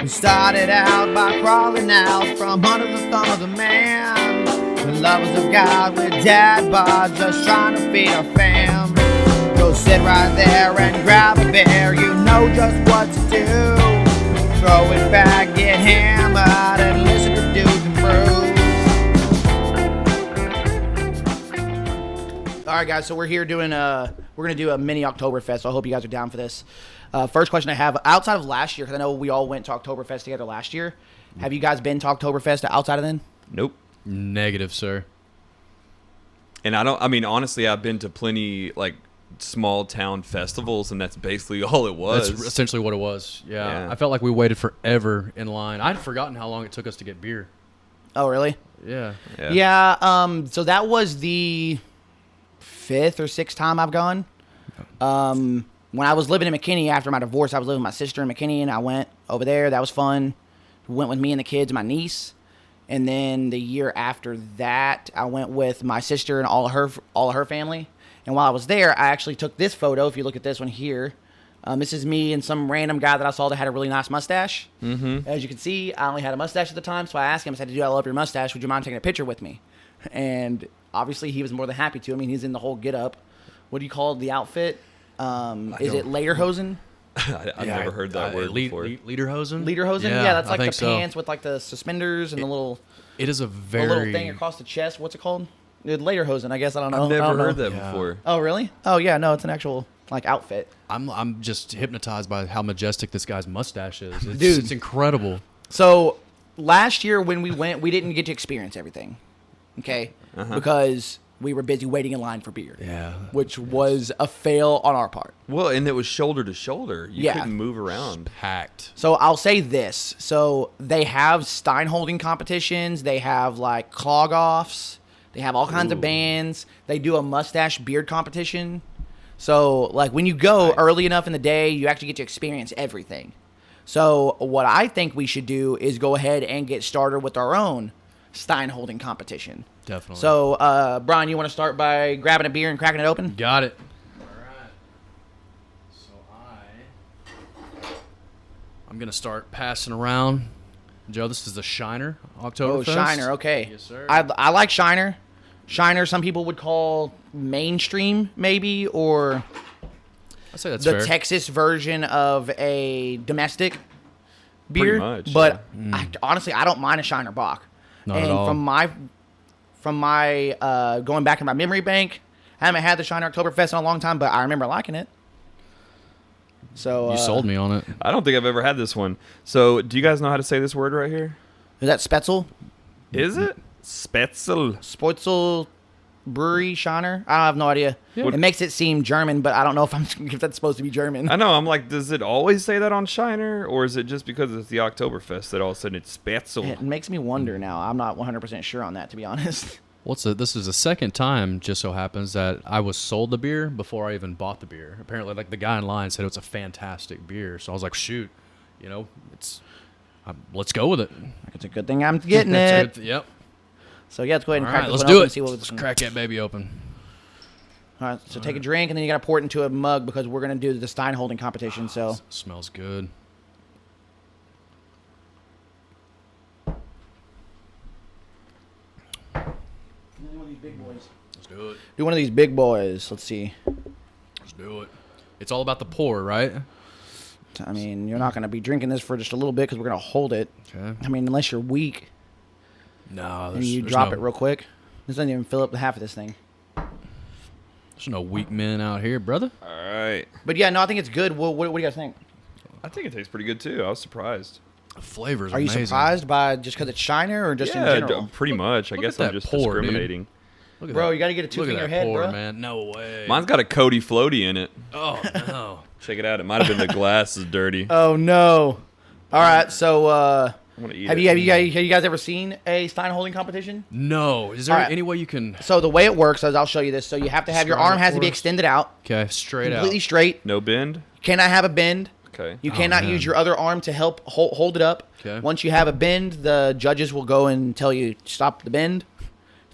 who started out by crawling out from under the thumb of the man. The lovers of God with dad bods just trying to feed our fam. Go sit right there and grab a beer, you know just what to do. Throw it back, get hammered, and listen to Dudes and Brews. Alright guys, so we're here doing we're gonna do a mini Oktoberfest, so I hope you guys are down for this. First question I have, outside of last year, because I know we all went to Oktoberfest together last year, have you guys been to Oktoberfest outside of then? Nope. Negative, sir. And honestly, I've been to plenty, like, small town festivals, and that's basically all it was. That's essentially what it was. Yeah. I felt like we waited forever in line. I'd forgotten how long it took us to get beer. Oh, really? Yeah. So that was the 5th or 6th time I've gone. When I was living in McKinney after my divorce, I was living with my sister in McKinney, and I went over there. That was fun. Went with me and the kids, my niece. And then the year after that, I went with my sister and all of her family. And while I was there, I actually took this photo. If you look at this one here, this is me and some random guy that I saw that had a really nice mustache. Mm-hmm. As you can see, I only had a mustache at the time, so I asked him, I said, "Dude, I love your mustache. Would you mind taking a picture with me?" And obviously, he was more than happy to. I mean, he's in the whole get-up. What do you call the outfit? Is it Lederhosen? I've never heard that word before. Lederhosen? Lederhosen? Yeah, that's like the so. pants with like the suspenders and the little... It is a little thing across the chest. What's it called? Lederhosen, I guess. I don't know. I've never heard that before. Oh, really? Oh, yeah. No, it's an actual like outfit. I'm just hypnotized by how majestic this guy's mustache is. Dude, it's incredible. So last year when we went, we didn't get to experience everything. Okay? Because we were busy waiting in line for beer. Yeah. Which was a fail on our part. Well, and it was shoulder to shoulder. You couldn't move around. Packed. So I'll say this. So they have stein holding competitions. They have like clog offs. They have all kinds of bands. They do a mustache beard competition. So like when you go early enough in the day, you actually get to experience everything. So what I think we should do is go ahead and get started with our own stein holding competition. Definitely. So, Brian, you want to start by grabbing a beer and cracking it open? Got it. All right. So I'm going to start passing around. Joe, this is the Shiner Oktoberfest. Oh, Shiner, okay. Yes, sir. I like Shiner. Shiner, some people would call mainstream, maybe, or I'd say that's the fair. Texas version of a domestic beer. Pretty much, but honestly, I don't mind a Shiner Bock. Not at all. From my going back in my memory bank, I haven't had the Shiner Oktoberfest in a long time, but I remember liking it. So You sold me on it. I don't think I've ever had this one. So, do you guys know how to say this word right here? Is that Spätzle? Is it? Spätzle. Spätzle Brewery Shiner? I have no idea. Yeah. It makes it seem German, but I don't know if that's supposed to be German. I know. I'm like, does it always say that on Shiner? Or is it just because it's the Oktoberfest that all of a sudden it's Spätzle? It makes me wonder now. I'm not 100% sure on that, to be honest. This is the second time, just so happens, that I was sold the beer before I even bought the beer. Apparently, like the guy in line said it was a fantastic beer. So I was like, shoot, let's go with it. It's a good thing I'm getting it. Yep. So yeah, let's go ahead and All crack right, this let's one do open it. and see what Let's crack that baby open. All right, so take a drink, and then you got to pour it into a mug because we're going to do the stein holding competition. So Smells good. one of these big boys. Let's do it. Do one of these big boys. Let's see. Let's do it. It's all about the pour, right? I mean, you're not going to be drinking this for just a little bit because we're going to hold it. Okay. I mean, unless you're weak. No, And you drop it real quick. This doesn't even fill up the half of this thing. There's no weak men out here, brother. All right. But yeah, no, I think it's good. What do you guys think? I think it tastes pretty good, too. I was surprised. The flavor's Are you amazing. surprised by just because it's Shiner or just in general? Pretty much. I Look guess at I'm that just pour, dude. discriminating. Look at Bro, that. you got to get a Look at two-finger that head, pour, bro. man. No way. Mine's got a Cody Floaty in it. Oh, no. Check it out. It might have been the glass is dirty. Oh, no. All right, so I'm gonna eat have it. you guys ever seen a stein holding competition? No. Is there All right. any way you can... So the way it works is I'll show you this. So you have to have your Describe arm it has to for be us. extended out, Okay, straight completely out. straight. No bend? You cannot have a bend. Okay. You cannot man. use your other arm to help hold it up. Okay. Once you have a bend, the judges will go and tell you stop the bend.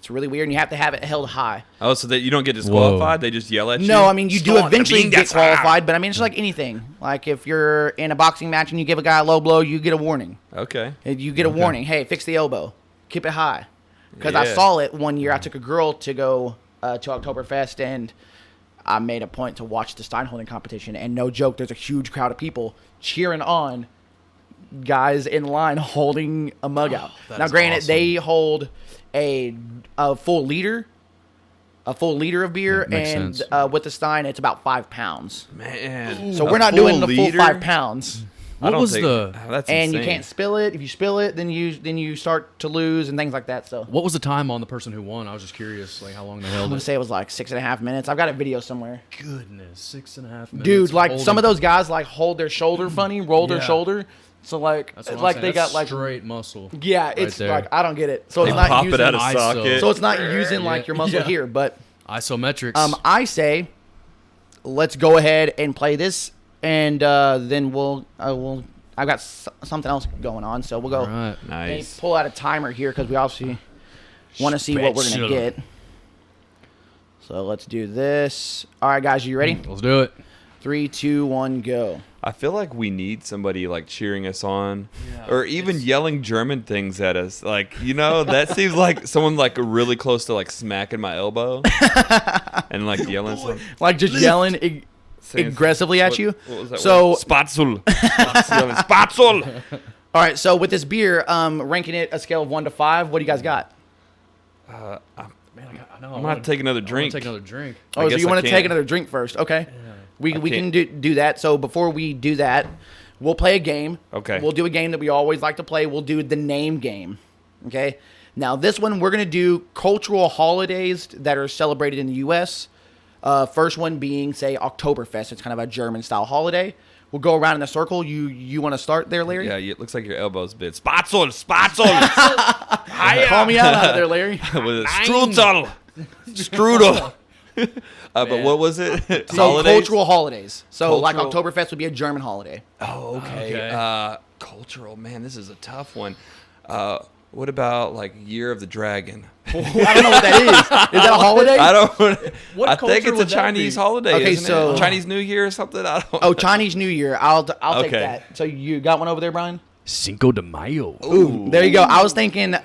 It's really weird, and you have to have it held high. Oh, so that you don't get disqualified? They just yell at you? No, I mean, you do Stop eventually being get disqualified. qualified, but I mean, it's like anything. Like if you're in a boxing match and you give a guy a low blow, you get a warning. Okay. You get a warning. Hey, fix the elbow. Keep it high. Because I Yeah. saw it one year. I took a girl to go to Oktoberfest, and I made a point to watch the Steinholding competition. And no joke, there's a huge crowd of people cheering on guys in line holding a mug out. that Now, is granted, awesome. they hold a full liter. A full liter of beer, Makes and sense. with the Stein, it's about 5 pounds. Man. So a we're not full doing the full liter? 5 pounds. I What don't was think- the That's And insane. you can't spill it. If you spill it, then you start to lose and things like that. So what was the time on the person who won? I was just curious, like how long they I'm held gonna it. say it was like 6.5 minutes. I've got a video somewhere. Goodness, 6.5 minutes. Dude, like some holding- of those guys like hold their shoulder funny, roll their Yeah. shoulder. So like That's it's what I'm like saying. they That's got like straight muscle. yeah, right it's there. like I don't get it. So They it's not pop using it out of ISO. socket. so it's not using like your muscle Yeah. here, but Isometrics. I say let's go ahead and play this, and then I've got something else going on, so we'll go All right. and Nice. pull out a timer here because we obviously want to see what we're gonna Special. get. So let's do this. All right, guys, you ready? Let's do it. 3, 2, 1, go. I feel like we need somebody like cheering us on, or even yelling German things at us. Like, you know, that seems like someone like really close to like smacking my elbow and like yelling something. Like just yelling Saying- aggressively at what- you. What was that So- word? Spatzel. Yelling, Spatzel. All right, so with this beer, ranking it a scale of 1 to 5, what do you guys got? Man, I know. I'm gonna take another drink. Take another drink. Oh, so guess you I want to take can. another drink first? Okay. We can can't- do that. So before we do that, we'll play a game. Okay. We'll do a game that we always like to play. We'll do the name game. Okay. Now this one we're gonna do cultural holidays that are celebrated in the U.S. First one being say Oktoberfest. It's kind of a German style holiday. We'll go around in a circle. You want to start there, Larry? Yeah, it looks like your elbow's bit. Spatzel, Spatzel. Hiya. Call me out of there, Larry. With a strudel. Strudel. But what was it? So Holidays? cultural holidays. So like Cultural- Oktoberfest would be a German holiday. Oh, okay. Okay. Cultural. Man, this is a tough one. What about like Year of the Dragon? I don't know what that is. Is that a holiday? I don't. What I think culture it's a would that Chinese be? holiday. Okay, isn't so- it? Chinese New Year or something. I don't. Oh, Chinese New Year. I'll take Okay. that. So you got one over there, Brian? Cinco de Mayo. Ooh, there you go. I was thinking,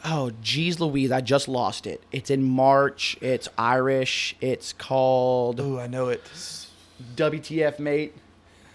oh, geez Louise, I just lost it. It's in March. It's Irish. It's called Ooh, I know it. WTF, mate.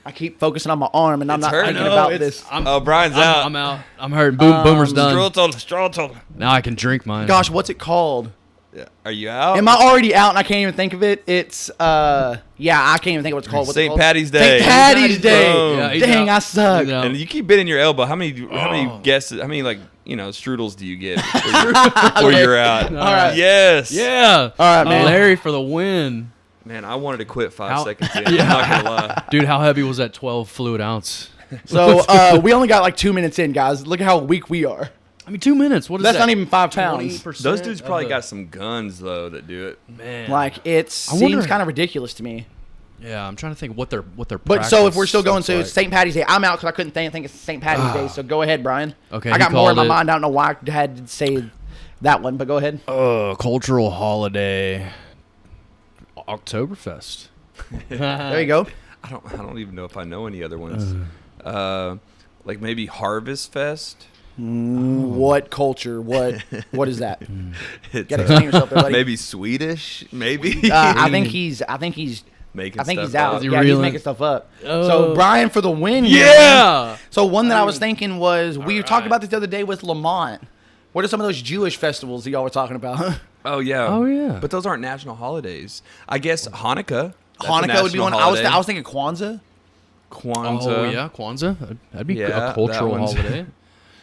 I keep focusing on my arm, and I'm It's not hurting. thinking No, about it's- this. Oh, Brian's out. I'm out. I'm hurting. Boomer's done. Strudel. Now I can drink mine. Gosh, what's it called? Yeah. Are you out? Am I already out and I can't even think of it? It's, yeah, I can't even think of what it's called. What's it St. called? Patty's Day. St. Patty's Day. Boom. Yeah, he's Dang, out. I suck. He's out. And you keep bending your elbow. How many Oh. guesses? How many strudels do you get before you're out? All right. Yes. Yeah. All right, man. Larry for the win. Man, I wanted to quit 5 How- seconds in. I'm not gonna lie. Dude, how heavy was that 12 fluid ounce? So we only got like 2 minutes in, guys. Look at how weak we are. I mean, 2 minutes. What is That's that? not even 5 pounds. 20% Those dudes of probably the- got some guns though that do it. Man. Like it I wonder- seems kind of ridiculous to me. Yeah, I'm trying to think what their But so if practice we're still going, looks so like. it's St. Patty's Day. I'm out because I couldn't think it's St. Patty's Day. So go ahead, Brian. Okay, I he got more in my called it. mind. I don't know why I had to say that one, but go ahead. Cultural holiday. Oktoberfest. There you go. I don't even know if I know any other ones. Like maybe Harvest Fest. What culture? What is that? It's, Gotta explain yourself there, buddy. maybe Swedish. Maybe. I think he's Making I think he's stuff out. up. Is he Yeah, he's really? making stuff up. Oh. So Brian for the win. here. Yeah. So one that I was thinking was we talked about this the other day with Lamont. What are some of those Jewish festivals that y'all were talking about? Oh yeah. Oh, yeah. But those aren't national holidays. I guess Hanukkah. That's a Hanukkah would be national one. holiday. I was thinking Kwanzaa. Kwanzaa. Oh yeah, Kwanzaa. That'd be Yeah, a that cultural one's- holiday.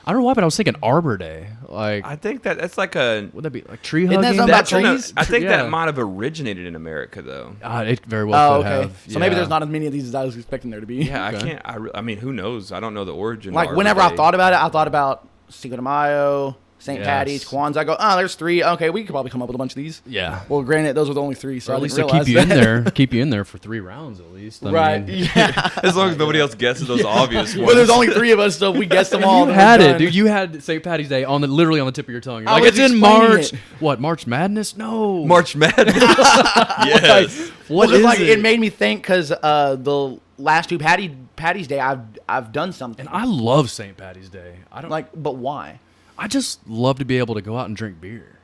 I don't know why, but I was thinking Arbor Day. Like, I think that's like a. would that be like tree Isn't hugging? that something about That's no, trees? I think Yeah. that might have originated in America though. It very well Oh, could okay. have. So maybe yeah. there's not as many of these as I was expecting there to be. Yeah, Okay. I can't. I mean, who knows? I don't know the origin. of Like Arbor whenever I Day. thought about it, I thought about Cinco de Mayo, St. Yes. Patty's, Kwanzaa. I go, oh, there's 3. Okay, we could probably come up with a bunch of these. Yeah. Well, granted, those were the only 3, so Or I at least didn't to keep you realize in that. there, keep you in there for 3 rounds at least. I Right. mean, Yeah. As long as nobody else guesses those obvious ones. Well, there's only 3 of us, so we guessed them all. You then had we're it, done. dude. You had St. Patty's Day literally on the tip of your tongue. You're I like, was it's in explaining March. it. What, March Madness? No. March Madness. Yes. What Well, is like, it? it made me think because the last 2 Patty's Day, I've done something. And I love St. Patty's Day. I don't Like, but why? I just love to be able to go out and drink beer.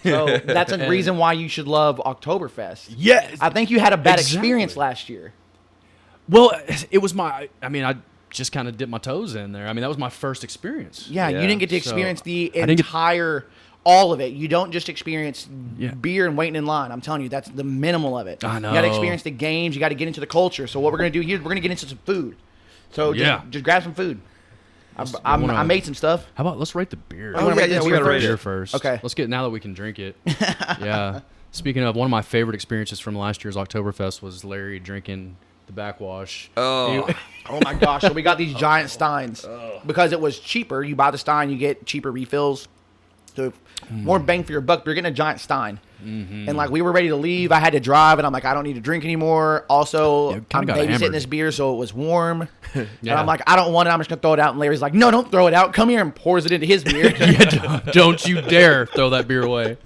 So that's a reason why you should love Oktoberfest. Yes. I think you had a bad Exactly. experience last year. Well, it was I just kind of dipped my toes in there. I mean, that was my first experience. Yeah, you Yeah. didn't get to So, experience the I didn't get- entire, all of it. You don't just experience Yeah. beer and waiting in line. I'm telling you, that's the minimal of it. I You got to know. experience the games. You got to get into the culture. So what we're going to do here, we're going to get into some food. So just grab some food. I made some stuff. How about let's rate the beer? Oh, yeah, we gotta rate beer it. first. Okay. Let's get now that we can drink it. Yeah. Speaking of, one of my favorite experiences from last year's Oktoberfest was Larry drinking the backwash. Oh. Oh my gosh! So we got these giant steins because it was cheaper. You buy the stein, you get cheaper refills, so more bang for your buck. But you're getting a giant stein, and like we were ready to leave. I had to drive, and I'm like, I don't need to drink anymore. Also, Yeah, I'm kinda got babysitting hammered. this beer, so it was warm. And Yeah. I'm like, I don't want it. I'm just gonna throw it out. And Larry's like, No, don't throw it out. Come here, and pours it into his beer. Don't you dare throw that beer away.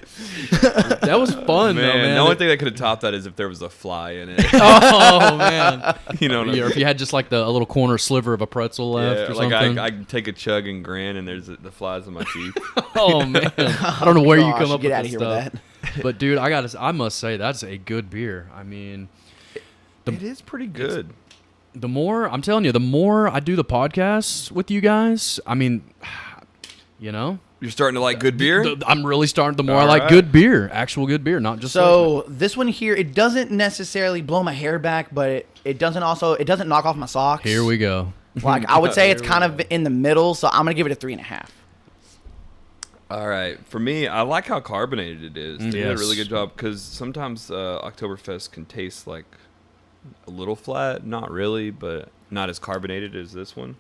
That was fun, though, man. The only thing that could have topped that is if there was a fly in it. Oh, man. You know what I mean? Yeah, or if you had just like a little corner sliver of a pretzel left Yeah, or like something. I take a chug and grin, and there's the flies in my teeth. Oh, man. I don't know where you Gosh, come up get with outta this here with stuff. that. But, dude, I must say, that's a good beer. I mean, It is pretty good. the more I do the podcasts with you guys, I mean, you know, You're starting to like good beer? I'm really starting. The more I All like right. good beer, actual good beer, not just So this one here, it doesn't necessarily blow my hair back, but it doesn't knock off my socks. Here we go. Like I would say, it's Here we kind of in the middle. So I'm gonna give it a 3.5. All right. For me, I like how carbonated it is. They did a Yes. really good job because sometimes Oktoberfest can taste like a little flat. Not really, but not as carbonated as this one.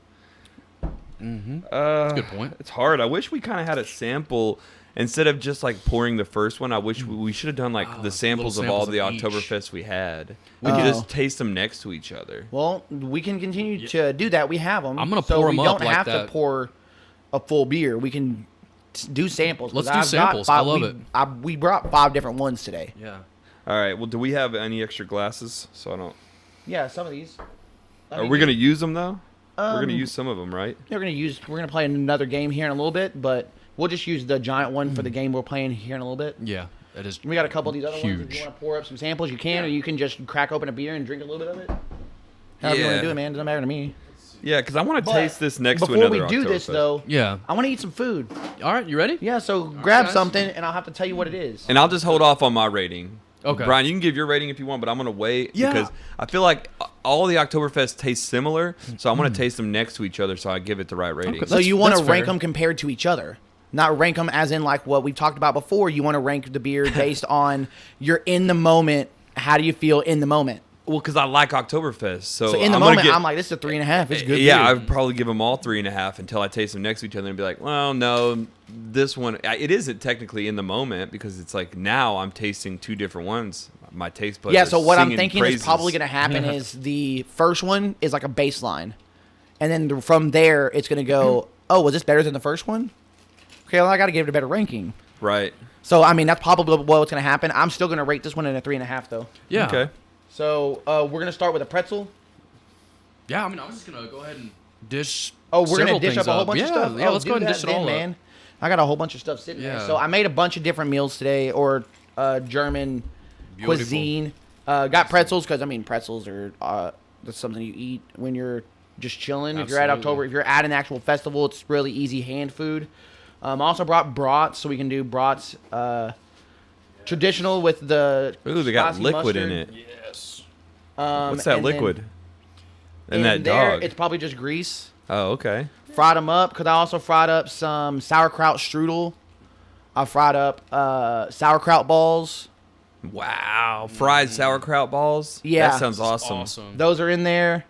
Good point. It's hard. I wish we kind of had a sample instead of just like pouring the first one. I wish we should have done like the samples of little all the samples of each. Oktoberfest we had. We could just taste them next to each other. Well, we can continue to do that. We have them. I'm gonna so pour we 'em don't up like have that. to pour a full beer. We can do samples. 'cause Let's do I've got samples. I love we, it. we brought 5 different ones today. Yeah. All right. Well, do we have any extra glasses? So I don't. Yeah, some of these. Are we gonna use them though? We're gonna Um, use some of them, right? We're gonna play another game here in a little bit, but we'll just use the giant one for the game we're playing here in a little bit. Yeah. That is. We got a couple of these other ones. If Huge. you want to pour up some samples, you can, or you can just crack open a beer and drink a little bit of it. However you want Yeah. to do it, man. Doesn't matter to me. Yeah, because I want to But taste this next to before another we do this, Oktoberfest. though, Yeah. I want to eat some food. All right. You ready? Yeah, so grab guys. something, and I'll have to tell you what it is. And I'll just hold off on my rating. Okay. Brian, you can give your rating if you want, but I'm gonna wait Yeah. because I feel like all the Oktoberfest taste similar, so I want to taste them next to each other, so I give it the right rating. Okay. So you want to that's rank fair. them compared to each other, not rank them as in like what we've talked about before. You want to rank the beer based on you're in the moment. How do you feel in the moment? Well, because I like Oktoberfest, so, So in the I'm gonna moment, get- I'm like, this is a 3.5. It's good. Yeah, beer. I'd probably give them all 3.5 until I taste them next to each other and be like, well, no, this one. It isn't technically in the moment because it's like now I'm tasting 2 different ones. My taste buds. Yeah, are so what I'm singing thinking praises. is probably going to happen is the first one is like a baseline. And then from there, it's going to go, oh, was this better than the first one? Okay, well, I got to give it a better ranking. Right. So, I mean, that's probably what's going to happen. I'm still going to rate this one in a 3.5, though. Yeah. Okay. So, we're going to start with a pretzel. Yeah. I mean, I'm just gonna go ahead and dish. Oh, we're going several to dish things up a whole bunch of stuff? Yeah. Oh, Let's go ahead and that dish it then, all up. man. I got a whole bunch of stuff sitting there. Yeah. So, I made a bunch of different meals today, or German Beautiful. cuisine. Got pretzels because, I mean, pretzels are that's something you eat when you're just chilling. If you're at Absolutely. October, if you're at an actual festival, it's really easy hand food. Also brought brats, so we can do brats traditional with the Ooh, they got spicy liquid in mustard. it. Yes. What's that And then liquid? And in that there, dog. It's probably just grease. Oh, okay. Fried them up because I also fried up some sauerkraut strudel. I fried up sauerkraut balls. Wow. Fried sauerkraut balls? Yeah. That sounds awesome. Those are in there.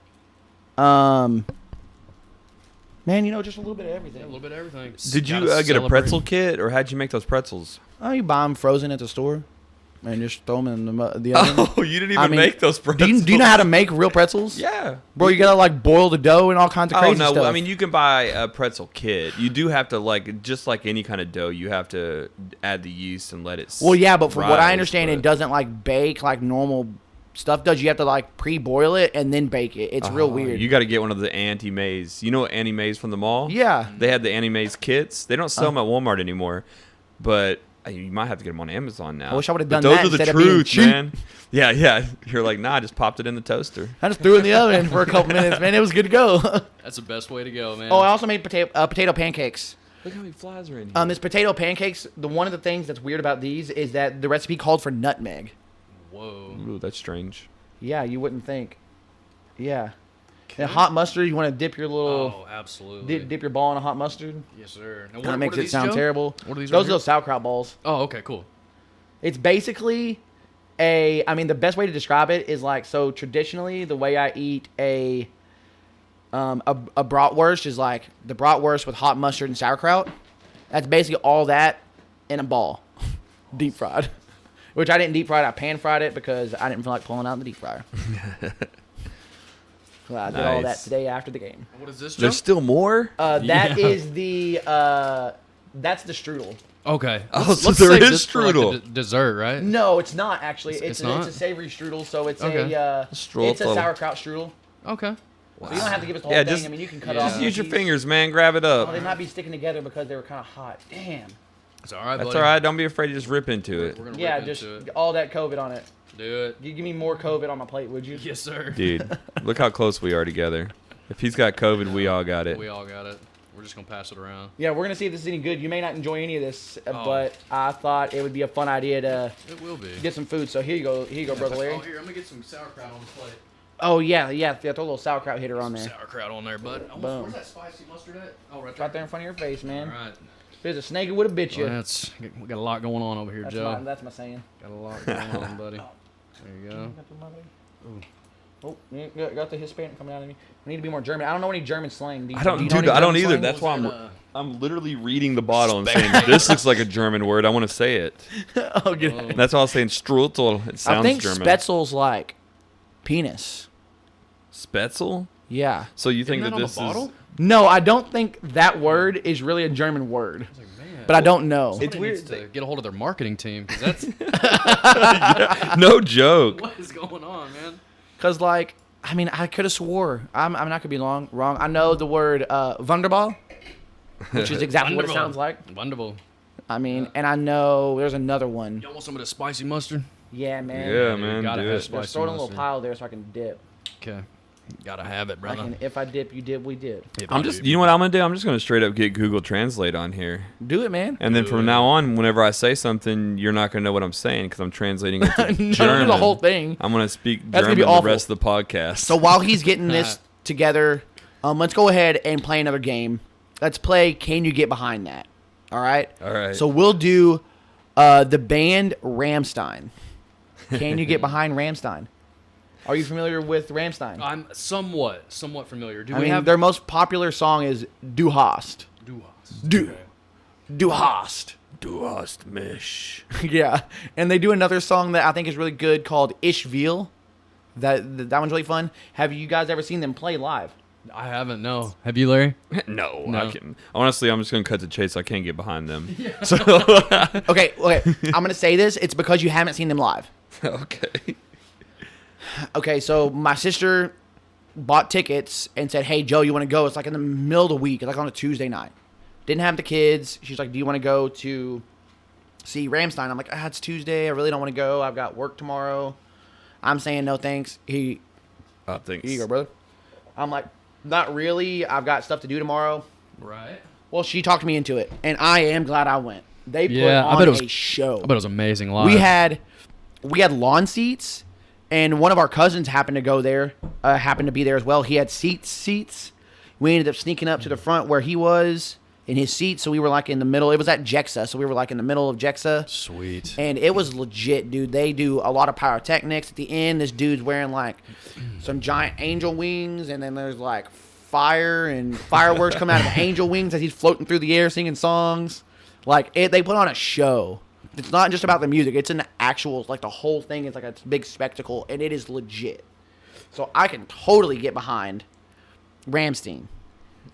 Man, just a little bit of everything. A little bit of everything. Did you Gotta get a celebrate. pretzel kit, or how'd you make those pretzels? Oh, you buy them frozen at the store, and just throw them in the oven. Oh, you didn't even make those pretzels. Do you know how to make real pretzels? Yeah. Bro, you gotta boil the dough and all kinds of crazy stuff. I mean, you can buy a pretzel kit. You do have to just like any kind of dough, you have to add the yeast and let it. Well, yeah, but from what I rise, understand, but- it doesn't bake like normal stuff does. You have to pre-boil it and then bake it. It's real weird. You got to get one of the anti-maze. You know anti-maze from the mall? Yeah. They had the anti-maze kits. They don't sell them at Walmart anymore, but you might have to get them on Amazon now. I wish I would've But done those that are the instead of being truth, cheap. man. Yeah. You're like, nah, I just popped it in the toaster. I just threw it in the oven for a couple minutes, man. It was good to go. That's the best way to go, man. Oh, I also made potato pancakes. Look how many flies are in here. This potato pancakes, one of the things that's weird about these is that the recipe called for nutmeg. Whoa. Ooh, that's strange. Yeah, you wouldn't think. Yeah. And hot mustard, you want to dip your little... Oh, absolutely. Dip your ball in a hot mustard. Yes, sir. Now, Kind of makes are it these, sound Joe? terrible. What are these? Those right are those sauerkraut balls. here? Oh, okay, cool. It's basically the best way to describe it is so traditionally the way I eat a bratwurst is the bratwurst with hot mustard and sauerkraut. That's basically all that in a ball, deep fried. Which I didn't deep fry it. I pan fried it because I didn't feel like pulling out the deep fryer. So I did all that Nice. today after the game. What is this, Joe? There's still more? That is the that's the strudel. Okay. Oh, Let's so save there is this for, the strudel. dessert, right? No, it's not actually. It's not? a savory strudel, so it's Okay. it's a Strudel. sauerkraut strudel. Okay. So you don't have to give us the whole Yeah, thing. just- I mean, you can cut yeah. off. Just use your these. fingers, man. Grab it Oh, up. they might be sticking together because they were kind of hot. Damn. It's all right, That's buddy. all right. Don't be afraid to just rip into it. We're gonna Yeah, rip just into it. all that COVID on it. Do it. You give me more COVID on my plate, would you? Yes, sir. Dude, look how close we are together. If he's got COVID, we all got it. We all got it. We're just gonna pass it around. Yeah, we're gonna see if this is any good. You may not enjoy any of this, Oh. but I thought it would be a fun idea to It will be. get some food. So here you go, brother Larry. Oh, here, I'm gonna get some sauerkraut on the plate. Oh yeah. Throw a little sauerkraut hitter on there. Sauerkraut on there, bud. Boom. Where's that spicy mustard at? Oh, right It's right there in front of your face, All man. right. If there's a snake, it would have bit you. Well, we got a lot going on over here, Joe. That's my saying. Got a lot going on, buddy. There you go. Oh, you got the Hispanic coming out of me. We need to be more German. I don't know any German slang. Do you I don't, know dude. any I don't German either. slang? That's why Was it, I'm literally reading the bottle and saying this looks like a German word. I want to say it. Oh, get it. And that's why I was saying strudel. It sounds I think German. Spetzel's like penis. Spetzel. Yeah. So you think Isn't that on this the bottle? is? No, I don't think that word is really a German word. I was like, man. But I don't know. It's Somebody weird. needs to get a hold of their marketing team because that's No joke. what is going on, man. Because, I could have swore. I'm not going to be wrong. I know the word Wunderball, which is exactly what it Wonderful. sounds like. Wonderful. And I know there's another one. You want some of the spicy mustard? Yeah, man. Yeah, dude, man. gotta do have it. spicy Just throw it in a little mustard. pile there so I can dip. Okay. Gotta have it, brother. If I dip, you dip, we dip. I'm just. You know what I'm gonna do? I'm just gonna straight up get Google Translate on here, Do it, man. and then Do from it. now on, whenever I say something, you're not gonna know what I'm saying because I'm translating it to No, German. do the whole thing. I'm gonna speak That's gonna German be the awful. rest of the podcast. So while he's getting this together, let's go ahead and play another game. Let's play Can You Get Behind That? All right? All right. So we'll do the band Rammstein. Can you get behind Rammstein? Are you familiar with Rammstein? I'm somewhat familiar. Do I we mean, have their most popular song is Du hast. Du hast. Du hast mich. Yeah. And they do another song that I think is really good called Ich will. That one's really fun. Have you guys ever seen them play live? I haven't. No. Have you, Larry? No, No. I can't. Honestly, I'm just gonna cut to chase. I can't get behind them. Okay. I'm going to say this. It's because you haven't seen them live. Okay. Okay, so my sister bought tickets and said, "Hey, Joe, you want to go?" It's like in the middle of the week, it's like on a Tuesday night. Didn't have the kids. She's like, "Do you want to go to see Rammstein?" I'm like, "It's Tuesday. I really don't want to go. I've got work tomorrow." I'm saying no thanks. Thanks. Here you go, brother. I'm like, not really. I've got stuff to do tomorrow. Right. Well, she talked me into it, and I am glad I went. They put Yeah, I on bet it was- a show. I bet it was amazing live. We had lawn seats, and one of our cousins happened to go there, happened to be there as well. He had seats. We ended up sneaking up to the front where he was in his seat, so we were like in the middle. It was at Jexa, so we were like in the middle of Jexa. Sweet. And it was legit, dude. They do a lot of pyrotechnics. At the end, this dude's wearing like some giant angel wings, and then there's like fire and fireworks coming out of angel wings as he's floating through the air singing songs. Like, they put on a show. It's not just about the music. It's an actual, like, the whole thing is like a big spectacle, and it is legit. So I can totally get behind Rammstein.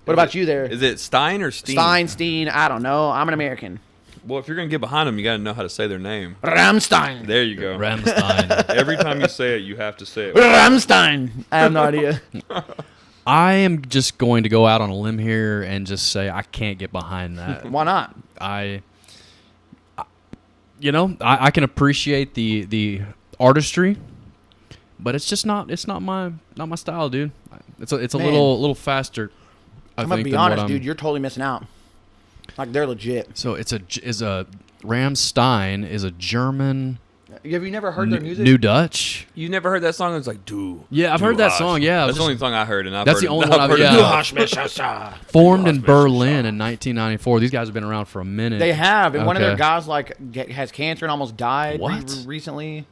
What about you there? Is it Stein or Steen? Steinstein, I don't know. I'm an American. Well, if you're going to get behind them, you got to know how to say their name. Rammstein. There you go. Rammstein. Every time you say it, you have to say it. Rammstein. I have no idea. I am just going to go out on a limb here and just say I can't get behind that. Why not? I can appreciate the artistry, but it's just not my style, dude. It's a Man. little faster. I'm gonna be honest, dude. You're totally missing out. Like, they're legit. So it's a Rammstein is a German. Have you never heard their music? New Dutch. You never heard that song? It's like, do. Yeah, I've heard that song. Yeah, That's the only song I heard, and that's the only one I've heard. Yeah. Formed in Berlin in 1994. These guys have been around for a minute. They have, and one of their Okay. guys has cancer and almost died What? recently.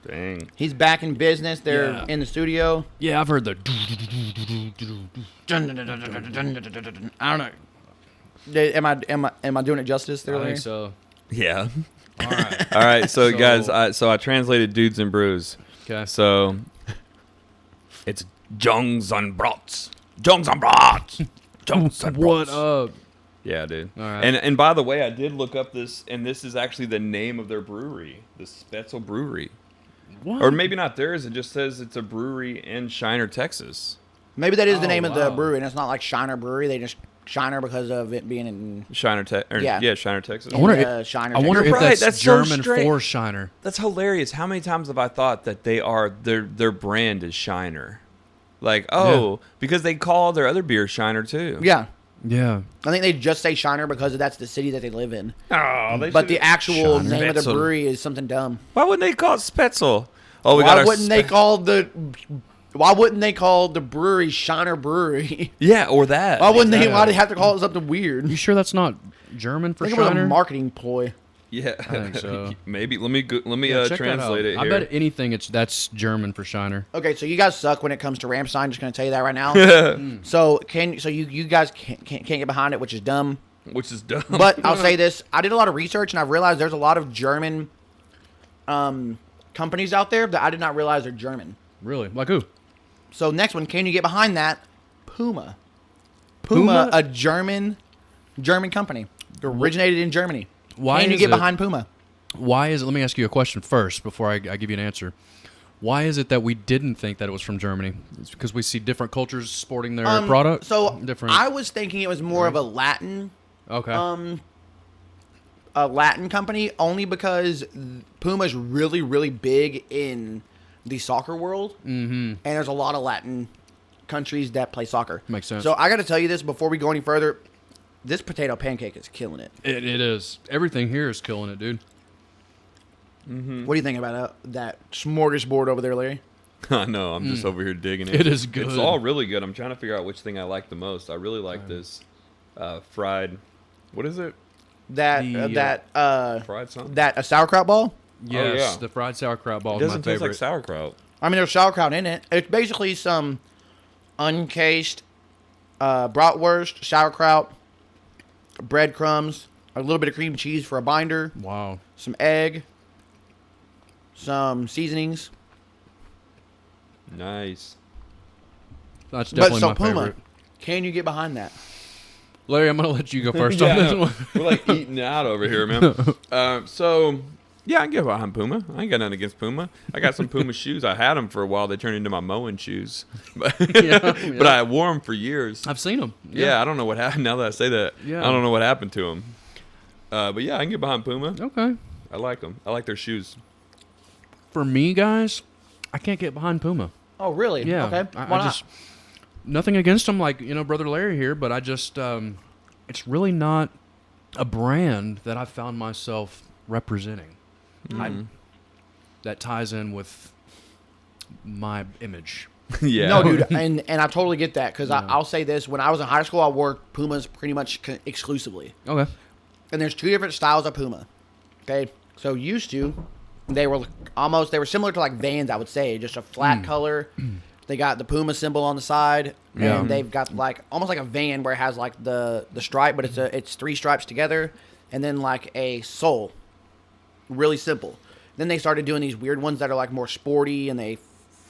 Dang. He's back in business. They're Yeah. in the studio. Yeah, I've heard the. I don't know. Am I doing it justice there, I Larry? think so. Yeah. All right. All right, so So- guys, I translated dudes and brews. Okay. So it's Jungs and Brats. Jungs and Brats. Jungs and What Brats. up? Yeah, dude. All right. And by the way, I did look up this, and this is actually the name of their brewery, the Spetzel Brewery. What? Or maybe not theirs. It just says it's a brewery in Shiner, Texas. Maybe that is the Oh, name of the wow. brewery, and it's not like Shiner Brewery. They just Shiner because of it being in. Shiner, Yeah. Shiner, Texas. I wonder Shiner. I wonder You're if right, that's, that's so German straight. for Shiner. That's hilarious. How many times have I thought that their brand is Shiner? Like, because they call their other beer Shiner too. Yeah, Yeah. I think they just say Shiner because that's the city that they live in. Oh, But the actual Shiner. name of the Spetzel. brewery is something dumb. Why wouldn't they call it Spetzel? Oh, we got Why our wouldn't they call the brewery Shiner Brewery? Yeah, or that. Why wouldn't they? Yeah. Why do they have to call it something weird? You sure that's not German for I think it was a Shiner? marketing ploy. Yeah, I think so. Maybe let me Yeah, check that translate out. it I here. bet anything that's German for Shiner. Okay, so you guys suck when it comes to Rammstein. Just gonna tell you that right now. So you guys can't get behind it, which is dumb. Which is dumb. But I'll say this: I did a lot of research, and I've realized there's a lot of German companies out there that I did not realize are German. Really? Like who? So next one, can you get behind that? Puma, a German company, originated in Germany. Why can you is get it- behind Puma? Why is it? Let me ask you a question first before I give you an answer. Why is it that we didn't think that it was from Germany? It's because we see different cultures sporting their product. So different. I was thinking it was more of a Latin okay. a Latin company, only because Puma's really, really big in the soccer world. Mm-hmm. And there's a lot of Latin countries that play soccer. Makes sense. So I got to tell you this before we go any further. This potato pancake is killing it. It is. Everything here is killing it, dude. What do you think about that smorgasbord over there, Larry? I know. I'm just over here digging it. It is good. It's all really good. I'm trying to figure out which thing I like the most. I really like this fried. What is it? That Fried something. a sauerkraut ball. Yes, yeah. the fried sauerkraut ball It is my doesn't taste favorite. like sauerkraut. I mean, there's sauerkraut in it. It's basically some uncased bratwurst, sauerkraut, breadcrumbs, a little bit of cream cheese for a binder, Wow. some egg, some seasonings. Nice. That's But definitely so my Puma, favorite. can you get behind that? Larry, I'm gonna let you go first Yeah, on this I know. one. We're like eating out over here, man. So, yeah, I can get behind Puma. I ain't got nothing against Puma. I got some Puma shoes. I had them for a while. They turned into my mowing shoes. But, but I wore them for years. I've seen them. Yeah, I don't know what happened. Now that I say that, Yeah. I don't know what happened to them. But yeah, I can get behind Puma. Okay. I like them. I like their shoes. For me, guys, I can't get behind Puma. Oh, really? Yeah. Okay. I Why not? just nothing against them, like Brother Larry here, but I just it's really not a brand that I found myself representing. That ties in with my image. Yeah. No, dude, and I totally get that because I'll say this: when I was in high school, I wore Pumas pretty much exclusively. Okay. And there's two different styles of Puma. Okay, so used to, they were similar to like Vans, I would say, just a flat color. They got the Puma symbol on the side, Yeah. and they've got like almost like a van where it has like the stripe, but it's 3 stripes together, and then like a sole. Really simple. Then they started doing these weird ones that are like more sporty and they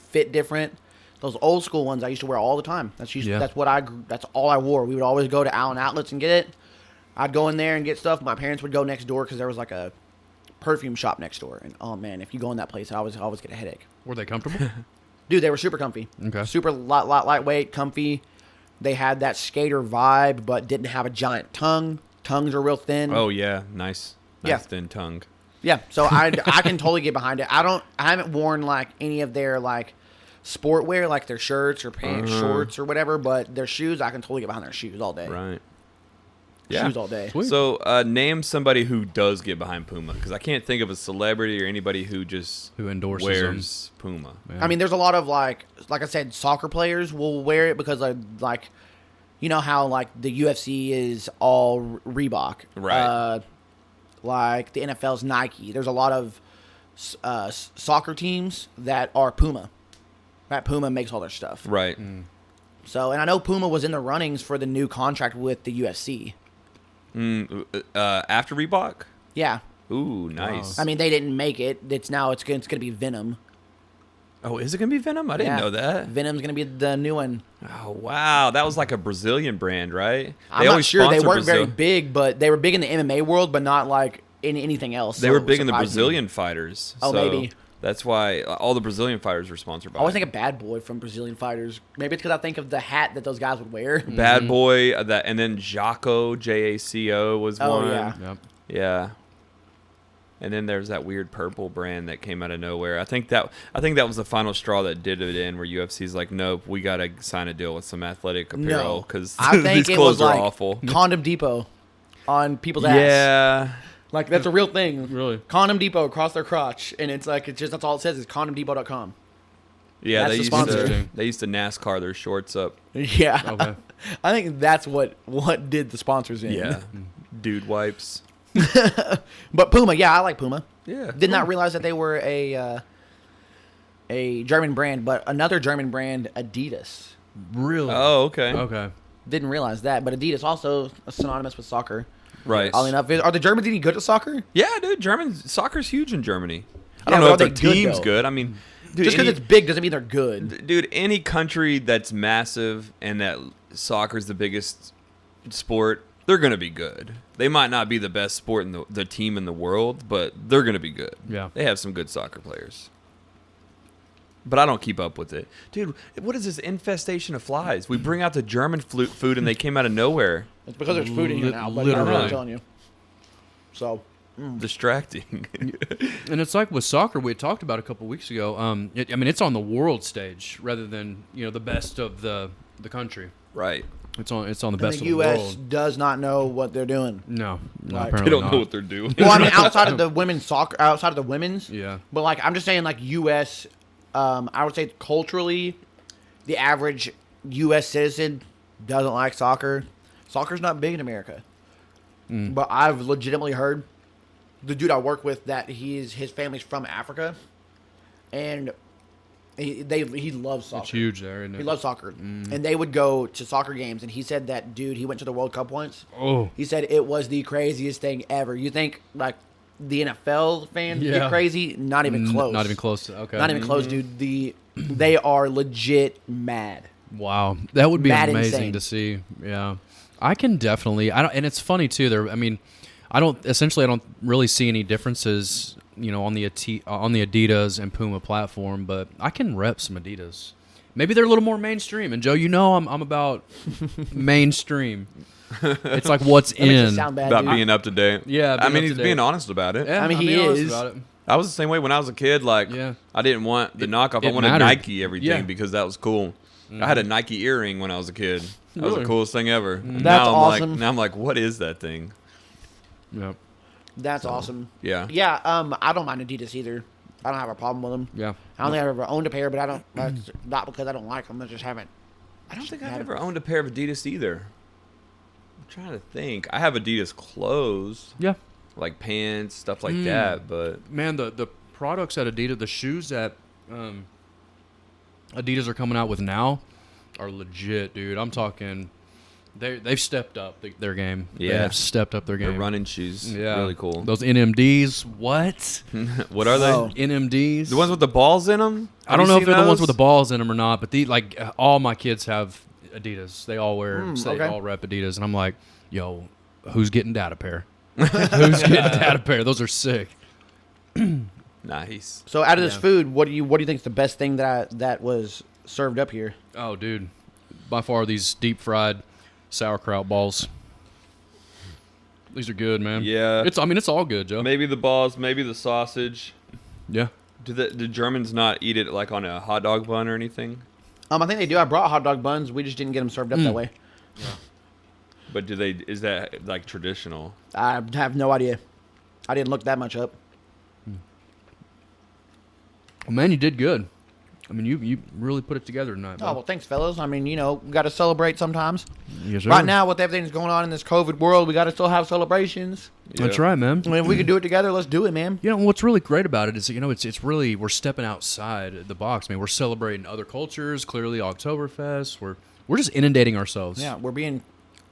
fit different. Those old school ones I used to wear all the time. That's all I wore. We would always go to Allen Outlets and get it. I'd go in there and get stuff. My parents would go next door because there was like a perfume shop next door. And oh man, if you go in that place, I always get a headache. Were they comfortable? Dude, they were super comfy. Okay. Super lightweight, comfy. They had that skater vibe, but didn't have a giant tongue. Tongues are real thin. Oh yeah, nice Yeah. thin tongue. Yeah, so I can totally get behind it. I haven't worn like any of their like sport wear, like their shirts or pants, shorts or whatever, but their shoes, I can totally get behind their shoes all day. Right. Yeah. Shoes all day. Sweet. So name somebody who does get behind Puma, because I can't think of a celebrity or anybody who just Who endorses wears Puma. Yeah. I mean, there's a lot of like I said, soccer players will wear it because like you know how like the UFC is all Reebok, Right. like the NFL's Nike. There's a lot of soccer teams that are Puma. That Puma makes all their stuff. Right. So, and I know Puma was in the runnings for the new contract with the UFC. After Reebok? Yeah. Ooh, nice. I mean, they didn't make it. It's going to be Venom. Oh, is it going to be Venom? I didn't Yeah. know that. Venom's going to be the new one. Oh, wow. That was like a Brazilian brand, right? I'm not sure. They sponsor weren't very Brazil- big, but they were big in the MMA world, but not like in anything else. They so were it big in the surprised me. Brazilian fighters. Oh, so maybe. That's why all the Brazilian fighters were sponsored by I always it. think of Bad Boy from Brazilian Fighters. Maybe it's because I think of the hat that those guys would wear. Bad Boy, and then Jaco, Jaco was Oh, one. yeah. Yep. Yeah. And then there's that weird purple brand that came out of nowhere. I think that was the final straw that did it in, where UFC's like, nope, we got to sign a deal with some athletic apparel No, because I think these it clothes was are like awful. Condom Depot on people's ass. Yeah. Like, that's a real thing. Really? Condom Depot across their crotch. And it's like, that's all it says is condomdepot.com. Yeah, That's they the used sponsor. they used to NASCAR their shorts up. Yeah. Okay. I think that's what did the sponsors in. Yeah. Dude wipes. But Puma, yeah, I like Puma. Yeah. Did not realize that they were a German brand, but another German brand, Adidas. Really? Oh, okay. Okay. Didn't realize that, but Adidas also synonymous with soccer. Right. Oddly enough, are the Germans any good at soccer? Yeah, dude, soccer's huge in Germany. I Yeah, don't but know are if their they good, team's though? good. I mean, dude, Just because any- it's big doesn't mean they're good. Dude, any country that's massive and that soccer's the biggest sport, they're going to be good. They might not be the best sport in the team in the world, but they're going to be good. Yeah. They have some good soccer players. But I don't keep up with it. Dude, what is this infestation of flies? We bring out the German food and they came out of nowhere. It's because there's food in here now, but Literally. I'm telling you. So, Distracting. And it's like with soccer we had talked about a couple weeks ago. I mean, it's on the world stage rather than the best of the country. Right. It's on the and best the of the U.S. world. does not know what they're doing. No, Like, apparently They don't not. know what they're doing. Well, I mean, outside of the women's soccer, outside of the women's, Yeah. But like, I'm just saying, like U.S. I would say culturally, the average U.S. citizen doesn't like soccer. Soccer's not big in America, but I've legitimately heard the dude I work with that his family's from Africa, and he loves soccer. It's huge there, isn't it? He loves soccer, and they would go to soccer games. And he said that dude, he went to the World Cup once. Oh. He said it was the craziest thing ever. You think like the NFL fans Yeah. get crazy? Not even close. Not even close. Okay. Not even close, dude. They are legit mad. Wow, that would be Mad amazing insane. to see. Yeah, I can definitely. I don't, and it's funny too. I mean, I don't really see any differences, on the Adidas and Puma platform, but I can rep some Adidas. Maybe they're a little more mainstream. And Joe, I'm about mainstream. It's like what's That makes it in. sound bad, About dude. being up to date. Yeah, I being mean, up he's to date. being honest about it. Yeah, I mean, he being honest is. about it. I was the same way when I was a kid. Like, Yeah. I didn't want the knockoff. I it wanted mattered. Nike everything Yeah. because that was cool. I had a Nike earring when I was a kid. That was Really? the coolest thing ever. That's now I'm awesome. Now I'm like, what is that thing? Yeah, That's awesome. Yeah. Yeah. I don't mind Adidas either. I don't have a problem with them. yeah. I don't think I've ever owned a pair, but I don't. That's not because I don't like them. I just haven't. I don't think I've Had ever it. owned a pair of Adidas either. I'm trying to think. I have Adidas clothes, Yeah. like pants, stuff like that, but Man, the products at Adidas, the shoes at Adidas are coming out with now are legit, dude. I'm talking, they've stepped up their game. Yeah. They have stepped up their game. They're running shoes. Yeah, Really cool. Those NMDs, what? What are they? NMDs. The ones with the balls in them? I don't know if they're the ones with the balls in them or not, but all my kids have Adidas. They all wear, they okay. all rep Adidas, and I'm like, yo, who's getting data pair? Who's getting data pair? Those are sick. Nice. So out of this food, what do you think is the best thing that was served up here? Oh, dude, by far these deep fried sauerkraut balls. These are good, man. Yeah. It's all good, Joe. Maybe the balls, maybe the sausage. Yeah. Do the Germans not eat it like on a hot dog bun or anything? I think they do. I brought hot dog buns. We just didn't get them served up that way. But is that like traditional? I have no idea. I didn't look that much up. Well, man, you did good. I mean, you really put it together tonight. Oh, well, thanks, fellas. I mean, we got to celebrate sometimes. Yes, sir. Right now, with everything that's going on in this COVID world, we got to still have celebrations. That's right, man. I mean, if we can do it together, let's do it, man. You know, what's really great about it is, it's really, we're stepping outside the box. I mean, we're celebrating other cultures, clearly Oktoberfest. We're just inundating ourselves. Yeah, we're being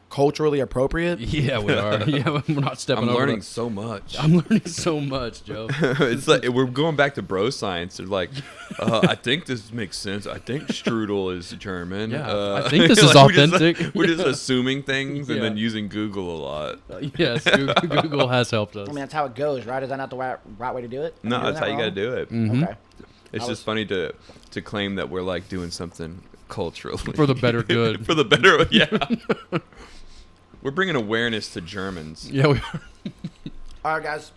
culturally appropriate. Yeah, we are. Yeah, we're not stepping I'm over learning the- so much. I'm learning so much, Joe. It's like we're going back to bro science. They're like, I think this makes sense. I think strudel is German. Yeah, I think this is like, authentic. We're just assuming things and Yeah. then using Google a lot. Yes, Google has helped us. I mean, that's how it goes, right? Is that not the right way to do it? Am I No, doing that's that how you got to wrong? do it. Mhm. Okay. It's just funny to claim that we're like doing something culturally For the better good. For the better, yeah. We're bringing awareness to Germans. Yeah, we are. All right, guys.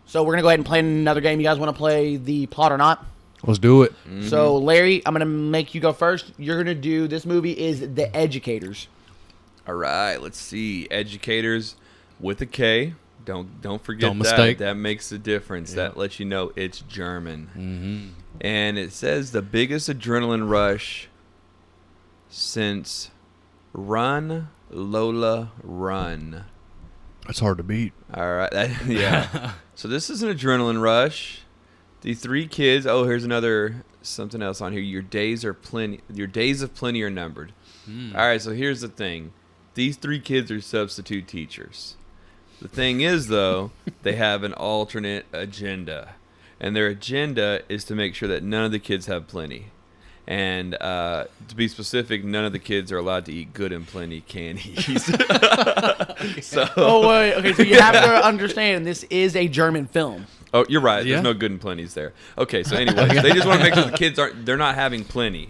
So we're going to go ahead and play another game. You guys want to play the plot or not? Let's do it. So, Larry, I'm going to make you go first. You're going to do, this movie is The Educators. All right, let's see. Educators with a K. Don't forget Don't that. mistake. That makes a difference. Yeah. That lets you know it's German. And it says the biggest adrenaline rush since Run, Lola, Run. It's hard to beat. All right. Yeah. So this is an adrenaline rush. The three kids. Oh, here's something else on here. Your days of plenty are numbered. All right. So here's the thing. These three kids are substitute teachers. The thing is, though, they have an alternate agenda, and their agenda is to make sure that none of the kids have plenty. And to be specific, none of the kids are allowed to eat good and plenty candies. So, Oh, wait. Okay, so you have to understand, this is a German film. oh, you're right. Yeah. There's no good and plenties there. Okay, so anyway, they just want to make sure the kids they're not having plenty.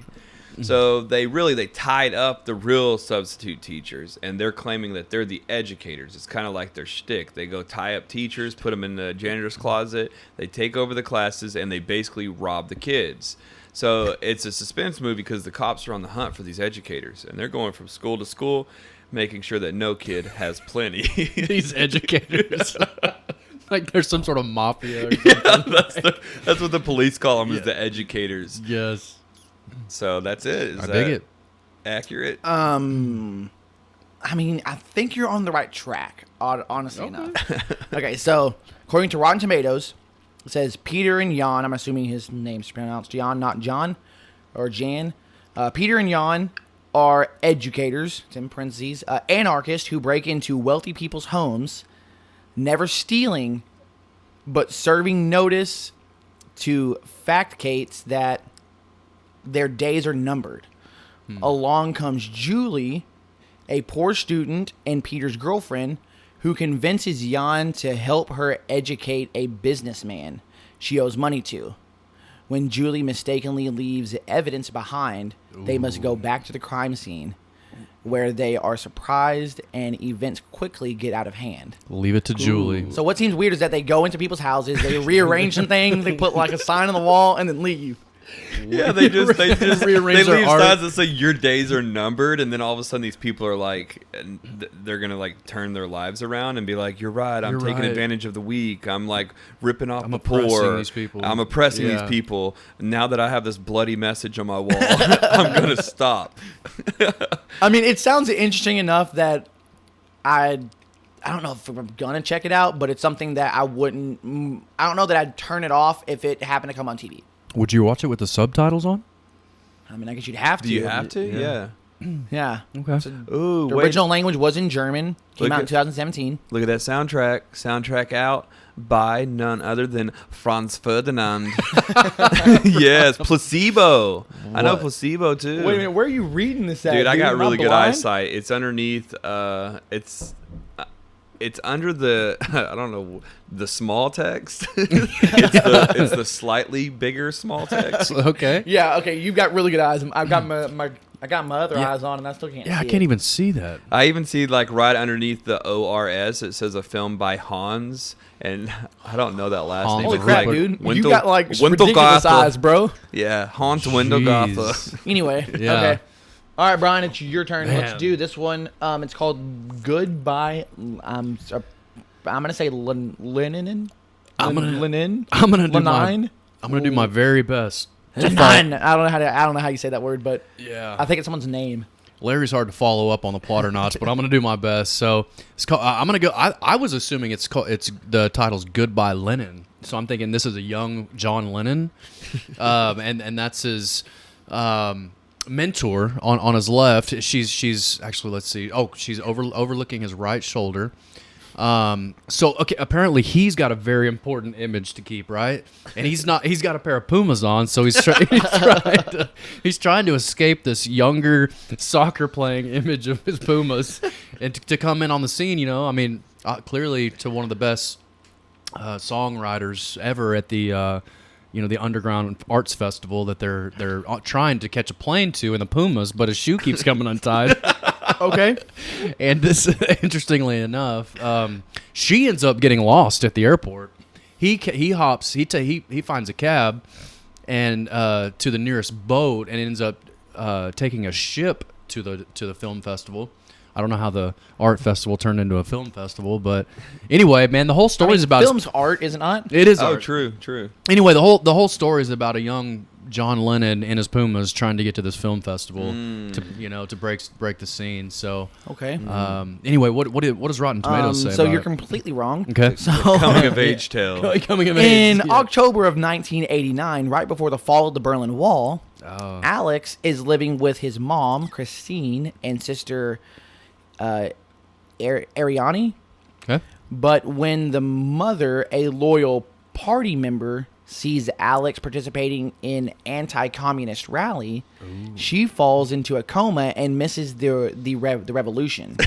So they tied up the real substitute teachers, and they're claiming that they're the educators. It's kind of like their shtick. They go tie up teachers, put them in the janitor's closet, they take over the classes, and they basically rob the kids. So it's a suspense movie because the cops are on the hunt for these educators, and they're going from school to school, making sure that no kid has plenty. These educators. Like there's some sort of mafia or something. That's what the police call them, is the educators. Yes. So that's it. Is I that dig it. accurate? I mean, I think you're on the right track, honestly enough. Okay, so according to Rotten Tomatoes, it says Peter and Jan, I'm assuming his name's pronounced Jan, not John, or Jan. Peter and Jan are educators, it's in parentheses, anarchists who break into wealthy people's homes, never stealing, but serving notice to factates that their days are numbered. Along comes Julie, a poor student and Peter's girlfriend, who convinces Jan to help her educate a businessman she owes money to. When Julie mistakenly leaves evidence behind, they must go back to the crime scene, where they are surprised and events quickly get out of hand. Leave it to Julie. So what seems weird is that they go into people's houses, they rearrange some things, they put like a sign on the wall, and then leave. Yeah, they just Rearrange they their leave art. signs that say your days are numbered, and then all of a sudden these people are like, they're gonna like turn their lives around and be like, "You're right. I'm You're taking right. advantage of the weak. I'm like ripping off I'm the oppressing poor. these people. I'm oppressing Yeah. these people. Now that I have this bloody message on my wall, I'm gonna stop." I mean, it sounds interesting enough that I don't know if I'm gonna check it out, but it's something that I don't know that I'd turn it off if it happened to come on TV. Would you watch it with the subtitles on? I mean, I guess you'd have to. Do you have to? Yeah. Yeah. Okay. So Ooh, the wait. original language was in German. Came Look out in at- 2017. Look at that soundtrack. Soundtrack out by none other than Franz Ferdinand. Yes, Placebo. I know What? Placebo too. Wait a minute, where are you reading this at? Dude, I got Am really good blind? eyesight. It's underneath. It's under the I don't know the small text. it's the slightly bigger small text. Okay. Yeah. Okay. You've got really good eyes. I've got my other eyes on, and I still can't. Yeah, I see can't it. even see that. I even see like right underneath the ORS. It says a film by Hans, and I don't know that last Hans name. Holy It's crap, like dude! You Wendell- got like Wendell ridiculous Gotha. eyes, bro. Yeah, Hans Wendelgotha. Jeez. Anyway. Yeah. Okay. All right, Brian, it's your turn. Let's Man. do this one. It's called Goodbye. I'm gonna say Lenin. Lenin? I'm I'm gonna Lenin. do my very best. Lenin. I don't know how you say that word, but Yeah. I think it's someone's name. Larry's hard to follow up on the plot or not, but I'm gonna do my best. So it's called. I'm gonna go. I was assuming it's the title's Goodbye Lenin. So I'm thinking this is a young John Lennon, and that's his mentor on his left. She's actually, let's see. Oh, she's overlooking his right shoulder. So okay, apparently he's got a very important image to keep, right? And he's got a pair of Pumas on, so he's trying to escape this younger soccer playing image of his Pumas and to come in on the scene, you know. I mean, clearly to one of the best songwriters ever at the the Underground Arts Festival that they're trying to catch a plane to in the Pumas, but his shoe keeps coming untied. Okay. And this, interestingly enough, she ends up getting lost at the airport. He finds a cab and to the nearest boat and ends up taking a ship to the film festival. I don't know how the art festival turned into a film festival, but anyway, man, the whole story is about film's art, is it not? it is Oh, art. true. Anyway, the whole story is about a young John Lennon and his Pumas trying to get to this film festival to break the scene. So Okay. anyway, what does Rotten Tomatoes say? So about you're it? completely wrong. Okay. So Coming of age tale. Coming of age. in October of 1989, right before the fall of the Berlin Wall, Alex is living with his mom, Christine, and sister, Ariani. Okay. But when the mother, a loyal party member, sees Alex participating in anti-communist rally, she falls into a coma and misses the revolution.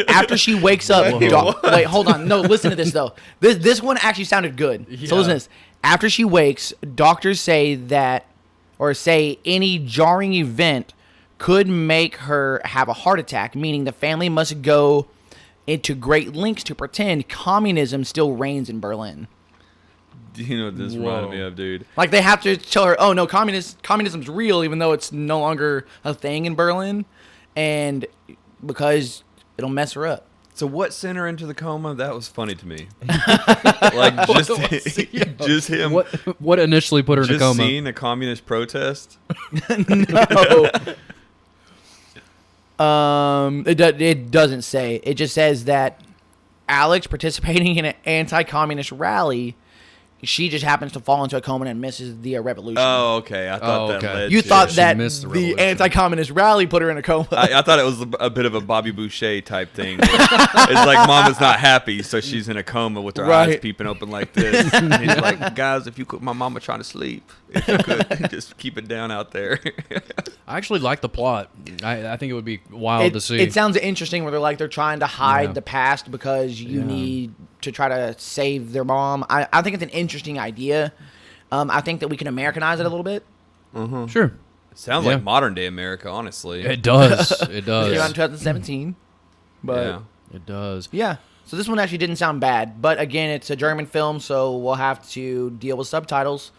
After she wakes up, wait, hold on. No, listen to this though. This one actually sounded good. So listen to this. After she wakes, doctors say any jarring event could make her have a heart attack, meaning the family must go into great lengths to pretend communism still reigns in Berlin. Do you know what this reminded me of, dude? Like they have to tell her, oh no, communism's real, even though it's no longer a thing in Berlin, and because it'll mess her up. So what sent her into the coma? That was funny to me. Like just him. What initially put her in a Just coma? seeing a communist protest. No. It doesn't say. It just says that Alex participating in an anti-communist rally, she just happens to fall into a coma and misses the revolution. Oh, okay. I thought that led You to thought it. that missed the the revolution. anti-communist rally put her in a coma. I thought it was a bit of a Bobby Boucher type thing. It's like Mama's not happy, so she's in a coma with her eyes Right. peeping open like this. And he's like, guys, if you could, my mama trying to sleep. If you could, just keep it down out there. I actually like the plot. I think it would be wild to see. It sounds interesting where they're trying to hide Yeah. the past because you need to try to save their mom. I think it's an interesting idea. I think that we can Americanize it a little bit. Sure. Sounds Yeah. like modern day America, honestly. It does. It It came out in does. 2017. But Yeah. It does. yeah. So this one actually didn't sound bad. But again, it's a German film, so we'll have to deal with subtitles.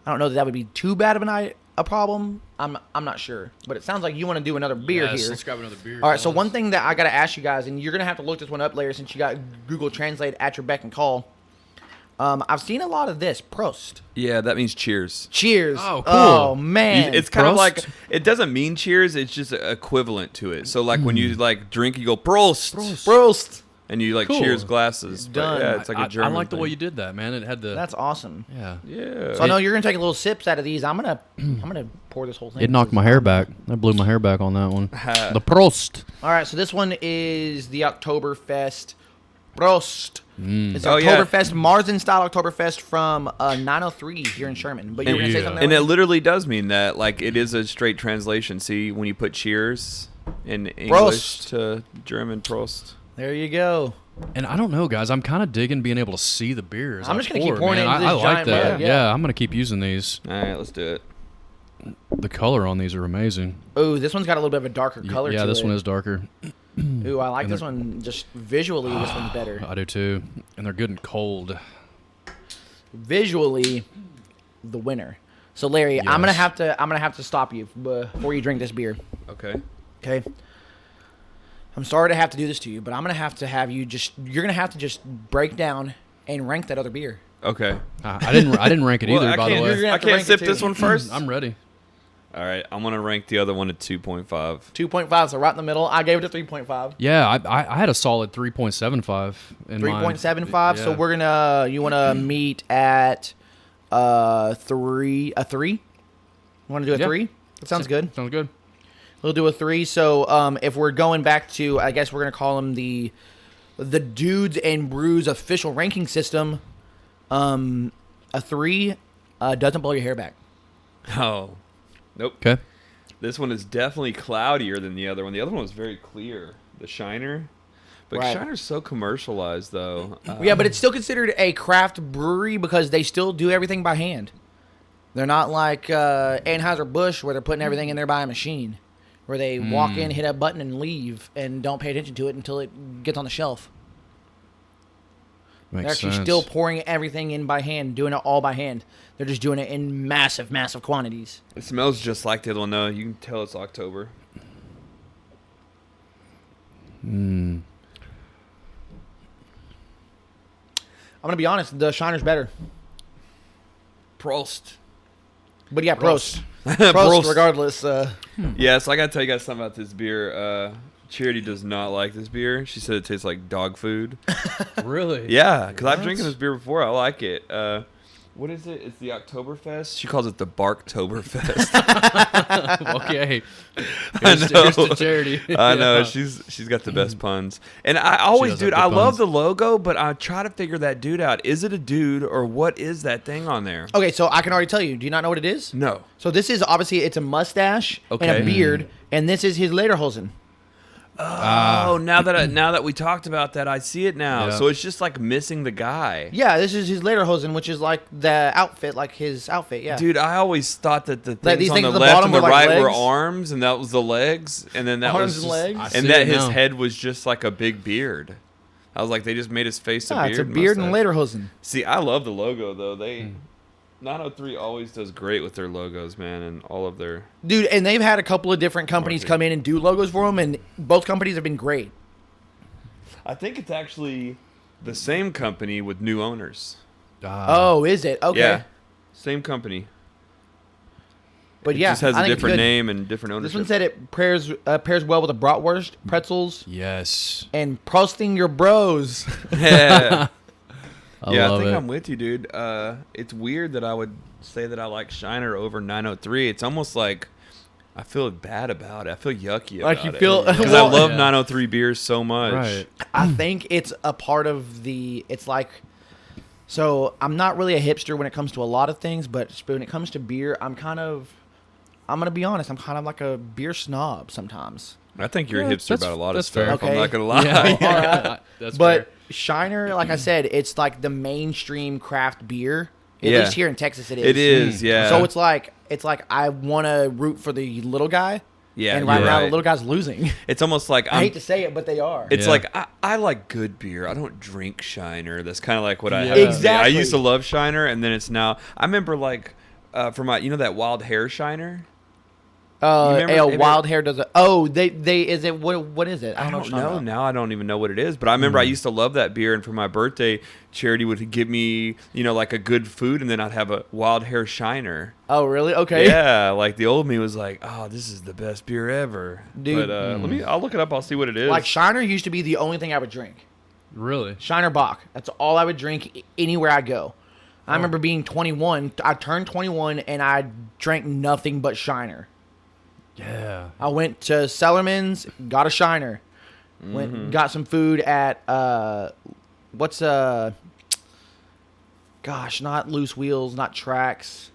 I don't know that would be too bad of a problem. I'm not sure. But it sounds like you want to do another beer Yes, here. let's grab another beer. All right, so fellas. one thing that I got to ask you guys, and you're going to have to look this one up later since you got Google Translate at your beck and call. I've seen a lot of this. Prost. Yeah, that means cheers. Cheers. Oh, cool. Oh, man. It's kind of Prost? like, it doesn't mean cheers, it's just equivalent to it. So like when you like drink, you go Prost. Prost. and you like Cool. cheers glasses. Done. But, yeah, it's like a German I like the way thing. you did that, man. It had the That's awesome. yeah. Yeah. So I know you're gonna take a little sips out of these. I'm gonna pour this whole thing. It knocked my hair back. I blew my hair back on that one. The Prost. All right, so this one is the Oktoberfest Prost. It's Oh, yeah. Oktoberfest, Marzen style Oktoberfest from 903 here in Sherman. But you were gonna say something. And there, it literally does mean that, like, it is a straight translation. See, when you put cheers in English Prost. to German, Prost. there you go. And I don't know, guys. I'm kind of digging being able to see the beers. I'm just gonna keep pouring man. it into I this like giant that. mug, Yeah. yeah. I'm gonna keep using these. All right, let's do it. The color on these are amazing. Oh, this one's got a little bit of a darker color. Yeah, to this it. one is darker. Ooh, I like And this one. Just visually, this one's better. I do too. And they're good and cold. Visually, the winner. So Larry, I'm Yes. gonna have to stop you before you drink this beer. Okay. Okay. I'm sorry to have to do this to you, but I'm gonna have to have you you're gonna have to just break down and rank that other beer. Okay. I didn't rank it Well, either. I By the can't, way, You're gonna I have to can't rank sip it this too. one first. I'm ready. All right, I'm gonna rank the other one at 2.5. 2.5, so right in the middle. I gave it a 3.5. Yeah, I had a solid 3.75 in mine. 3.75. So Yeah. we're gonna you wanna meet at a three. You wanna do a Yeah. 3? That sounds good. Sounds good. We'll do a 3. So if we're going back to, I guess we're gonna call them the Dudes and Brews official ranking system, a 3 doesn't blow your hair back. Oh, nope. Okay. This one is definitely cloudier than the other one. The other one was very clear, the Shiner. But Right. Shiner's so commercialized, though. Yeah, but it's still considered a craft brewery because they still do everything by hand. They're not like Anheuser-Busch where they're putting everything in there by a machine, where they walk in, hit a button, and leave, and don't pay attention to it until it gets on the shelf. Makes They're actually sense. still pouring everything in by hand, doing it all by hand. They're just doing it in massive, massive quantities. It smells just like the other one, though. You can tell it's October. I'm going to be honest, the Shiner's better. Prost. But yeah, Prost. Prost. Prost, regardless. Yeah, so I got to tell you guys something about this beer. Charity does not like this beer. She said it tastes like dog food. Really? Yeah, because I've drinking this beer before. I like it. What is it? It's the Oktoberfest. She calls it the Barktoberfest. Okay. I Here's know. to charity. I know. Yeah. She's got the best puns. And I always, does dude, have I good love puns. the logo, but I try to figure that dude out. Is it a dude or what is that thing on there? Okay, so I can already tell you. Do you not know what it is? No. So this is, obviously, it's a mustache and Okay. a beard, and this is his Lederhosen. Oh, now that we talked about that, I see it now. Yeah. So it's just like missing the guy. Yeah, this is his Lederhosen, which is like the outfit, like his outfit, yeah. Dude, I always thought that the Like, things these on things the at the left bottom and the were like right were legs? arms, and that was the legs, and then that Arms was and just, legs? I and see that it his now. head was just like a big beard. I was like, they just made his face a Yeah, beard. it's a beard and mustache. Lederhosen. See, I love the logo though. 903 always does great with their logos, man, and all of their. Dude, and they've had a couple of different companies Marketing. come in and do logos for them, and both companies have been great. I think it's actually the same company with new owners. Oh, is it? Okay. Yeah, same company. But It yeah, just has I a think it's different good. name and different This ownership. one said it pairs well with a bratwurst, pretzels, Yes. and prosting your bros. yeah, I yeah, I love think it. I'm with you, dude. It's weird that I would say that I like Shiner over 903. It's almost like I feel bad about it. I feel yucky Like about you it. feel- because well- I love Yeah. 903 beers so much. Right. I think it's a part of it's like, so I'm not really a hipster when it comes to a lot of things, but when it comes to beer, I'm going to be honest, I'm kind of like a beer snob sometimes. I think you're a Yeah, hipster that's- about a lot of that's stuff. fair. Okay. I'm not gonna lie. Yeah. All right. That's But fair. Shiner, like I said, it's like the mainstream craft beer. At Yeah. least here in Texas it is. It is, yeah. So it's like I want to root for the little guy. Yeah, And right you're now the right. little guy's losing. It's almost like I hate to say it, but they are. It's Yeah. like I like good beer. I don't drink Shiner. That's kind of like what I Yeah. have. to be. I Exactly. used to love Shiner, and then it's now. I remember like for my that wild hair Shiner. remember- Ale have you- Wild Hair does it. Oh, they is it what is it? I know. don't what you're talking know. about. Now I don't even know what it is. But I remember I used to love that beer, and for my birthday, Charity would give me like a good food, and then I'd have a wild hair Shiner. Oh, really? Okay. Yeah, like the old me was like, oh, this is the best beer ever. Dude. But I'll look it up. I'll see what it is. Like Shiner used to be the only thing I would drink. Really? Shiner Bock. That's all I would drink anywhere I go. I remember being 21. I turned 21 and I drank nothing but Shiner. Yeah. I went to Sellerman's, got a Shiner. Went got some food at not Loose Wheels, not Tracks.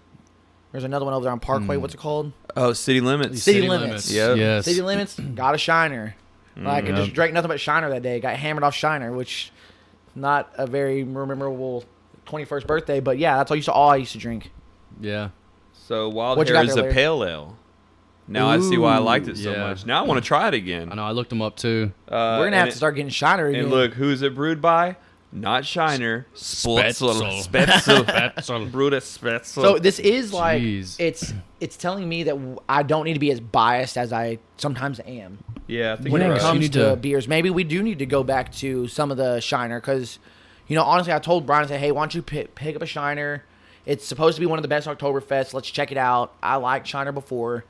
There's another one over there on Parkway. What's it called? Oh, City Limits. City Limits. Yep. Yes. City Limits, got a Shiner. Like, I just Yep. drank nothing but Shiner that day. Got hammered off Shiner, which not a very memorable 21st birthday, but yeah, that's all I used to drink. Yeah. So Wild What you Hair got is there, a Larry? pale ale. Now I see why I liked it so yeah. much. Now I want to try it again. I know. I looked them up too. We're gonna have to start getting Shiner again. And look, who's it brewed by? Not Shiner. Spätzle. Spätzle. Brewed at Spätzle. So this is like Jeez. it's telling me that I don't need to be as biased as I sometimes am yeah, I think when you're it right. You comes need to to- beers. Maybe we do need to go back to some of the Shiner because, honestly, I told Brian, I said, hey, why don't you pick up a Shiner? It's supposed to be one of the best Oktoberfests. Let's check it out. I liked Shiner before,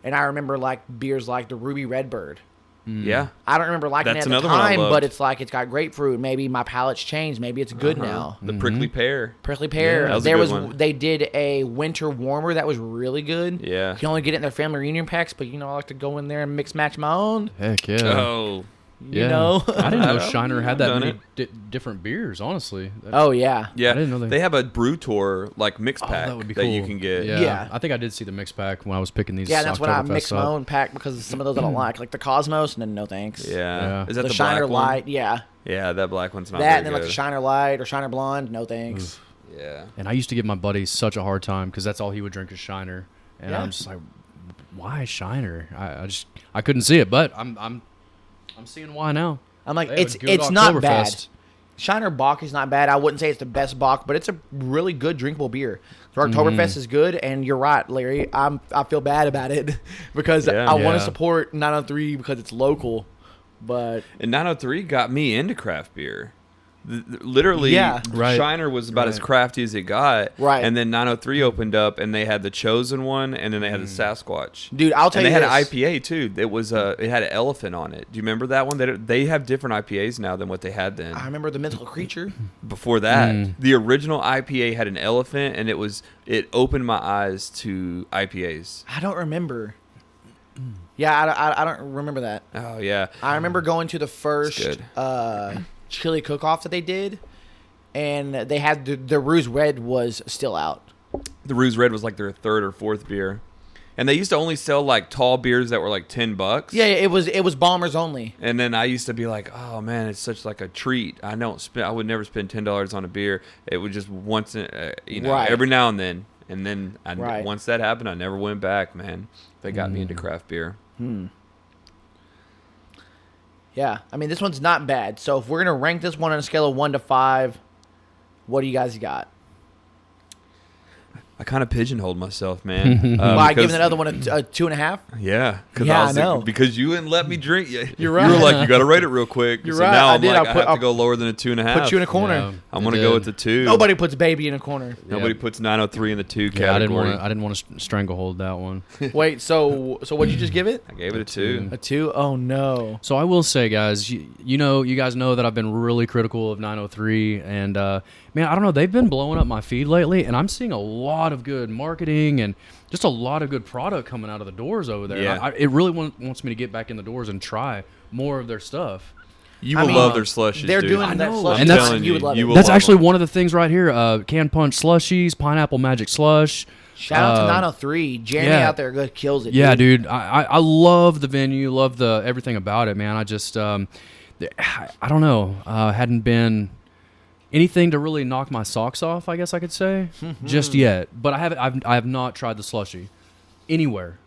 and I remember like beers like the Ruby Redbird. Yeah. I don't remember liking That's it at the another one I time, loved. but it's like it's got grapefruit. Maybe my palate's changed. Maybe it's good now. The prickly pear. Prickly pear. Yeah, that was a good one. They did a winter warmer that was really good. Yeah. You can only get it in their family reunion packs, but I like to go in there and mix match my own. Heck yeah. Oh. You know. I didn't know I've Shiner had that done many different beers. Honestly. Oh yeah. Yeah. I didn't know they have a brew tour like mix pack that would be cool. you can get. Yeah. Yeah. I think I did see the mix pack when I was picking these. Yeah, that's when I Oktoberfests mix my up. own pack because some of those I don't like the Cosmos, and then no thanks. Yeah. Yeah. Is that The the Shiner black one? Light, yeah. Yeah, that black one's not That very and then like the good. Shiner Light or Shiner Blonde, no thanks. Yeah. And I used to give my buddy such a hard time because that's all he would drink is Shiner, and Yeah. I'm just like, why Shiner? I couldn't see it, but I'm seeing why now. I'm like, They have a good it's not bad. Oktoberfest. Shiner Bock is not bad. I wouldn't say it's the best Bock, but it's a really good drinkable beer. So Oktoberfest is good, and you're right, Larry. I feel bad about it because Yeah. I want Yeah. to support 903 because it's local, but And 903 got me into craft beer. Literally, Yeah. Right. Shiner was about as Right. crafty as it got. Right. And then 903 opened up, and they had the Chosen one, and then they had the Sasquatch. dude, I'll tell And they you had this. an IPA too. It had an elephant on it. Do you remember that one? They have different IPAs now than what they had then. I remember the Mythical Creature. Before that, the original IPA had an elephant, and it opened my eyes to IPAs. I don't remember. Yeah, I don't remember that. Oh yeah, I remember going to the first good. chili cook-off that they did, and they had the Ruse Red was still out. the Ruse Red was like their third or fourth beer, and they used to only sell like tall beers that were like $10. Yeah, it was bombers only. And then I used to be like, oh man, it's such like a treat. I would never spend $10 on a beer. It would just once, Right. every now and then. And then Right. once that happened, I never went back, man. They got me into craft beer. Yeah, I mean this one's not bad. So if we're gonna rank this one on a scale of 1 to 5, what do you guys got? I kind of pigeonholed myself, man. By because- giving the other one a 2.5. Yeah, Yeah, I know. because you wouldn't let me drink. You're You right. were like, you got to rate it real quick. You're so right, Now I I'm did. like, I I put- have to go lower than a 2.5. Put you in a corner. Yeah, I'm it gonna go with did. the 2. Nobody puts baby in a corner. Nobody puts 903 in the 2 Yeah, category. I didn't want to stranglehold that one. Wait, so what'd you just give it? I gave it a 2. A 2? Oh no. So I will say, guys, you guys know that I've been really critical of 903, and man, I don't know, they've been blowing up my feed lately, and I'm seeing a lot of good marketing and just a lot of good product coming out of the doors over there. Yeah. It really wants me to get back in the doors and try more of their stuff. You I will mean, love their slushies, They're dude. doing I that know. slush. And that's- You would love you it. will That's love actually them. one of the things right here. Can Punch slushies, pineapple magic slush. Shout out to Uh, 903. Jeremy yeah. out there good kills it. Yeah, dude. I love the venue, love the everything about it, man. I just I don't know. Hadn't been anything to really knock my socks off, I guess I could say, just yet. But I have not tried the slushy anywhere.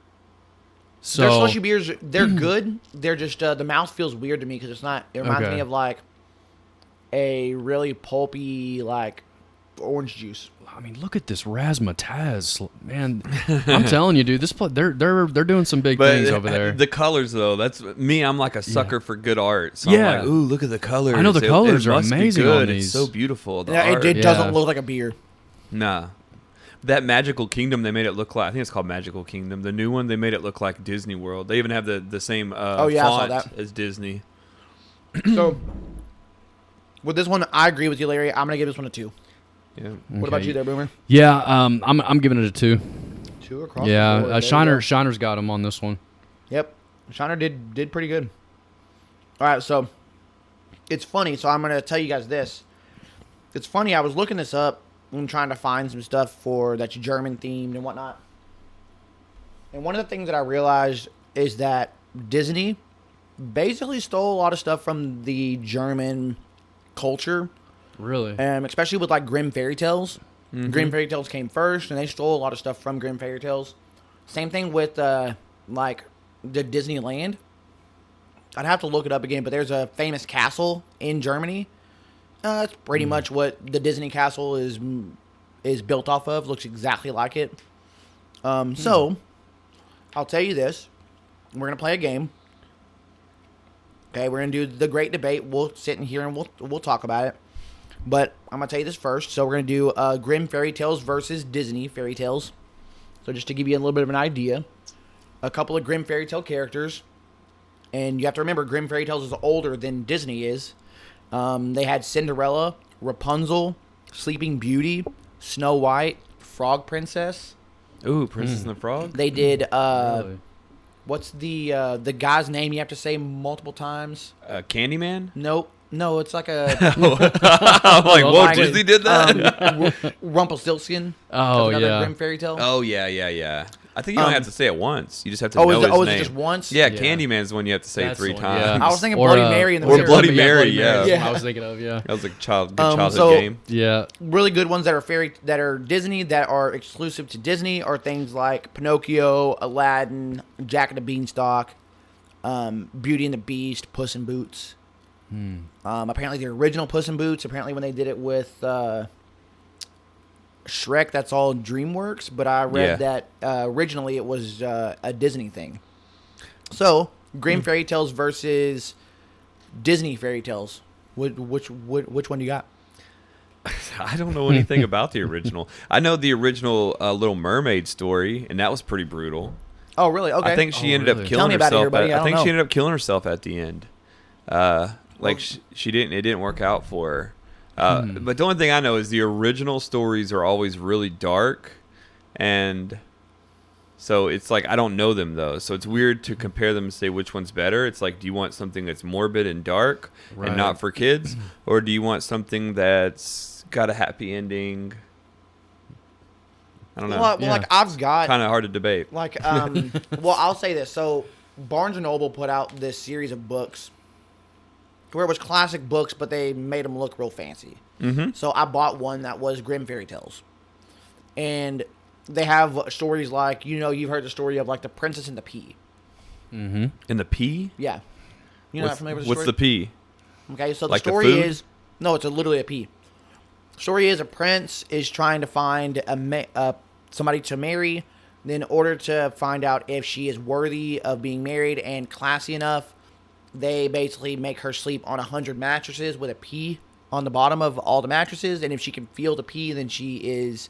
So Their slushy beers, they're good. They're just the mouth feels weird to me because it's not. It reminds Okay. me of like a really pulpy like orange juice. I mean, look at this razzmatazz, man. I'm telling you, dude. They're doing some big things over there. The colors, though, that's me. I'm like a sucker for good art. So Yeah. I'm like, ooh, look at the colors. I know the colors are must be amazing good. on It's these. so beautiful. The Yeah, art. it Yeah. doesn't look like a beer. Nah. That Magical Kingdom, they made it look like, I think it's called Magical Kingdom. The new one, they made it look like Disney World. They even have the same Oh, yeah, I saw font that. as Disney. So With this one, I agree with you, Larry. I'm gonna give this one a 2. Yeah. What about you, there, Boomer? Yeah, I'm giving it a 2. 2 across. the Yeah, board. There you go. Shiner's got him on this one. Yep, Shiner did pretty good. All right, so it's funny. So I'm gonna tell you guys this. It's funny. I was looking this up and trying to find some stuff for that's German themed and whatnot. And one of the things that I realized is that Disney basically stole a lot of stuff from the German culture, Really? especially with like Grimm fairy tales. Grimm fairy tales came first, and they stole a lot of stuff from Grimm fairy tales. Same thing with like the Disneyland. I'd have to look it up again, but there's a famous castle in Germany. It's pretty much what the Disney castle is built off of. Looks exactly like it. So I'll tell you this: we're gonna play a game. Okay, we're gonna do the great debate. We'll sit in here and we'll talk about it. But I'm gonna tell you this first. So we're gonna do Grimm fairy tales versus Disney fairy tales. So just to give you a little bit of an idea, a couple of Grimm fairy tale characters, and you have to remember Grimm fairy tales is older than Disney is. They had Cinderella, Rapunzel, Sleeping Beauty, Snow White, Frog Princess. Ooh, Princess and the Frog. They did. Really? What's the guy's name you have to say multiple times? Candyman. Nope. No, it's like a I'm like, whoa, like, Disney did that. Rumpelstiltskin. Oh, Another yeah. Grimm fairy tale. Oh yeah. I think you don't have to say it once. You just have to Oh, know is his it name. just once? Yeah, Yeah. Candyman's the one you have to say That's 3 the one, times. yeah. I was thinking Or, Bloody Mary in the or middle. Bloody Yeah, Mary, Bloody yeah. Mary is Yeah. what I was thinking of, yeah. That was a good childhood so- game. Yeah. Really good ones that are Disney that are exclusive to Disney are things like Pinocchio, Aladdin, Jack and the Beanstalk, Beauty and the Beast, Puss in Boots. Apparently the original Puss in Boots. Apparently when they did it with Shrek, that's all DreamWorks. But I read that originally it was a Disney thing. So Grimm fairy tales versus Disney fairy tales. Which one do you got? I don't know anything about the original. I know the original Little Mermaid story, and that was pretty brutal. Oh, really? Okay. I think she ended really? up Tell killing me about it, herself. everybody. I I think don't she know. ended up killing herself at the end. She didn't. It didn't work out for her. But the only thing I know is the original stories are always really dark, and so it's like I don't know them though. So it's weird to compare them and say which one's better. It's like, do you want something that's morbid and dark Right. and not for kids, or do you want something that's got a happy ending? I don't know. Well, Yeah. like I've got Kind of hard to debate. like well, I'll say this. So Barnes and Noble put out this series of books where it was classic books, but they made them look real fancy. Mm-hmm. So I bought one that was Grimm fairy tales, and they have stories like you've heard the story of like the Princess and the Pea. Mm-hmm. And the P? Yeah, you're not What's, familiar with the what's story? the P? Okay, so Like the the story food? is no, it's literally a pea. Story is a prince is trying to find somebody to marry. In order to find out if she is worthy of being married and classy enough, they basically make her sleep on 100 mattresses with a pea on the bottom of all the mattresses. And if she can feel the pea, then she is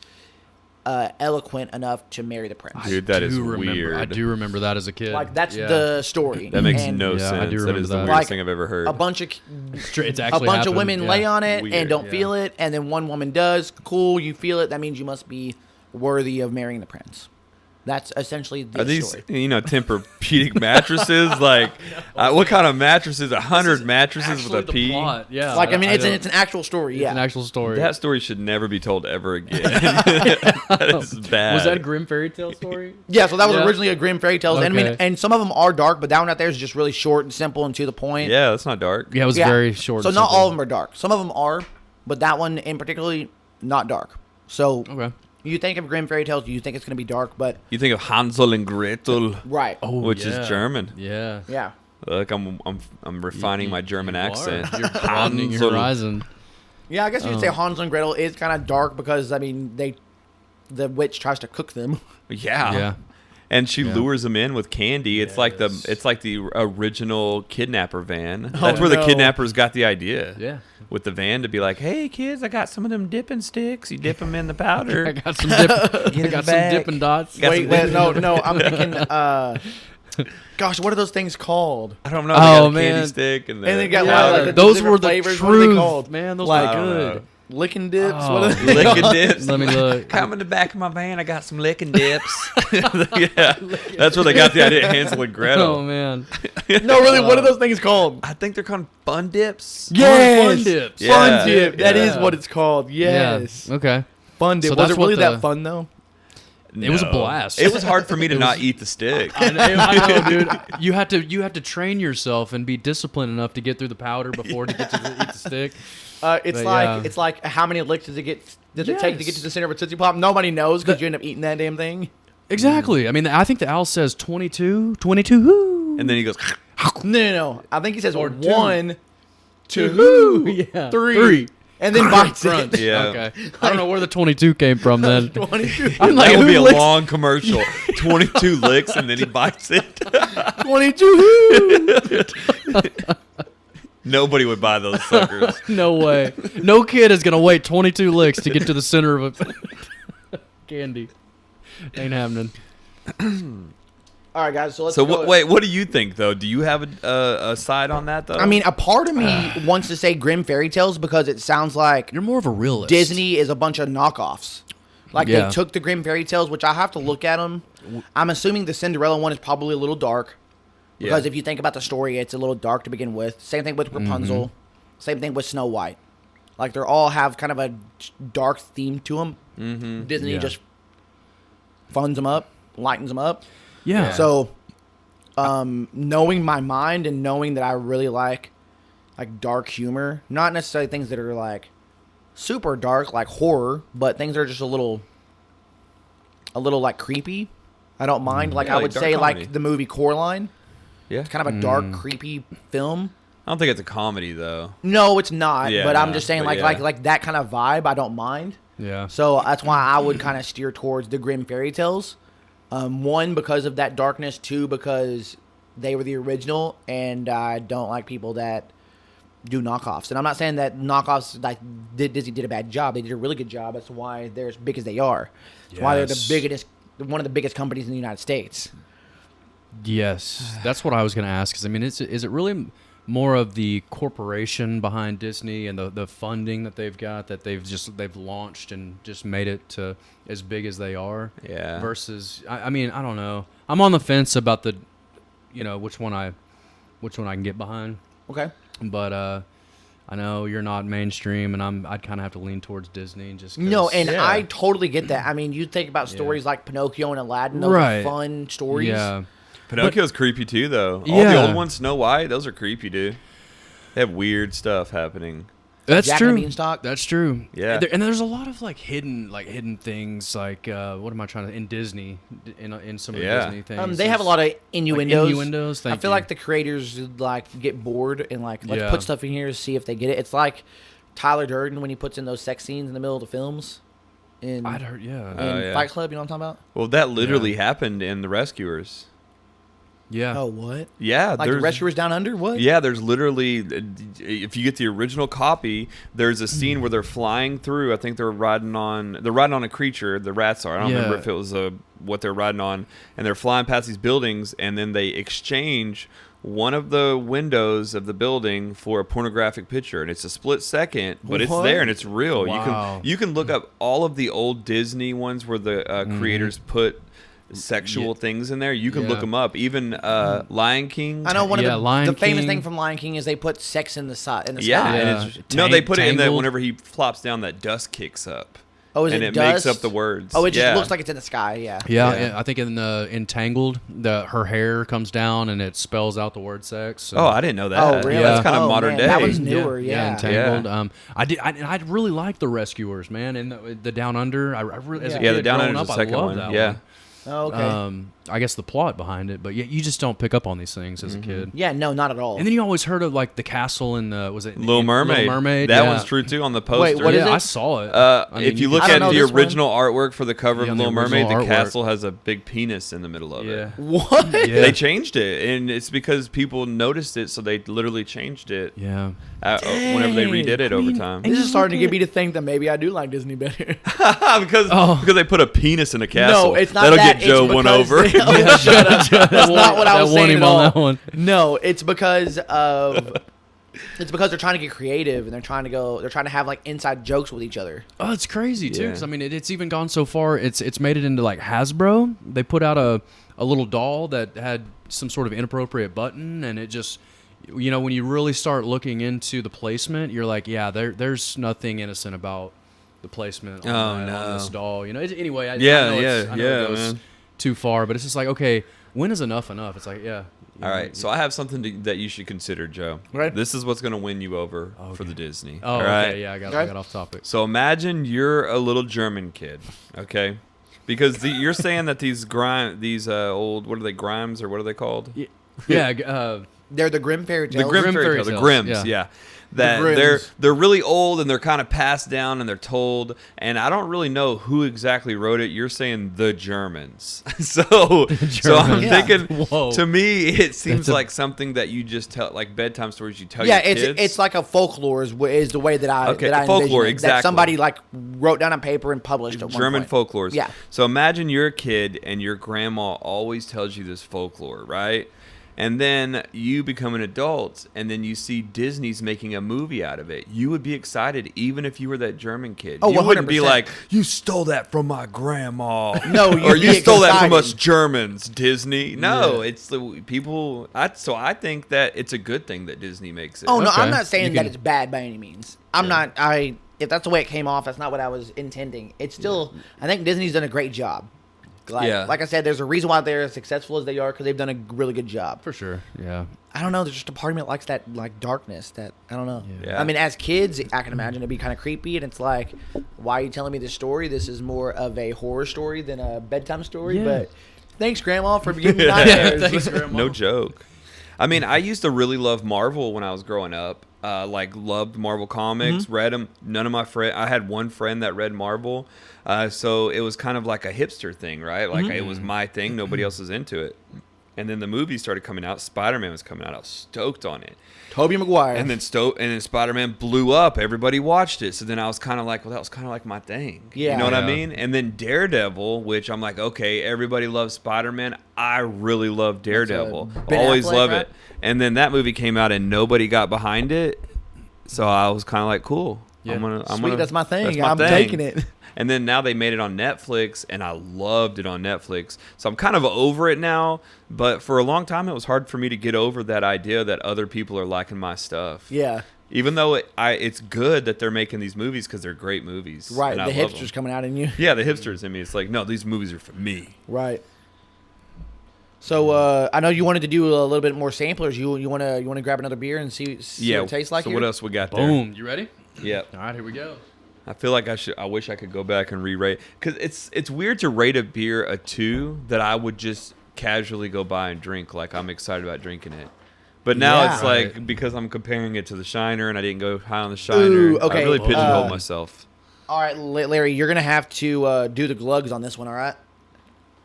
eloquent enough to marry the prince. Dude, that is weird. I do remember that as a kid. Like that's Yeah. the story. That makes And no Yeah, I sense. do That remember is the that. weirdest Like, thing I've ever heard. a bunch of It's a actually bunch of happened, women yeah. lay on it Weird, and don't yeah. feel it, and then one woman does. Cool, you feel it. That means you must be worthy of marrying the prince. That's essentially the Are these, story. Tempur-Pedic mattresses? Like, what kind of mattresses? 100 mattresses with Actually a the P? plot, yeah. Like, I mean, it's don't- an actual story. it's Yeah. an actual story. That story should never be told ever again. That is bad. Was that a Grimm fairy tale story? Yeah, so that was Yeah. originally a Grimm fairy tales, and I mean, Okay. and some of them are dark, but that one out there is just really short and simple and to the point. Yeah, that's not dark. Yeah, it was Yeah. very short. So and not simple. all of them are dark. Some of them are, but that one in particularly not dark. So Okay. you think of Grimm fairy tales, you think it's going to be dark, but You think of Hansel and Gretel, right. Oh, which yeah. is German. Yeah. Yeah. Look, I'm refining my German You are. accent. You're broadening your Hansel. horizon. Yeah, I guess you'd say Hansel and Gretel is kind of dark because I mean the witch tries to cook them. Yeah. Yeah. And she Yeah. lures him in with candy. It's like the original kidnapper van. Oh, That's where the no. kidnappers got the idea. Yeah. With the van to be like, hey kids, I got some of them dipping sticks. You dip them in the powder. I got some dip. I in got the some bag. Dippin' Dots. Got Wait, some no, I'm thinking Gosh, what are those things called? I don't know. They got a man. candy stick and, And they got Yeah, those were the truth, What are they called? man. Those Like, were I don't good. Licking dips. Oh, What are they licking called? dips. Let me look. Come in the back of my van. I got some licking dips. Yeah, that's where they got the idea. Hansel and Gretel. Oh man. No, really, what are those things called? I think they're called fun dips. Yes, Fun dips. Yeah. Fun dip. That is Yeah. what it's called. Yes, Yeah. Okay. fun dip. So Was that's it really what that the- fun though? It was a No. blast. It was hard for me to not eat the stick. I know, dude. You have to train yourself and be disciplined enough to get through the powder before to get to eat the stick. It's But, like yeah. it's like how many licks does it take to get Yes. to the center of a Tootsie Pop? Nobody knows because you end up eating that damn thing. Exactly. I mean, I think the owl says 22. Whoo. And then he goes, No. I think he says Or two. 1, 2, Whoo. Yeah. 3, and then bites Crunch. it. yeah. Okay. I don't know where the 22 came from then. 22. I'm That like, would be who a licks- long commercial. 22 licks and then he bites it. 22. Nobody would buy those suckers. No way. No kid is gonna wait 22 licks to get to the center of a candy. Ain't happening. All right, guys. So let's. So go. wait, what do you think though? Do you have a side on that though? I mean, a part of me wants to say Grimm Fairy Tales because it sounds like You're more of a realist. Disney is a bunch of knockoffs. Like Yeah. they took the Grimm Fairy Tales, which I have to look at them. I'm assuming the Cinderella one is probably a little dark because Yeah. if you think about the story, it's a little dark to begin with. Same thing with Rapunzel. Same thing with Snow White. Like they all have kind of a dark theme to them. Mm-hmm. Disney Yeah. just funds them up, lightens them up. Yeah. So, knowing my mind and knowing that I really like dark humor, not necessarily things that are like super dark like horror, but things that are just a little like creepy. I don't mind. Like Yeah, I like would dark say comedy. like the movie Coraline. yeah. It's kind of a dark, creepy film. I don't think it's a comedy though. No, it's not. Yeah, but I'm no, just saying but like that kind of vibe. I don't mind. Yeah. So that's why I would kind of steer towards the Grimm Fairy Tales. One, because of that darkness. Two, because they were the original, and I don't like people that do knockoffs. And I'm not saying that knockoffs like Disney did a bad job. They did a really good job. That's why they're as big as they are. That's why they're one of the biggest companies in the United States. Yes, that's what I was going to ask. Because I mean, is it really more of the corporation behind Disney and the funding that they've got that they've launched and just made it to as big as they are? Yeah. Versus, I mean, I don't know. I'm on the fence about which one I can get behind. Okay. But I know you're not mainstream, and I'd kind of have to lean towards Disney just 'cause- No, and Yeah. I totally get that. I mean, you think about stories like Pinocchio and Aladdin. Those Right. are fun stories. yeah. Pinocchio's creepy too though. All the Yeah. old ones, Snow White, those are creepy, dude. They have weird stuff happening. That's Jack true. and the Beanstalk. That's true. Yeah. And there's a lot of hidden things like what am I trying to in Disney in some of the Yeah. Disney things. They have a lot of innuendos. innuendos, I thank feel you. like the creators get bored and let's Yeah. put stuff in here to see if they get it. It's like Tyler Durden when he puts in those sex scenes in the middle of the films. In I'd heard, yeah, Oh, yeah. Fight Club, you know what I'm talking about? Well, that literally happened in The Rescuers. yeah. Oh, what? Yeah, Like the Rescuers Down Under? What? Yeah, there's literally, if you get the original copy, there's a scene where they're flying through. I think they're riding on a creature. The rats are. I don't remember Yeah. if it was what they're riding on, and they're flying past these buildings, and then they exchange one of the windows of the building for a pornographic picture, and it's a split second, but it's What? there and it's real. Wow. You can look up all of the old Disney ones where the creators put sexual things in there. You can look Yeah. them up. Even Lion King. I know one Yeah, of Lion the famous King. thing from Lion King is they put sex in the sky. Yeah, Yeah. and it's, no, they put it in that Tangled. whenever he flops down, that dust kicks up. Oh, is and it it makes dust? up the words. Oh, it just Yeah. looks like it's in the sky. Yeah. Yeah, Yeah. I think in Entangled, her hair comes down and it spells out the word sex. Oh, I didn't know that. Oh, really? That's kind of Oh, modern man, day. that was newer. Yeah. Entangled. Yeah. I really like the Rescuers, man, and the Down Under. I really, as a Yeah. kid Yeah, the Down growing Under's up, the second I love one. that Yeah. one. Oh, okay. I guess the plot behind it, but yeah, you just don't pick up on these things as a Mm-hmm. kid. Yeah, no, not at all. And then you always heard of like the castle in the Little Mermaid. Little Mermaid. That yeah. one's true too on the poster. Wait, what is yeah, it? I saw it. I mean, If you look I don't at know the this one. original artwork for the cover Yeah, of the Little Mermaid, the original artwork. castle has a big penis in the middle of yeah. it. What? Yeah. They changed it, and it's because people noticed it, so they literally changed it Yeah. whenever they redid it over time. This is starting to get me to think that maybe I do like Disney better. because Oh. they put a penis in a castle. No, it's not That'll that. that Joe won over. Shut up. That's not what I was saying at all. That one. No, it's because they're trying to get creative and they're trying to have like inside jokes with each other. Oh, it's crazy too. Yeah. Because I mean, it's even gone so far. It's made it into like Hasbro. They put out a little doll that had some sort of inappropriate button, and it just, you know, when you really start looking into the placement, you're like, yeah, there's nothing innocent about the placement on this doll. You know, anyway. I know it goes man. too far, but it's just like, okay, when is enough enough? It's like, yeah. All right, so I have something that you should consider, Joe. Right. This is what's going to win you over for the Disney. Oh, all right? okay, yeah, I got off topic. So imagine you're a little German kid, okay? Because you're saying that these old, what are they, Grimes, or what are they called? Yeah, They're the Grimm fairy The tales. Grimm fairy Fairy tales, the tales, Grimms, yeah. That Grimms. they're really old and they're kind of passed down and they're told, and I don't really know who exactly wrote it. You're saying the Germans, so I'm Yeah. thinking. Whoa. To me, it seems like something that you just tell, like bedtime stories you tell Yeah, your kids. it's like a folklore is the way that I folklore, envision it. exactly. That somebody like wrote down on paper and published at one German point. folklores. Yeah. So imagine you're a kid and your grandma always tells you this folklore, right? And then you become an adult and then you see Disney's making a movie out of it. You would be excited even if you were that German kid. Oh, you wouldn't be 100%. like, you stole that from my grandma. No, or you'd you be stole that from excited. us Germans, Disney. No, Yeah. it's the people. So I think that it's a good thing that Disney makes it. Oh no, Okay. I'm not saying You that can- it's bad by any means. I'm not. If that's the way it came off, that's not what I was intending. It's still. I think Disney's done a great job. Like I said, there's a reason why they're as successful as they are because they've done a really good job. for sure. Yeah. I don't know. There's just a part of me that likes that like darkness. That I don't know. Yeah. I mean, as kids, I can imagine it'd be kind of creepy, and it's like, why are you telling me this story? This is more of a horror story than a bedtime story. Yeah. But thanks, Grandma, for giving me nightmares. Thanks, Grandma. No joke. I mean, I used to really love Marvel when I was growing up. Loved Marvel comics, read them. None of my friends. I had one friend that read Marvel, so it was kind of like a hipster thing, right? Like it was my thing. Nobody else was into it. And then the movies started coming out. Spider-Man was coming out. I was stoked on it. Tobey Maguire. And then Spider-Man blew up. Everybody watched it. So then I was kind of like, well, that was kind of like my thing. Yeah. You know what I Yeah. mean? And then Daredevil, which I'm like, okay, everybody loves Spider-Man. I really love Daredevil. Ben Always Affleck, love right? it. And then that movie came out and nobody got behind it. So I was kind of like, cool. Yeah. Sweet, that's my thing. that's my I'm thing. taking it. And then now they made it on Netflix, and I loved it on Netflix. So I'm kind of over it now. But for a long time, it was hard for me to get over that idea that other people are liking my stuff. Yeah. Even though it's good that they're making these movies because they're great movies. Right. and The I love hipsters them. coming out in you. Yeah, the hipsters in me. It's like, no, these movies are for me. Right. So I know you wanted to do a little bit more samplers. You want to grab another beer and see Yeah. what it tastes like. So here? what else we got there? Boom. You ready? Yep. All right, here we go. I feel like I wish I could go back and re-rate, because it's weird to rate a beer a 2 that I would just casually go buy and drink, like I'm excited about drinking it. But now Yeah. it's like, Right. because I'm comparing it to the Shiner and I didn't go high on the Shiner. Ooh, okay. I really pigeonholed myself. All right, Larry, you're gonna have to do the glugs on this one. All right.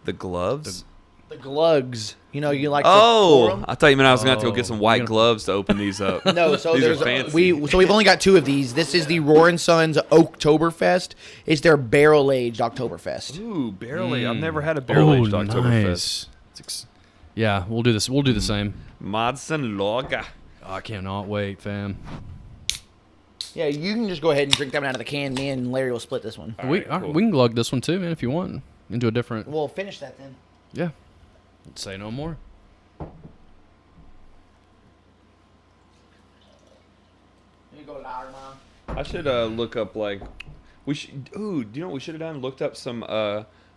The gloves? The glugs. You know, you like. To pour 'em? I thought you meant I was gonna have to go get some white You're gonna- gloves to open these up. No, so These are there's fancy. we've only got 2 of these. This is the rahr&sons Oktoberfest. It's their barrel aged Oktoberfest. Ooh, barrel aged. I've never had a barrel aged Oktoberfest. Nice. Yeah, we'll do this. We'll do the same. Madsen Lager. Oh, I cannot wait, fam. Yeah, you can just go ahead and drink that one out of the can. Me and Larry will split this one. We can glug this one too, man, if you want. Into a different. We'll finish that then. Yeah. Say no more. You go louder, Mom. I should look up do you know what we should have done? Looked up some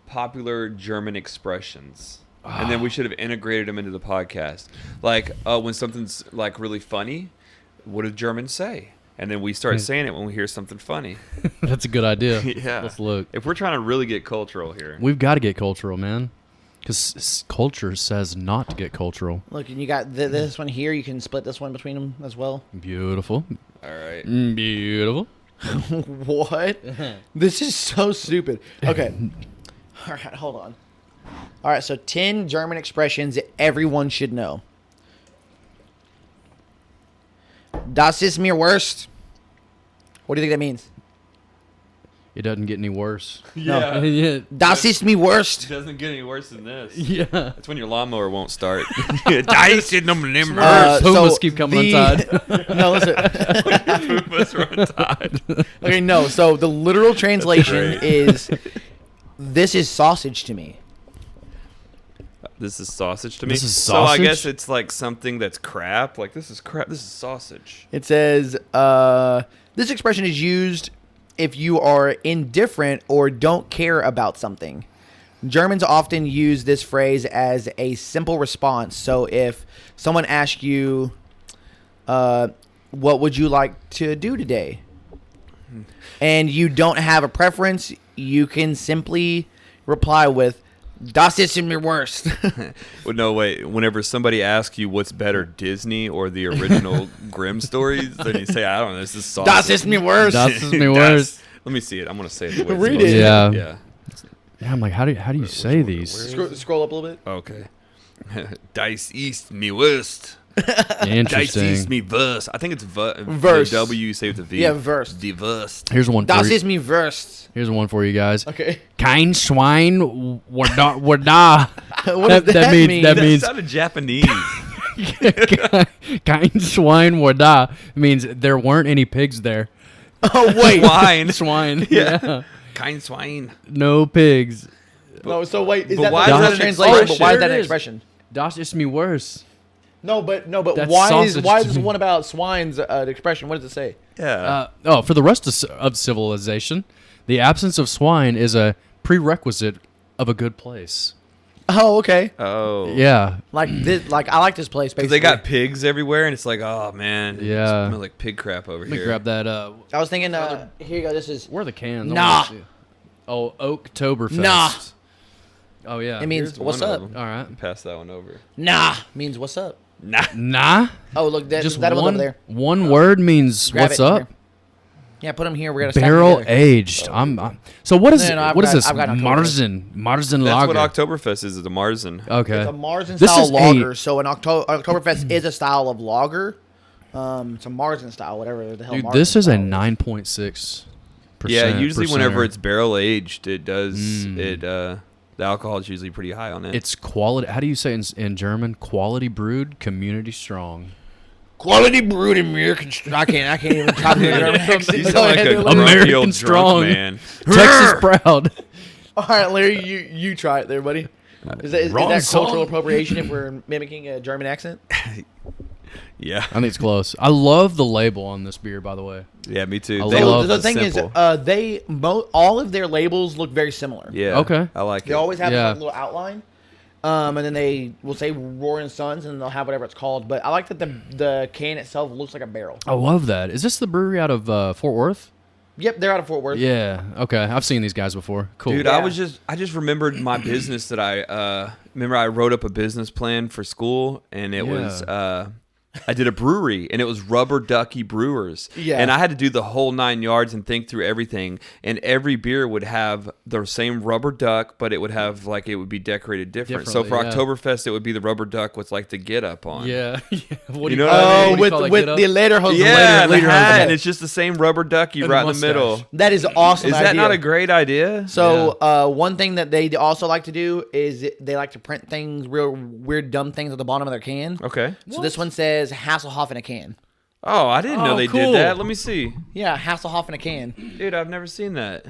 popular German expressions. And then we should have integrated them into the podcast. Like when something's like really funny, what do Germans say? And then we start saying it when we hear something funny. That's a good idea. Yeah. Let's look. If we're trying to really get cultural here. We've got to get cultural, man. Because culture says not to get cultural. Look, and you got this one here. You can split this one between them as well. Beautiful. All right. Beautiful. What? This is so stupid. Okay. All right, hold on. All right, so 10 German expressions that everyone should know. Das ist mir Wurst. What do you think that means? It doesn't get any worse. Yeah. Yeah. Das ist mir worst. It doesn't get any worse than this. Yeah. That's when your lawnmower won't start. Dice in them limber. Pumas keep coming untied. No, listen. Pumas are untied. Okay, no. So the literal translation great. is, "This is sausage to me." This is sausage to me. This is So I sausage? guess it's like something that's crap. Like this is crap. This is sausage. It says, "This expression is used if you are indifferent or don't care about something." Germans often use this phrase as a simple response. So if someone asks you, "What would you like to do today?" and you don't have a preference, you can simply reply with, "Das ist mir worst." Well, no, wait. Whenever somebody asks you what's better, Disney or the original Grimm stories, then you say, I don't know, this is sausage. Das ist mir worst. Das ist mir worst. Let me see it. I'm going to say it the way it's Read supposed it. to. Yeah. Yeah. Yeah, I'm like, how do you say these? Scroll up a little bit. Okay. Dice ist mir worst. Dice Interesting. ist mir worst. I think it's Verse. The W you say with the V. Yeah, verse. Die worst. Here's one for Das you. ist mir worst. Here's one for you guys. Okay. Kein Schwein war da. What does that means mean? that That means sounded Japanese. kein Schwein war da means there weren't any pigs there. Oh, wait. Wine. Swine. Yeah. Yeah. Kein Schwein. No pigs. No, so wait. Is But that why that's is not that a an translation? But why is expression? that an It is. expression? Das ist mir worse. No, but That's why is sausage this to me. one about swines an expression? What does it say? Yeah. For the rest of civilization, the absence of swine is a prerequisite of a good place. Oh, okay. oh. Yeah. Like this, like I like this place. Because Basically, they got pigs everywhere, and it's like, oh, man. Yeah. It smells like pig crap over Let me here. grab that. I was thinking. Here you go. This is. Where are the cans? I Nah. wanna see. Oh, Oktoberfest. Nah. Oh, yeah. It means Here's what's one up. of them. All right. Pass that one over. Nah means what's up. Nah. Nah. Oh, look, Just that one one, over there. one word means Grab what's it. up. Here. Yeah, put them here. We're gonna stack them Barrel together. aged. So what is No, no, I've what is got- this? I've got Oktoberfest. Marzen That's lager. what Oktoberfest is a Marzen. Okay. It's a Marzen This style is lager. So an Oktoberfest is a style of lager. It's a Marzen style, whatever the hell. Dude, Marzen this is a style 9.6%. Yeah, usually whenever percenter. it's barrel aged, it does the alcohol is usually pretty high on it. It's quality. How do you say in German? Quality brewed, community strong. Quality brewed American. I can't even copy the German accent. you Go sound like ahead, a Larry. grumpy American old strong. drunk man. Texas proud. All right, Larry, you try it there, buddy. Is that Rahr&sons. cultural appropriation if we're mimicking a German accent? Yeah, I think it's close. I love the label on this beer, by the way. yeah, me too. I They love look The thing simple. is, all of their labels look very similar. yeah, Okay. I like They it. always have Yeah. a little outline, and then they will say rahr&sons, and they'll have whatever it's called. But I like that the can itself looks like a barrel. I love that. Is this the brewery out of Fort Worth? Yep, they're out of Fort Worth. Yeah. Okay. I've seen these guys before. Cool. Dude, Yeah. I just remembered my business that I wrote up a business plan for school, and it was I did a brewery, and it was Rubber Ducky Brewers. Yeah. And I had to do the whole 9 yards and think through everything. And every beer would have the same rubber duck, but it would have it would be decorated different. So for Differently, yeah. Oktoberfest, it would be the rubber duck with the get up on. Yeah. What You do know what I mean? Oh, what do you with call that, with get up? the Lederhosen. Yeah, and the Lederhosen. hat, and it's just the same rubber ducky And right the in the middle. mustache. That is awesome. Is that idea. not a great idea? So one thing that they also like to do is they like to print things, real weird, dumb things at the bottom of their can. Okay. So this one says Hasselhoff in a can. Oh, I didn't know Oh, they cool. did that. Let me see. Yeah, Hasselhoff in a can. Dude, I've never seen that.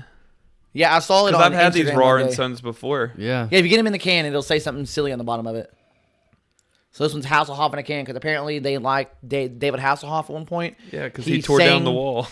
Yeah, I saw it Because on I've had these Instagram rahr one and day. sons before. Yeah. Yeah, if you get them in the can, it'll say something silly on the bottom of it. So this one's Hasselhoff in a can because apparently they like David Hasselhoff at one point. Yeah, because he tore down the wall.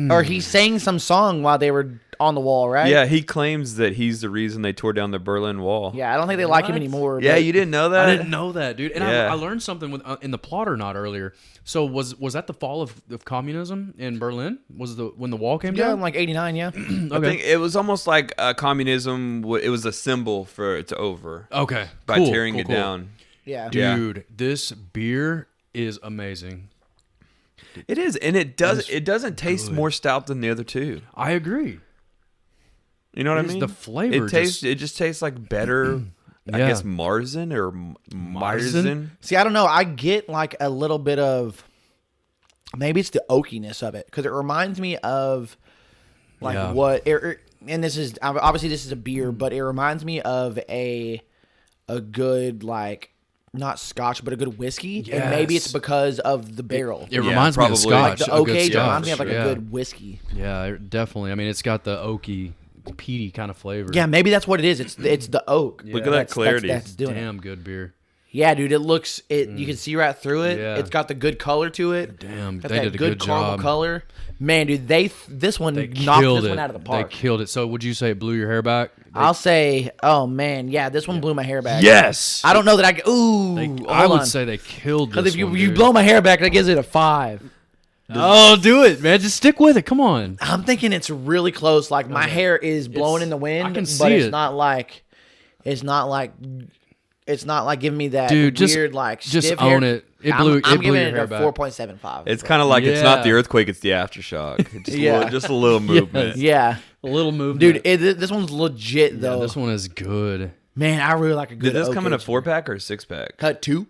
Or he sang some song while they were on the wall, right? Yeah, he claims that he's the reason they tore down the Berlin Wall. Yeah, I don't think they like him What? anymore. Yeah, but- you didn't know that? I didn't know that, dude. And Yeah. I learned something with in the plot or not earlier. So was that the fall of communism in Berlin? Was when the wall came Yeah, down? in like '89. Yeah. I think it was almost like communism. It was a symbol for it's over Okay. by cool, tearing cool, it cool. down. Yeah. Yeah. Dude, this beer is amazing. It is, and it doesn't taste more stout than the other two. I agree. You know what I It's mean? the flavor It just tastes like better. I Yeah. guess Marzen or Marzen. See, I don't know. I get like a little bit of maybe it's the oakiness of it because it reminds me of Like Yeah. what? And this is obviously this is a beer, but it reminds me of a good like not Scotch, but a good whiskey. And maybe it's Yes. because of the barrel. It reminds me of probably. Like Scotch. the a oak good age Scotch. reminds me of like Yeah. a good whiskey. Yeah, definitely. I mean, it's got the oaky, peaty kind of flavor. Yeah, maybe that's what it is. It's the oak. Look at that clarity. That's doing it. Damn good beer. Yeah, dude, it looks you can see right through it. Yeah. It's got the good color to it. Damn, Got they that did a good good caramel job. color. Man, dude, this one They knocked killed this it. one out of the park. They killed it. So would you say it blew your hair back? I'll say, oh man, yeah, this one blew my hair back. Yes. I don't know that I. Ooh, I would on. say they killed this Because if you one, you dude. blow my hair back, that gives it a 5. Oh, do it, man. Just stick with it. Come on. I'm thinking it's really close. Like my hair is blowing in the wind, I can but see it's it. not like, it's not like giving me that Dude, just- weird like just stiff own hair. it. It blew- I'm it blew giving your it hair a back. 4.75. It's kind of like it's not the Yeah. earthquake, it's the aftershock. Just, Yeah. just a little movement. Yeah, A little movement. dude, this one's legit Yeah, though. this one is good. Man, I really like a good. Did this oak come in a aged 4-pack or a 6-pack? Cut 2?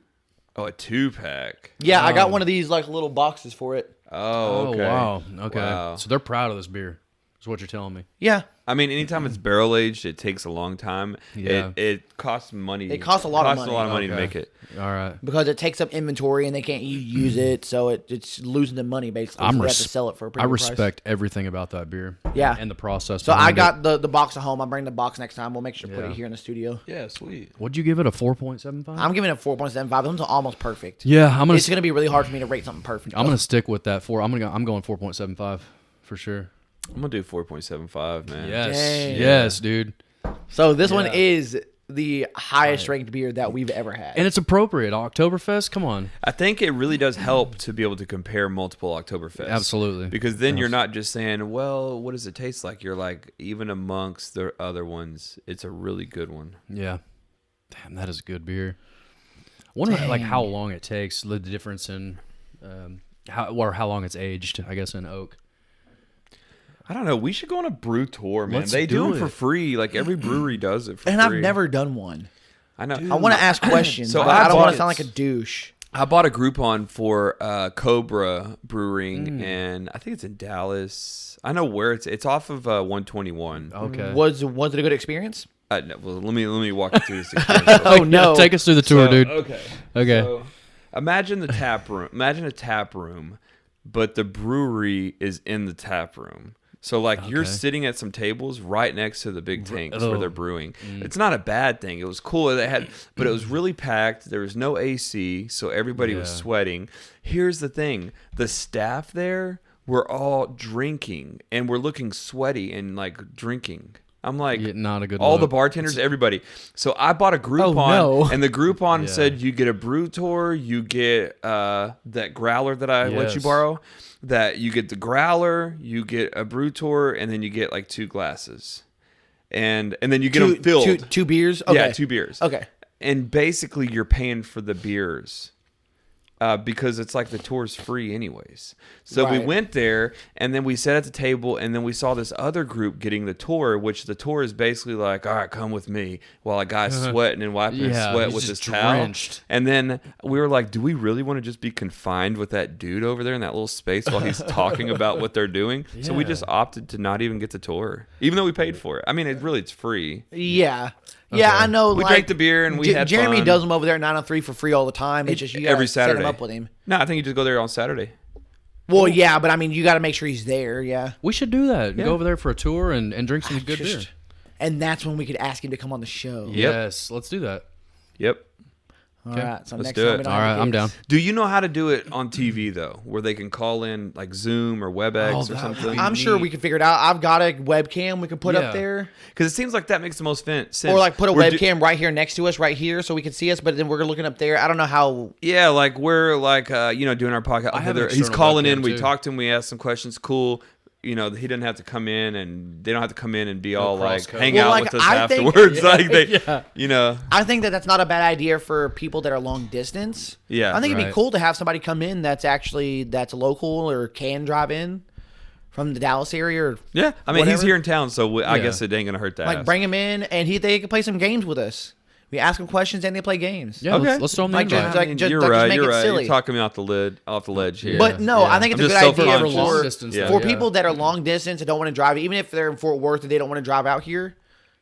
Oh, a 2-pack. Yeah, I got one of these like little boxes for it. Oh, okay. Oh, wow. Okay. Wow. So they're proud of this beer, is what you're telling me. Yeah, I mean, anytime it's barrel aged, it takes a long time. Yeah. It costs money. It costs a lot of Costs a money. lot of money to Okay. make it. All right. because it takes up inventory and they can't use it, so it's losing the money basically. So they have to sell it for a I premium price. respect everything about that beer. Yeah. And the process. So I behind got the box at home. I'll bring the box next time. We'll make sure to put Yeah. it here in the studio. Yeah, sweet. it. What'd you give it? A 4.75? I'm giving it a 4.75. It's almost perfect. Yeah, I'm gonna. It's gonna be really hard for me to rate something perfect. I'm gonna stick with that 4. I'm going 4.75 for sure. I'm gonna do 4.75, man. Yes. Dang. Yes, dude. So this one Yeah. is the highest ranked beer that we've ever had. And it's appropriate. Oktoberfest. Come on. I think it really does help to be able to compare multiple Oktoberfests. Absolutely. Because then you're not just saying, well, what does it taste like? You're like, even amongst the other ones, it's a really good one. Yeah. Damn, that is good beer. I wonder like how long it takes. The difference in how long it's aged. I guess in oak. I don't know. We should go on a brew tour, man. Let's They do do them it. for free. Like every brewery does it for And free. I've never done one. I know. I want to ask questions, So but I I don't want bought- to sound like a douche. I bought a Groupon for Cobra Brewing, and I think it's in Dallas. I know where it's off of 121. Okay. Was it a good experience? No, well, let me walk you through this experience. Oh no! Take us through the tour, dude. Okay. Okay. So, imagine the tap room. Imagine a tap room, but the brewery is in the tap room. So like you're Okay. sitting at some tables right next to the big tanks where they're brewing. Mm. It's not a bad thing. It was cool. But it was really packed. There was no AC, so everybody was Yeah. sweating. Here's the thing: the staff there were all drinking and were looking sweaty and like drinking. I'm like, Yeah, not a good all the look. bartenders, everybody. So I bought a Groupon, no. and the Groupon Yeah. said you get a brew tour, you get that growler that I let you Yes. borrow, that you get the growler, you get a brew tour, and then you get like 2 glasses, and then you get them filled. Two beers. Okay. Yeah, 2 beers. Okay. And basically, you're paying for the beers. Because it's like the tour's free anyways. So we Right. went there, and then we sat at the table, and then we saw this other group getting the tour, which the tour is basically like, all right, come with me, while a guy's sweating and wiping his Yeah, sweat he's with his just towel. drenched. And then we were like, do we really want to just be confined with that dude over there in that little space while he's talking about what they're doing? So we Yeah. just opted to not even get the tour, even though we paid for it. I mean, it's free. Yeah. Yeah, I know. We like, drank the beer and we had Jeremy fun. does them over there at 903 for free all the time. It's just you Every gotta set Saturday. him up with him. No, I think you just go there on Saturday. Well, yeah, but I mean, you got to make sure he's there. Yeah, We should do that. Yeah. Go over there for a tour and drink some good beer. and that's when we could ask him to come on the show. Yep. Yes, let's do that. Yep. All right. So Let's next do time it. we don't All have right, I'm kids. down. Do you know how to do it on TV though, where they can call in like Zoom or WebEx or that something? would be I'm sure we can figure it out. I've got a webcam we can put Yeah. up there, Because it seems like that makes the most sense. or like put a We're webcam right here next to us, right here, so we can see us. But then we're looking up there. I don't know how. Yeah, like we're like doing our podcast. I have an He's external calling in. webcam, We too. talk to him. We ask some questions. Cool. He doesn't have to come in, and they don't have to come in and be all like cross-code. hang Well, out like, with us I think- afterwards. like they, Yeah. I think that's not a bad idea for people that are long distance. Yeah, I think it'd be right. cool to have somebody come in that's local or can drive in from the Dallas area or yeah. I mean, he's whatever. here in town, so I Yeah. guess it ain't gonna hurt that. like bring him in and they can play some games with us. We ask them questions and they play games. Yeah, Okay. let's throw them the Like, invite. just- I mean, just you're make right. it You're right. silly. You're talking me off the ledge here. But no, Yeah. I think it's I'm a good just idea self-conscious. Long for, distance, Yeah. though, for people that are long distance and don't want to drive, even if they're in Fort Worth and they don't want to drive out here.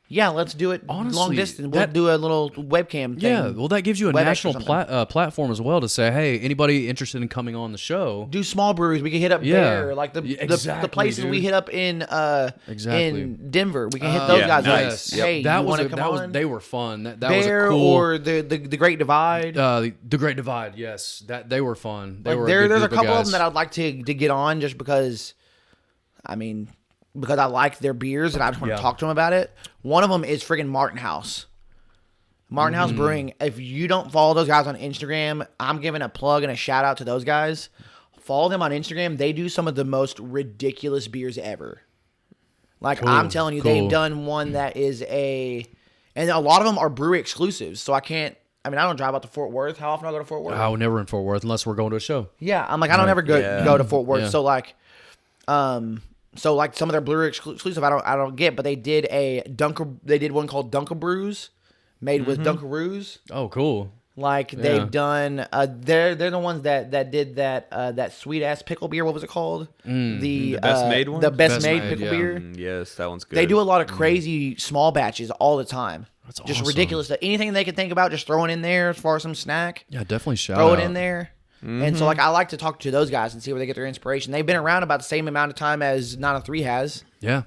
Yeah, let's do it long Honestly, distance. We'll that- do a little webcam thing. Yeah, well, that gives you a WebEx or national something. platform as well to say, hey, anybody interested in coming on the show? Do small breweries. We can hit up Yeah. there, like the Yeah, the exactly, places we dude. hit up in Exactly. in Denver. We can hit those Yeah, guys nice. up. Yep. Hey, that you was, want to come on? they were fun. That Bear was a cool. or the Great Divide. The Great Divide, yes, they were fun. They Like were there's a group couple of guys. them that I'd like to get on just because, I mean, because I like their beers and I just want Yeah. to talk to them about it. One of them is friggin' Martin House. Martin House Brewing. If you don't follow those guys on Instagram, I'm giving a plug and a shout out to those guys. Follow them on Instagram. They do some of the most ridiculous beers ever. Like Cool, I'm telling you, cool. they've done one that is and a lot of them are brewery exclusives. So I don't drive out to Fort Worth. How often do I go to Fort Worth? Oh, never in Fort Worth unless we're going to a show. Yeah, I'm like I don't ever go to Fort Worth. Yeah. So like some of their brewery exclusive I don't get, but they did one called Brews, made with Dunkaroos. Oh, cool. Like they've done they're the ones that did that sweet ass pickle beer. What was it called? The best made one? The best, Best made made, pickle yeah. beer. Yes, that one's good. They do a lot of crazy small batches all the time. That's just awesome. ridiculous stuff. Anything they can think about, just throwing in there as far as some snack. Yeah, definitely shout Throw out. it in there. And so, like, I like to talk to those guys and see where they get their inspiration. They've been around about the same amount of time as 903 has. Yeah,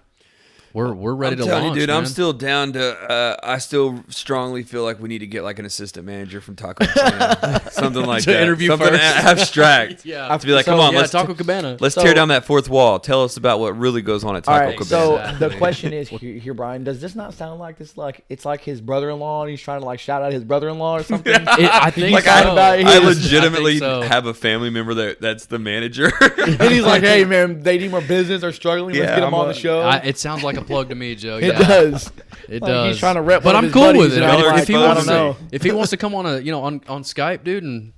we're ready I'm to telling launch, you, dude. man. I'm still down to. I still strongly feel like we need to get like an assistant manager from Taco Cabana, something like To that. interview something first. abstract. Yeah. to be like, So, come on, yeah, let's Taco Cabana. let's So- tear down that fourth wall. Tell us about what really goes on at All Taco right, Cabana. so Exactly. the question is here, Brian. Does this not sound like this? Like it's like his brother-in-law, and he's trying to like shout out his brother-in-law or something. I think like so. I I is- legitimately I think so. have a family member that's the manager. And he's like, "Hey, man, they need more business. They're struggling. Let's Yeah, get them I'm on a- the show." It sounds like a plug to me, Joe. It Yeah. does. It Like, does. he's trying to rep but one of I'm his cool buddies, with it. and I I'm mean, like, if he I wants don't know. if he wants to come on on Skype, dude, and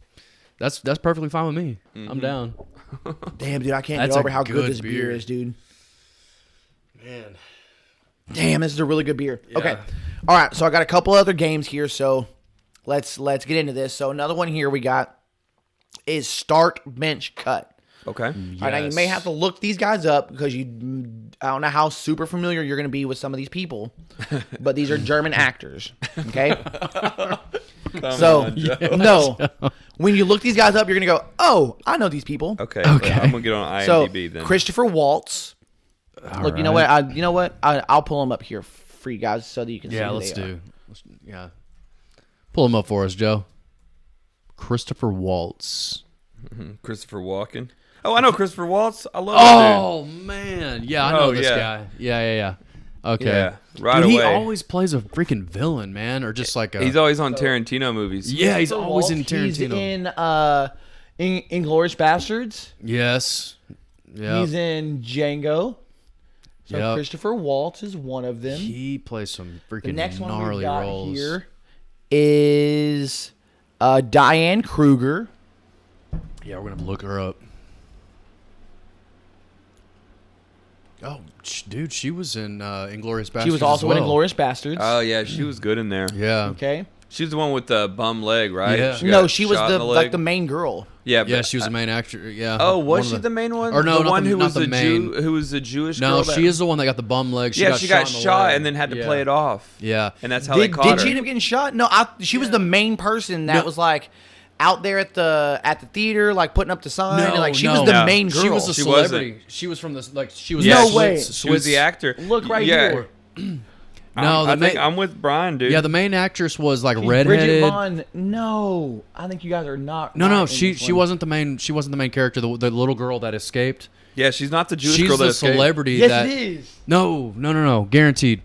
that's perfectly fine with me. I'm down. Damn, dude, I can't That's get a over how good good this beer beer. is, dude. Man. Damn, this is a really good beer. Okay, all right. So I got a couple other games here. So let's get into this. So another one here we got is Start Bench Cut. Okay. All right, now you may have to look these guys up because I don't know how super familiar you're going to be with some of these people, but these are German actors. Okay, so no, when you look these guys up, you're going to go, "Oh, I know these people." Okay. I'm gonna get on So IMDb then. Christopher Waltz. Look, you know what? I'll pull them up here for you guys so that you can see. Yeah, who let's they are. do. Yeah. Pull him up for us, Joe. Christopher Waltz. Christopher Walken. Oh, I know Christopher Waltz. I love that Oh man, yeah, I know Oh, this yeah. guy. Yeah. Okay. Yeah, right Dude, away. He always plays a freaking villain, man, or just like a. dude. He's always on Tarantino movies. yeah, he's Christopher always Waltz, in Tarantino. He's in Inglourious Bastards. Yes. Yeah. He's in Django. So Yep. Christopher Waltz is one of them. He plays some freaking The next one gnarly we've got roles. here is Diane Kruger. Yeah, we're gonna look her up. Oh, dude, she was in Inglourious Bastards. She was also as in well. Inglourious Bastards. Oh yeah, she was good in there. Yeah. Okay. She was the one with the bum leg, right? Yeah. She No, got she was shot in like leg. the main girl. Yeah. Yeah, but- she was the main actor. Yeah. Oh, One was of she the- the main one? Or no, the not one the- who not was the the main. Jew, who was the Jewish No, girl. she is the one that got the bum leg. She got she got in the shot leg. and then had to Yeah. play it off. Yeah. And that's how they caught Did she her. end up getting shot? No, she was the main person that No. was like out there at the theater, like putting up the sign. and, like she was the No. main girl. She was a She celebrity. wasn't. She was from this. Like she was. No Swiss- way. She was the Swiss- actor. Look right yeah. here. No, I the think main- I'm with Brian, dude. Yeah, the main actress was like Bridget redheaded. Vaughn. No, I think you guys are not. No, right in she this she one. wasn't the main. She wasn't the main character. The little girl that escaped. Yeah, she's not the Jewish She's girl that the escaped. celebrity Yes, that. it is. No. Guaranteed.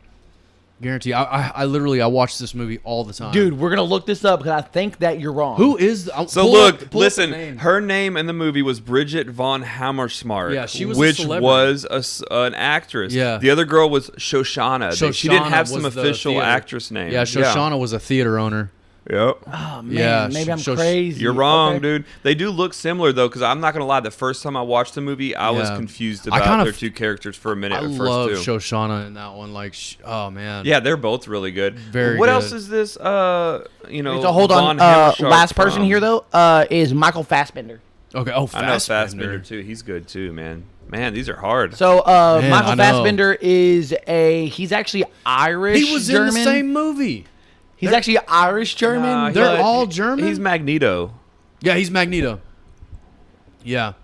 I literally watch this movie all the time. Dude, we're gonna look this up because I think that you're wrong. who is? So pull look, up- pull up the listen. name. Her name in the movie was Bridget von Hammersmark. Yeah, she was a which celebrity. was an actress. Yeah. The other girl was Shoshana. She didn't Shoshana have some was the official theater. actress name. Yeah, Shoshana was a theater owner. Yep. Oh man, Yeah, maybe I'm so crazy. You're wrong, Okay. dude. They do look similar though, because I'm not gonna lie. The first time I watched the movie, I was Yeah. confused I about kind of- their two characters for a minute. I at love first too. Shoshana in that one. Like, oh man. Yeah, they're both really good. Very What good. else is this? You know, So hold on. Von Hammershark Last person from? here though is Michael Fassbender. Okay. Oh, I know Fassbender. Fassbender too. He's good too, man. Man, these are hard. So Man, I Michael know. Fassbender he's actually Irish. He was German. in the same movie. He's actually Irish German. Nah, They're but all German? He's Magneto. Yeah, he's Magneto. Yeah.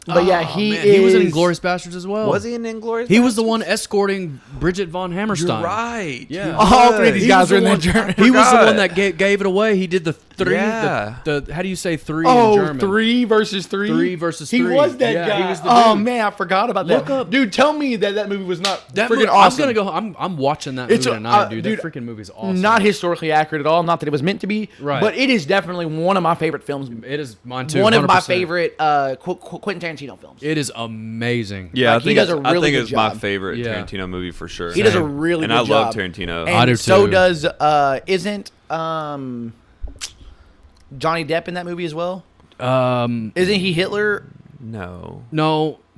but yeah, Oh, he man, is. he was in Inglourious Bastards as well. Was he in Inglourious? He was the one escorting Bridget von Hammerstein. You're right. Yeah. He All three of was. these He guys was are the in there one- German. He was the Forgot. one that gave it away. He did the three. Yeah. The how do you say three in Oh, German? 3 versus 3? 3 versus He 3. was that Yeah, guy. he was the Oh, dude. man, I forgot about Look that. up- Dude, tell me that movie was not That freaking movie, awesome. I'm gonna go. I'm watching that It's movie a- tonight, dude. dude, That freaking movie's awesome. Not historically accurate at all. Not that it was meant to be. Right. But it is definitely one of my favorite films. It is mine too. One of my 100%. favorite Quentin Tarantino films. It is amazing. Yeah, Like, I he think does a I really think good it's my job. favorite Yeah. Tarantino movie for sure. He does a Same. really and good I love job. Tarantino. And I do so too. does isn't Johnny Depp in that movie as well? Isn't he Hitler? No,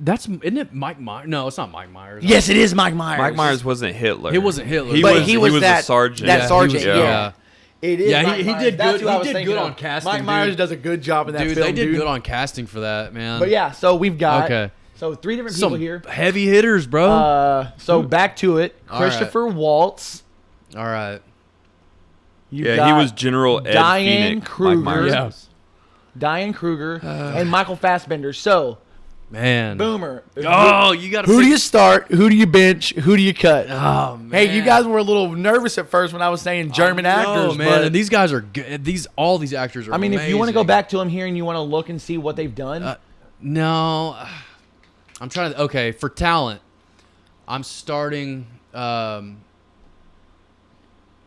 isn't it Mike Myers? No, it's not Mike Myers. Yes, it is Mike Myers. Mike Myers wasn't Hitler. He wasn't Hitler. But he was a that sergeant. That Yeah, sergeant. he was- Yeah. yeah. It is. Yeah, Mike he Myers. did That's good- who I he was did thinking good of. on casting, Mike Myers dude. does a good job in that Dude, film. they did dude. good on casting for that, man. But yeah, so we've got Okay. so 3 different people Some here. heavy hitters, bro. So back to it. All right. Christopher Waltz. All right. You've Yeah, he got was General Ed Diane Phoenix. Kruger. Mike Myers. Yeah. Diane Kruger and Michael Fassbender. So Man. Boomer. Oh, you got to Who do you start? Who do you bench? Who do you cut? Oh, man. Hey, you guys were a little nervous at first when I was saying German actors, man. but And these guys are good. All these actors are I mean, if you want to amazing. go back to them here and you want to look and see what they've done, No. I'm trying to. Okay, for talent, I'm starting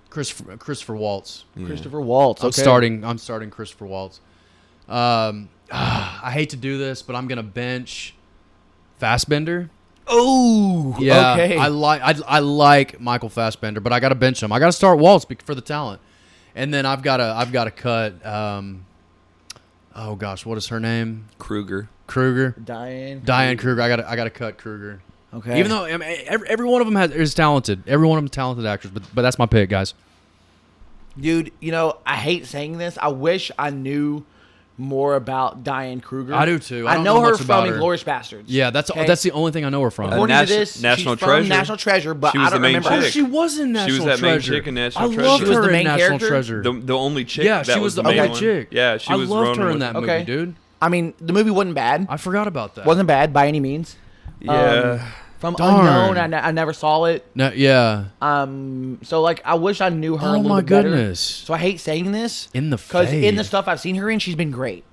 Christopher Waltz. Christopher Waltz. I'm Okay. starting Christopher Waltz. I hate to do this, but I'm gonna bench Fassbender. Oh, Yeah, okay. I like Michael Fassbender, but I got to bench him. I got to start Waltz for the talent, and then I've got to cut. Oh gosh, what is her name? Kruger. Kruger. Diane Kruger. I got to cut Kruger. Okay. Even though I mean, every one of them is talented. Every one of them talented actors, but that's my pick, guys. Dude, I hate saying this. I wish I knew more about Diane Kruger. I do too. I don't know her much from about her. Inglourious Bastards. Yeah, that's Okay? the only thing I know her from. According to this, National she's from Treasure. National Treasure, but She was I don't the main remember. chick. Oh, she was in National She was that main Treasure. chick in National I Treasure. loved She was her the in main National character? Treasure. The only chick Yeah, that she was was the the main only one. chick. Yeah, she I was loved Ronan her in with- that movie, Okay. dude. I mean, the movie wasn't bad. I forgot about that. Wasn't bad by any means. Yeah. From Darn. Unknown, I never saw it. No, yeah. So like, I wish I knew her a Oh little my bit better. goodness. So I hate saying this In the because in fade. the stuff I've seen her in, she's been great.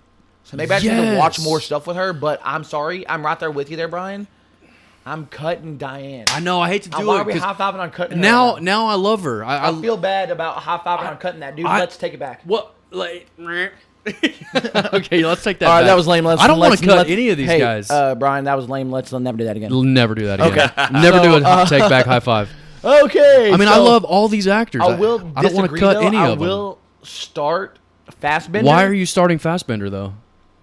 So maybe I just need to watch Yes. more stuff with her. But I'm sorry, I'm right there with you there, Brian. I'm cutting Diane. I know. I hate to do Why it are we 'cause high fiving on cutting her? now, right now I love her. I feel bad about high fiving on cutting that dude. Let's take it back. What? Like, okay, let's take that. All right, back. that was lame. I don't want to cut any of these hey, guys. Brian, that was lame. Let's never do that again. We'll never do that again. Okay. Never So, do a take back high five. Okay. I mean, I so love all these actors. I will I don't want to disagree, cut though. any I of them. will start Fassbender. Why are you starting Fassbender though?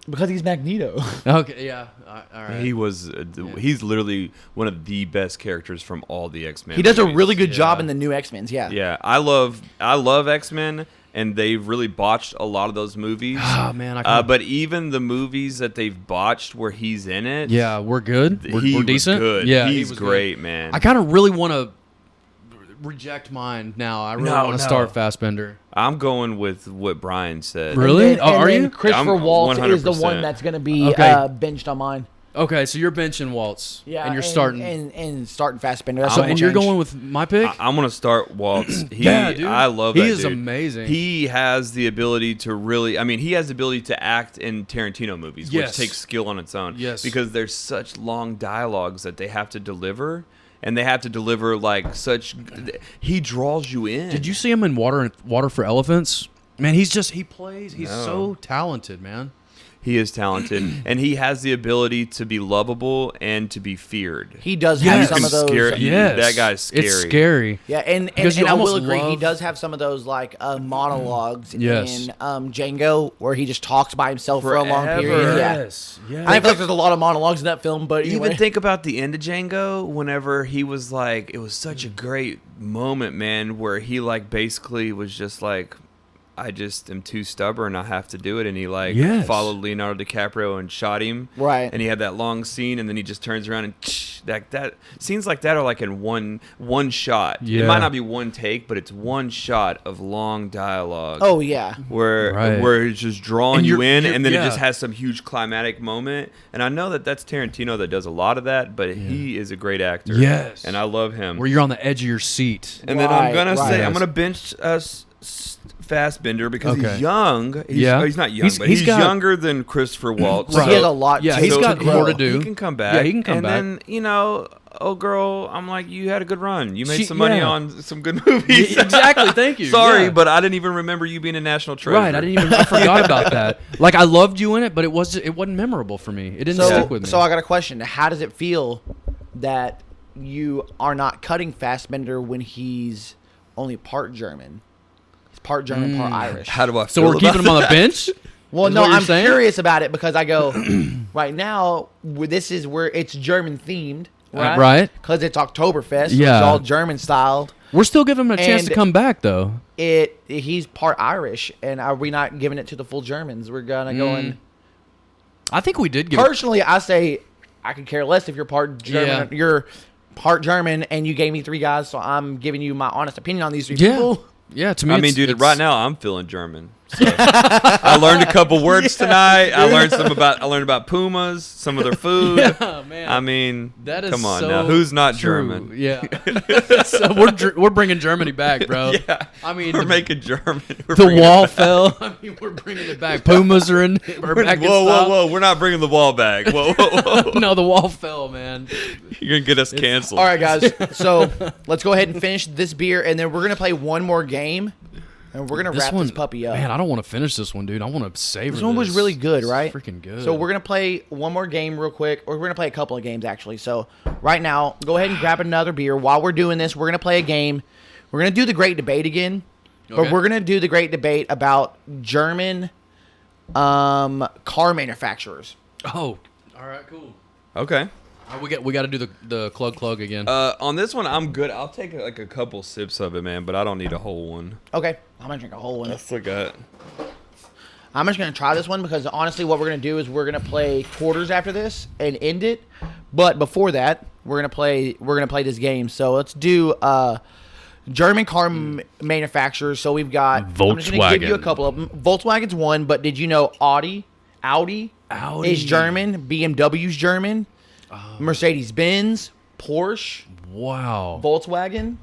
Because he's Magneto. Okay, yeah. All right. He was. He's literally one of the best characters from all the X-Men. He does a movies. really good job Yeah. in the new X-Men's. Yeah. Yeah, I love X-Men, and they've really botched a lot of those movies. Oh man, I can't- But even the movies that they've botched where he's in it, yeah, we're good. We're, he we're was decent. good. Yeah, he he's was great, good. man. I kind of really want to reject mine now. I really No, want to no. start Fassbender. I'm going with what Brian said. Really? And then, Oh, are and then you? Christopher I'm Waltz is the 100%. one that's going to be Okay. benched on mine. Okay, so you're benching Waltz. Yeah. and you're starting. and starting Fassbender. That's so, what and we'll you're change. going with my pick. I'm gonna start Waltz. Yeah, dude. I love He that is dude. amazing. He has the ability to really. I mean, he has the ability to act in Tarantino movies, Yes. which takes skill on its own. Yes. because there's such long dialogues that they have to deliver, and they have to deliver like such. He draws you in. Did you see him in Water for Elephants? Man, he plays. He's No. so talented, man. He is talented, and he has the ability to be lovable and to be feared. He does have some of those. That guy's scary. It's scary. Yeah, and I will agree, he does have some of those like monologues in Django where he just talks by himself for a long period. Yes. I feel like there's a lot of monologues in that film, but anyway. Even think about the end of Django, whenever he was like, it was such a great moment, man, where he like basically was just like, I just am too stubborn. I have to do it. And he followed Leonardo DiCaprio and shot him. Right. And he had that long scene, and then he just turns around and that scenes like that are like in one shot. Yeah. It might not be one take, but it's one shot of long dialogue. Oh yeah. Where it's just drawing you in, and then it yeah. just has some huge climatic moment. And I know that that's Tarantino that does a lot of that, but he is a great actor. Yes. And I love him. Where you're on the edge of your seat. And then I'm gonna say Yes. I'm gonna bench Fassbender because he's young. He's not young, but he's he's got, younger than Christopher Waltz. Right. He has a lot. Yeah, he's got more to do. He can come back. Yeah, he can come and back. And then oh girl, I'm like, you had a good run. You made some money on some good movies. Exactly. Thank you. Sorry, but I didn't even remember you being a national treasure. Right. I forgot about that. Like I loved you in it, but it wasn't memorable for me. It didn't stick with me. So I got a question. How does it feel that you are not cutting Fassbender when he's only part German? Part German, part Irish. How do I feel So we're keeping him on the bench? Well, no, I'm curious about it because I go, right now, this is where it's German themed, right? Right. Because it's Oktoberfest. Yeah. It's all German styled. We're still giving him a chance to come back, though. He's part Irish, and are we not giving it to the full Germans? We're going to go in. I think we did give Personally, I say I could care less if you're part German. Yeah. You're part German, and you gave me 3 guys, so I'm giving you my honest opinion on these 3 people. Yeah, to me, I mean, dude, right now I'm feeling German. So. I learned a couple words tonight. I learned about Pumas, some of their food. Yeah, man. I mean, that is come on so now, who's not true. German? Yeah. So we're bringing Germany back, bro. Yeah, I mean, we're making German. The wall fell. I mean, we're bringing it back. Pumas are in. We're back in style. Whoa! We're not bringing the wall back. Whoa! No, the wall fell, man. You're gonna get us canceled. All right, guys. So let's go ahead and finish this beer, and then we're gonna play one more game, and we're gonna wrap this puppy up. Man, I don't want to finish this one, dude. I want to savor this. This one was really good, right? Freaking good. So we're gonna play one more game real quick, or we're gonna play a couple of games actually. So right now, go ahead and grab another beer. While we're doing this, we're gonna play a game. We're gonna do the Great Debate again, but we're gonna do the Great Debate about German car manufacturers. Oh, all right, cool. Okay. We got to do the clug again. On this one, I'm good. I'll take like a couple sips of it, man, but I don't need a whole one. Okay, I'm gonna drink a whole one. Let's look at. I'm just gonna try this one because honestly, what we're gonna do is we're gonna play quarters after this and end it. But before that, we're gonna play this game. So let's do German car manufacturers. So we've got Volkswagen. I'm just gonna give you a couple of them. Volkswagen's one, but did you know Audi is German? BMW's German. Mercedes-Benz, Porsche, wow. Volkswagen.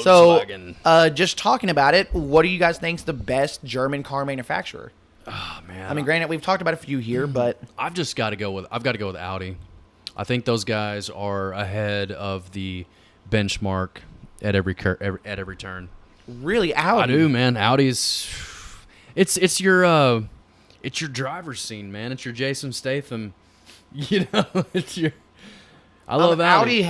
So, just talking about it, what do you guys think's the best German car manufacturer? Oh man. I mean, granted, we've talked about a few here, but I've got to go with Audi. I think those guys are ahead of the benchmark at every turn. Really, Audi? I do, man. Audi's it's your driver's scene, man. It's your Jason Statham. You know, it's your. I love Audi.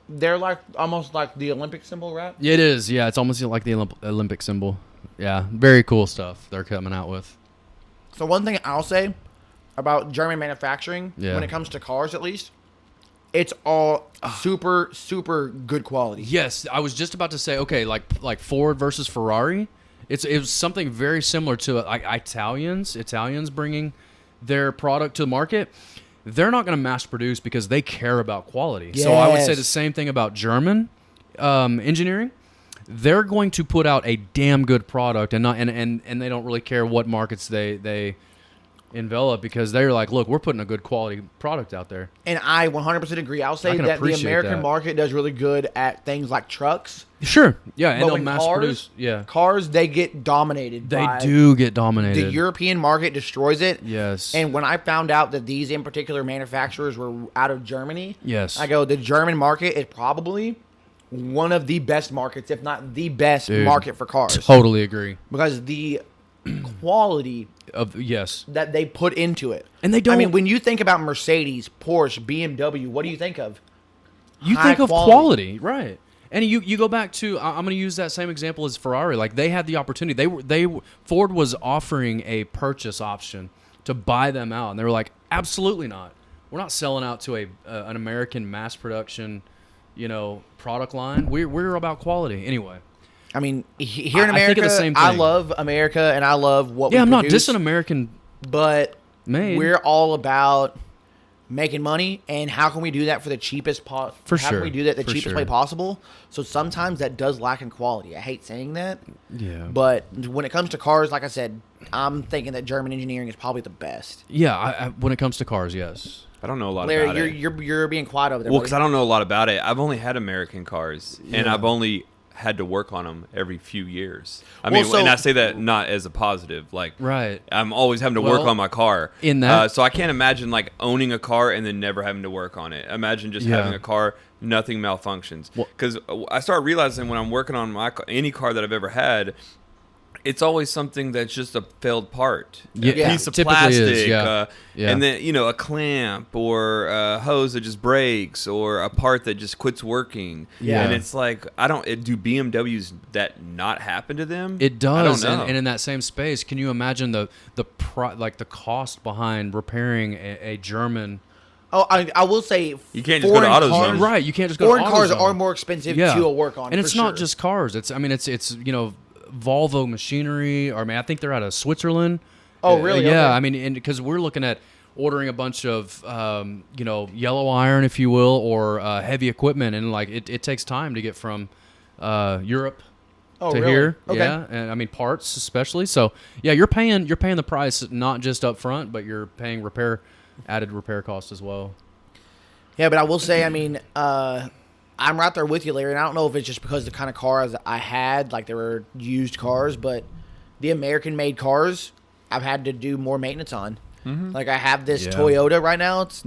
They're like almost like the Olympic symbol, right? It is, yeah. It's almost like the Olympic symbol. Yeah, very cool stuff they're coming out with. So one thing I'll say about German manufacturing, Yeah. when it comes to cars at least, it's all super, super good quality. Yes, I was just about to say, okay, like Ford versus Ferrari. It was something very similar to like Italians bringing their product to the market. They're not going to mass produce because they care about quality. Yes. So I would say the same thing about German engineering. They're going to put out a damn good product, and they don't really care what markets they envelop because they're like, look, we're putting a good quality product out there. And I 100% agree. I'll say can that the appreciate American that. market does really good at things like trucks. Sure, yeah, and But they'll when mass produce. Yeah, cars, they get dominated. they by do get dominated. The European market destroys it. Yes. And when I found out that these in particular manufacturers were out of Germany, Yes. I go, the German market is probably one of the best markets, if not the best Dude, market for cars. Totally agree. Because the quality Yes. that they put into it. And they don't. I mean, when you think about Mercedes, Porsche, BMW, what do you think of? You High think of quality, right? And you go back to I'm going to use that same example as Ferrari. Like they had the opportunity. Ford was offering a purchase option to buy them out, and they were like, absolutely not. We're not selling out to an American mass production, product line. We're about quality anyway. I mean, here in I America, think of the same I thing. love America and I love what we Yeah, I'm not produce, dissing American, but made. we're all about making money, and how can we do that for the cheapest how can we do that the cheapest way possible? So sometimes that does lack in quality. I hate saying that. Yeah. But when it comes to cars, like I said, I'm thinking that German engineering is probably the best. Yeah, I when it comes to cars, yes. I don't know a lot Larry, about it. you're being quiet over there. Well, buddy. because I don't know a lot about it. I've only had American cars, and I've only had to work on them every few years. And I say that not as a positive. Like, Right. I'm always having to work on my car. In that- so I can't imagine like owning a car and then never having to work on it. Imagine just having a car, nothing malfunctions. Because I started realizing when I'm working on any car that I've ever had, it's always something that's just a failed part. Yeah. A piece of Typically plastic. is, yeah. And then, a clamp or a hose that just breaks or a part that just quits working. Yeah. And it's like, do BMWs that not happen to them? It does. I don't know. And in that same space, can you imagine the cost behind repairing a German? Oh, I will say You can't just go to foreign AutoZone. cars- Right, you can't just go Foreign to cars AutoZone. are more expensive to work on, and it's for not sure. just cars. It's Volvo machinery, or I think they're out of Switzerland. Oh, really? Yeah, Okay. and because we're looking at ordering a bunch of yellow iron, if you will, or heavy equipment, and like it takes time to get from Europe to really? here. Okay. Yeah, and parts especially. So yeah, you're paying the price not just up front, but you're paying added repair costs as well. Yeah, but I will say, I'm right there with you, Larry, and I don't know if it's just because the kind of cars I had, like they were used cars, but the American-made cars, I've had to do more maintenance on. Mm-hmm. Like I have this Toyota right now. It's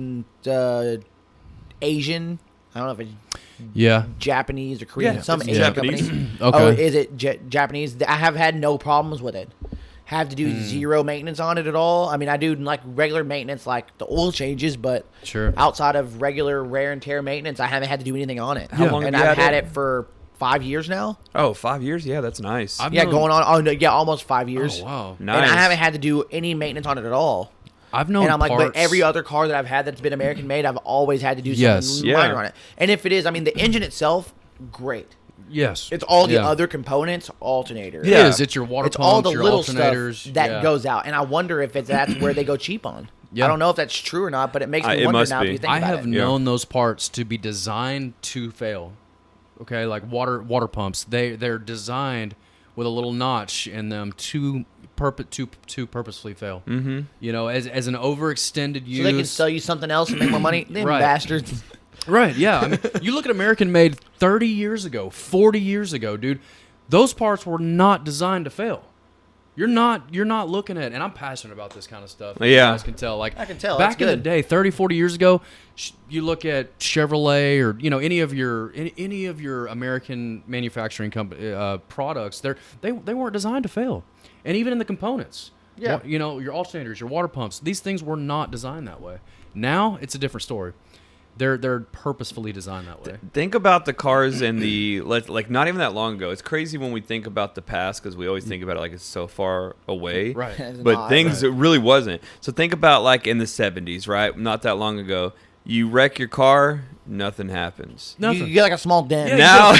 Asian. I don't know if it's Japanese or Korean. Some Asian Japanese. company. Okay. Oh, is it Japanese? I have had no problems with it. Have to do zero maintenance on it at all. I mean, I do like regular maintenance, like the oil changes, but outside of regular wear and tear maintenance, I haven't had to do anything on it. How long have and you I've had had it for 5 years now. Oh, 5 years? Yeah, that's nice. Going on. Oh no, yeah, almost 5 years. Oh wow, Nice. And I haven't had to do any maintenance on it at all. I've known. And I'm like, parts. but every other car that I've had that's been American made, I've always had to do something minor on it. And if it is, the engine itself, great. Yes. It's all the other components, alternator. It is. It's your water It's pumps, all the your little alternators stuff that goes out. And I wonder if that's where they go cheap on. Yeah. I don't know if that's true or not, but it makes me It wonder must now be. if you think I about have it. known those parts to be designed to fail. Okay, like water pumps. They're designed with a little notch in them to purposefully fail. Mm-hmm. As an overextended use. So they can sell you something else and make more money? Them bastards. Right, yeah. You look at American-made 30 years ago, 40 years ago, dude. Those parts were not designed to fail. You're not looking at, and I'm passionate about this kind of stuff. Yeah. You guys can tell. Like, I can tell. Back That's in the good. day, 30, 40 years ago, you look at Chevrolet or any of your American manufacturing products. They weren't designed to fail, and even in the components. Yeah. Your alternators, your water pumps. These things were not designed that way. Now it's a different story. They're purposefully designed that way. Think about the cars in like not even that long ago. It's crazy when we think about the past because we always think about it like it's so far away. Right. It's But not, things it really wasn't. So think about like in the 70s, right? Not that long ago. You wreck your car, nothing happens. Nothing. You get like a small dent. Yeah, Now,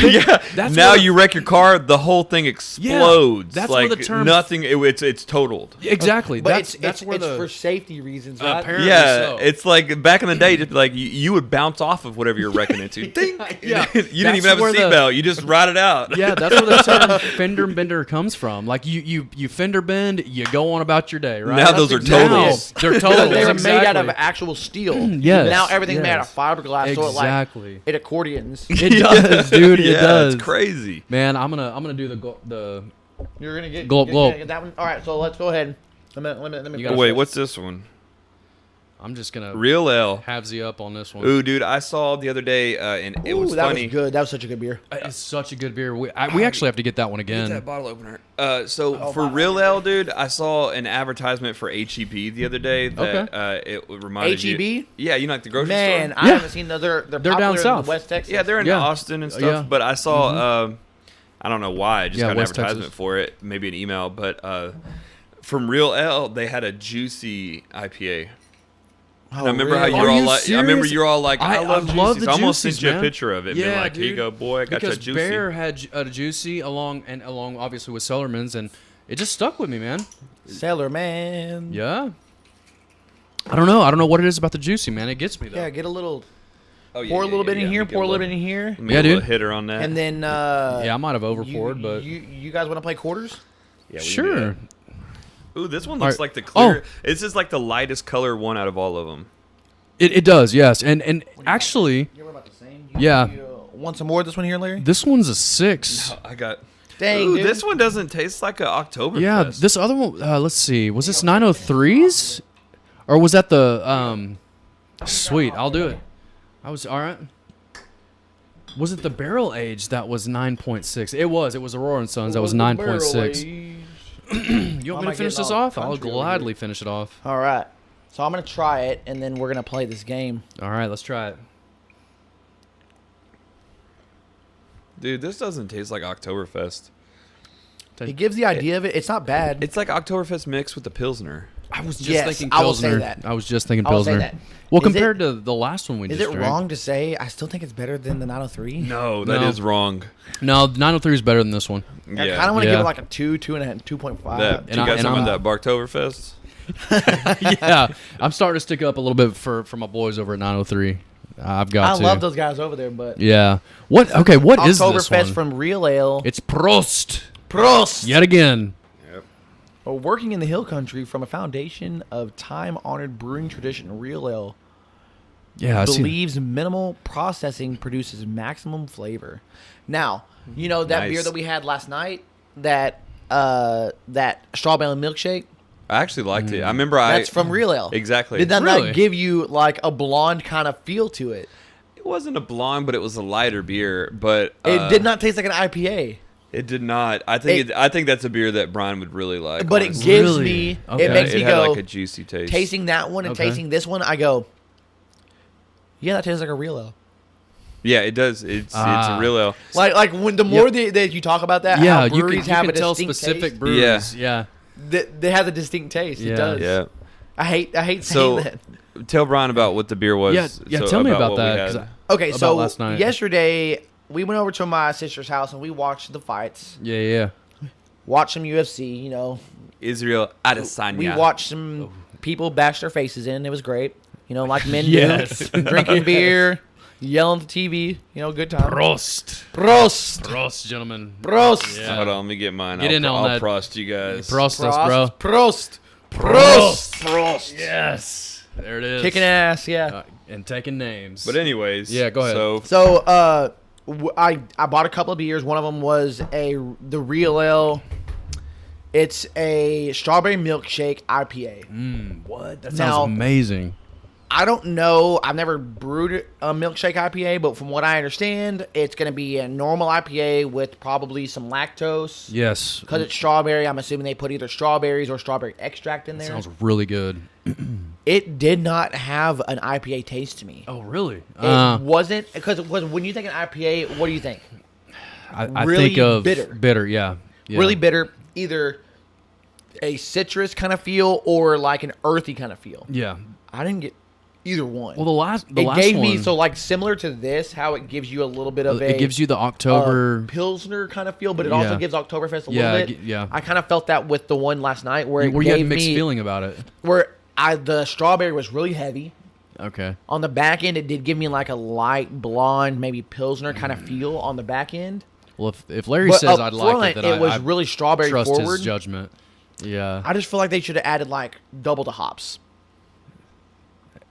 That's now where- you wreck your car, the whole thing explodes. that's like where the term- nothing. It's totaled. Exactly. But that's where it's for safety reasons, right? Apparently Yeah, so. it's like back in the day, just like you would bounce off of whatever you're wrecking into. Ding! Yeah, you didn't that's even have a where the- seatbelt. You just ride it out. Yeah, that's where the term fender bender comes from. Like you fender bend, you go on about your day, right? Now those are totals. They're Because totals. they're exactly. made out of actual steel. Yes, Now everything's made out yes. of fiberglass, so Exactly. it accordions. It does, dude. It Yeah, does. it's crazy. Man, I'm gonna do the You're gonna get Gulp, gulp. get that one. All right, so let's go ahead. Let me. You gotta Wait, what's this one? I'm just gonna Real Ale. halvesy up on this one. Ooh, dude, I saw the other day, and it was that funny. was good. That was such a good beer. It's such a good beer. We actually have to get that one Get again. that bottle opener. For Real Ale, dude, I saw an advertisement for HEB the other day that it reminded you. HEB? Yeah, you know, like the grocery Man, store. I haven't seen those. They're down popular south. in West Texas. Yeah, they're in Yeah. Austin and stuff. Yeah. But I saw, I don't know why, I just got an West advertisement Texas. for it, maybe an email. But from Real Ale, they had a juicy IPA. Oh, And I remember really? how you Are all you like. I remember serious? you're all like, I love love juices. the I almost juices, sent you a man. picture of it. Yeah, Been like, here you dude. go, boy. I got Because that juicy. Bear had a juicy along obviously with Cellarman's, and it just stuck with me, man. Sailor Man. Yeah. I don't know what it is about the juicy, man. It gets me though. Yeah, get a little. Oh, yeah, Pour a yeah, little yeah, bit in yeah. here. Get Pour a little bit in here. Let me Yeah, get a little dude. hitter on that. And then. Yeah, I might have overpoured, but you guys want to play quarters? Yeah, we can do sure. that. Ooh, this one looks Alright. like the clear. This is like the lightest color one out of all of them. It does, yes. And actually, You're about the same. Yeah. Want some more of this one here, Larry? this one's a 6. I got. Dang, Ooh, dude. this one doesn't taste like an Oktoberfest. Yeah, this other one. Let's see. Was this 903s, or was that the Sweet, I'll do it. I was all right. Was it the barrel age that was 9.6? It was. It was a rahr&sons that was 9.6. You want me to finish this off? I'll gladly finish it off. All right. So I'm gonna try it, and then we're gonna play this game. All right, let's try it. Dude, this doesn't taste like Oktoberfest. It gives the idea of it. It's not bad. It's like Oktoberfest mixed with the Pilsner. I was just Yes, thinking I will say Pilsner. that. I was just thinking I will say Pilsner. that. Well, Is it- compared to the last one we Is just it drank. wrong to say I still think it's better than the 903? No, that is No. wrong. No, 903 is better than this one. I kind Yeah. of want to Yeah. give it like a 2, 2.5, 2.5. That, And you I- got and some I'm- of that Barktoberfest? Yeah, I'm starting to stick up a little bit for my boys over at 903. I've got I to. love those guys over there, but Yeah. What? Okay. What is this Oktoberfest one? from Real Ale. It's Prost. Prost. Yet again. Working in the hill country from a foundation of time-honored brewing tradition, Real Ale Yeah. I see. believes minimal processing produces maximum flavor. Now, you know that Nice. beer that we had last night, that strawberry milkshake. I actually liked it. I remember That's from Real Ale. Exactly. Did that Really? not give you like a blonde kind of feel to it? It wasn't a blonde, but it was a lighter beer. But It did not taste like an IPA, It did not. I think. I think that's a beer that Brian would really like. but it honestly. gives Really? me. Okay. It makes it me had go like a juicy taste. tasting that one and Okay. tasting this one. I go, yeah, that tastes like a Real Ale. Yeah, it does. It's a real ale. Like when the more that you talk about that, Yeah, how you can, breweries you have can a tell distinct specific taste, breweries. Yeah. they have a distinct taste. Yeah. It does. Yeah. I hate saying So, that. tell Brian about what the beer was. Yeah. so Tell me about what we that. had. 'Cause Okay, about so last night. yesterday we went over to my sister's house and we watched the fights, Yeah. watched some UFC. You know, Israel Adesanya. we watched some people bash their faces in. It was great. You know, like men Yes. do, drinking beer, yelling at the TV. You know, good time. Prost. Prost. Prost, gentlemen. Prost. Yeah. Hold on, let me get mine. Get in on I'll that. prost you guys. Prost us, bro. Prost. Prost. Prost. Yes. There it is. Kicking ass. Yeah. And taking names. But anyways, Yeah, go ahead. So So, I bought a couple of beers. One of them was the Real Ale. It's a strawberry milkshake IPA. What? That Now- sounds amazing. I don't know. I've never brewed a milkshake IPA, but from what I understand, it's going to be a normal IPA with probably some lactose. Yes. Because it's strawberry, I'm assuming they put either strawberries or strawberry extract in there. Sounds really good. It did not have an IPA taste to me. Oh, really? It wasn't, because when you think an IPA, what do you think? I really think of bitter. Bitter, yeah. Really bitter, either a citrus kind of feel or like an earthy kind of feel. Yeah. I didn't get either one. Well, the last it gave one, me, so like similar to this, how it gives you a little bit of it gives you the October. Pilsner kind of feel, but it also Yeah. gives Oktoberfest a Yeah, little bit. yeah. I kind of felt that with the one last night where it where you had gave a mixed me, feeling about it. where the strawberry was really heavy. Okay. On the back end, it did give me like a light blonde, maybe Pilsner kind of feel on the back end. Well, if Larry But says up I'd like front, it, then it was I really strawberry trust forward. his judgment. Yeah. I just feel like they should have added like double the hops.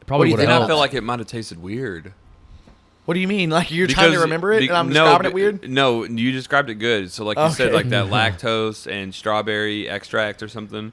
Probably what do would you and have think? I feel like it might have tasted weird. What do you mean? Like you're trying to remember it, and I'm describing it weird? No, you described it good. So like you said, Okay. like that lactose and strawberry extract or something.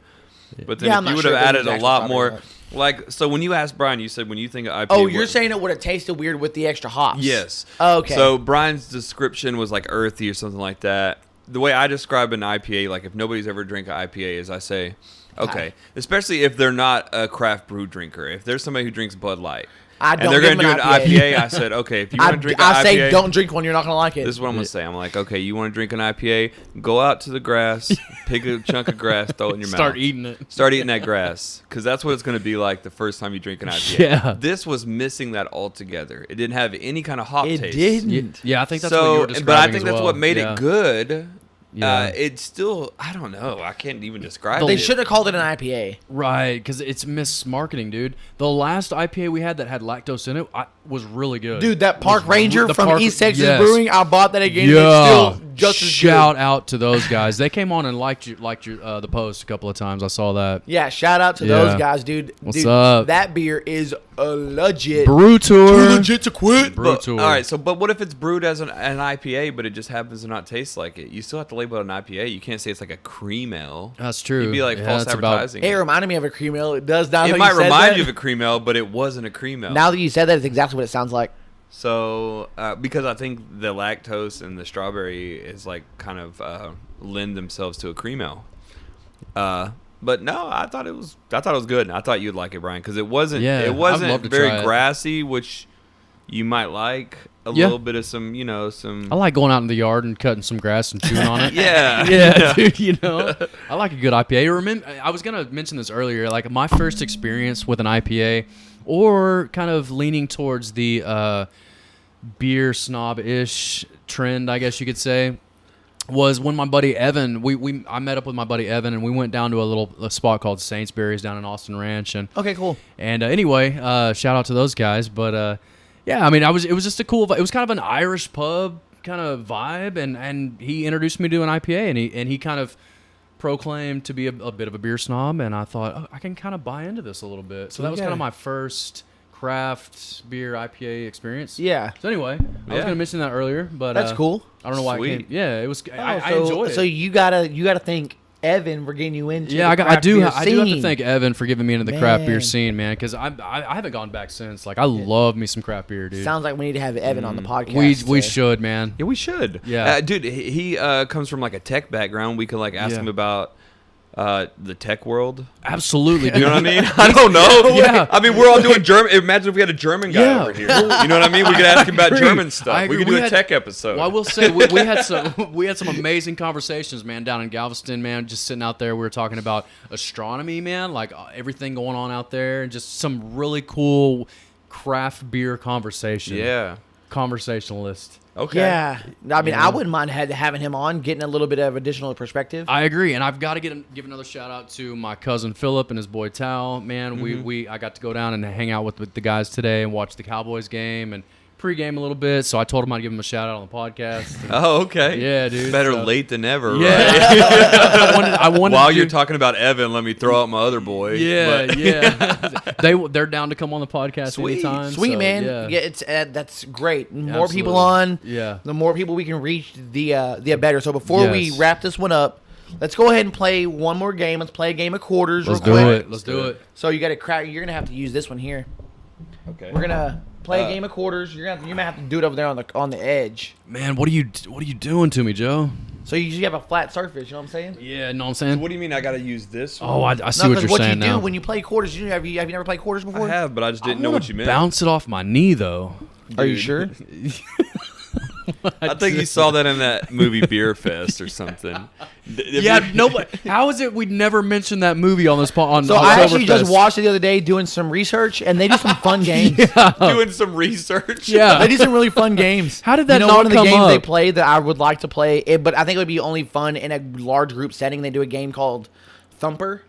But then Yeah, if I'm you not would sure have if they added use a actual lot strawberry more, or not. Like, so when you asked Brian, you said when you think of IPA. Oh, you're saying it would have tasted weird with the extra hops. Yes. Okay. So Brian's description was like earthy or something like that. The way I describe an IPA, like if nobody's ever drank an IPA, is I say, okay, especially if they're not a craft brew drinker. If there's somebody who drinks Bud Light. I don't and they're going to do an IPA. I said, okay, if you want to drink an IPA. I say don't drink one, you're not going to like it. This is what I'm going to say. I'm like, okay, you want to drink an IPA? Go out to the grass, pick a chunk of grass, throw it in your mouth. Start eating it. Start eating that grass. Because that's what it's going to be like the first time you drink an IPA. Yeah. This was missing that altogether. It didn't have any kind of hop taste. It didn't. Yeah, I think that's what you were describing. But I think as that's well. what made Yeah. it good. Yeah. It's still, I don't know. I can't even describe They it. should have called it an IPA. Right, because it's mismarketing, dude. The last IPA we had that had lactose in it was really good. Dude, that Park Ranger the from Park- East Texas yes. Brewing, I bought that again. Yeah, And it's still just as shout good. out to those guys. They came on and liked your the post a couple of times. I saw that. Yeah, shout out to Yeah. those guys, dude. What's Dude, up? That beer is a legit. Brew tour. Too legit to quit. Brew But, tour. all right, but what if it's brewed as an IPA, but it just happens to not taste like it? You still have to label it an IPA. You can't say it's like a cream ale. That's true. You'd be like Yeah, false it's about- advertising. It reminded me of a cream ale. It does now. It that might you said remind that. you of a cream ale, but it wasn't a cream ale. Now that you said that, it's exactly what it sounds like. So, because I think the lactose and the strawberry is like kind of lend themselves to a cream ale. But no, I thought it was good. I thought you'd like it, Brian, because it wasn't Yeah, I'd love wasn't to very try it. grassy, which you might like a Yeah. little bit of some, some. I like going out in the yard and cutting some grass and chewing on it. Yeah, Yeah, dude, I like a good IPA. I was going to mention this earlier. Like, my first experience with an IPA, or kind of leaning towards the beer snob-ish trend, I guess you could say, was when my buddy Evan, I met up with my buddy Evan, and we went down to a spot called Saintsbury's down in Austin Ranch. Okay, cool. And anyway, shout out to those guys. But yeah, I mean, it was just a cool. It was kind of an Irish pub kind of vibe, and he introduced me to an IPA, and he kind of proclaimed to be a bit of a beer snob, and I thought, oh, I can kind of buy into this a little bit. So that was kind of my first craft beer IPA experience. Yeah. So anyway, I was going to mention that earlier, but That's cool. I don't know why. Sweet. Yeah, it was. I so, enjoyed it. So you gotta thank Evan for getting you into. Yeah, the I craft do. beer I do have to scene. thank Evan for giving me into the craft beer Man. scene, man. Because I haven't gone back since. Like, I love me some craft beer, dude. Sounds like we need to have Evan on the podcast. We to- should, man. Yeah, we should. Yeah. Dude, he comes from like a tech background. We could like ask Yeah. him about the tech world. Absolutely, dude. You know what I mean? I don't know. Yeah. I mean, we're all doing German. Imagine if we had a German guy Yeah. over here. You know what I mean? We could ask him about Agree. German I stuff. We agree. could do We a had- tech episode. Well, I will say we had some amazing conversations, man, down in Galveston, man. Just sitting out there, we were talking about astronomy, man, like everything going on out there, and just some really cool craft beer conversation. Yeah. Conversationalist. Okay. Yeah, I mean, Yeah. I wouldn't mind having him on, getting a little bit of additional perspective. I agree, and I've got to give another shout out to my cousin Philip and his boy Tal. Man, I got to go down and hang out with the guys today and watch the Cowboys game and pregame a little bit. So I told him I'd give him a shout out on the podcast. Oh, okay. Yeah, dude. Better so- late than never, right? Yeah. I wanted While to you're do- talking about Evan, let me throw out my other boy. Yeah, But- yeah. They're down to come on the podcast Sweet. anytime. Sweet so, man, Yeah. it's that's great. The more Absolutely. people on, Yeah. the more people we can reach, the better. So before we Yes. wrap this one up, let's go ahead and play one more game. Let's play a game of quarters. Let's real do quick. it. Let's do it. So you got to crack. You're gonna have to use this one here. Okay. We're gonna play a game of quarters. You might have to do it over there on the edge. Man, what are you doing to me, Joe? So you usually have a flat surface. You know what I'm saying? Yeah, know what I'm saying? What do you mean I got to use this one? Oh, I see No, what 'cause you're what saying you do now. when you play quarters, have you never played quarters before? I have, but I just didn't I know wanna what you meant. Bounce it off my knee, though. Are you Dude. sure? I think you saw that in that movie Beer Fest or something. Yeah, nobody. How is it we'd never mentioned that movie on this on So I actually just Oktoberfest? watched it the other day doing some research, and they do some fun games. doing some research. Yeah. They do some really fun games. How did that you know, not one of the come games they up? play that I would like to play, but I think it would be only fun in a large group setting. They do a game called Thumper.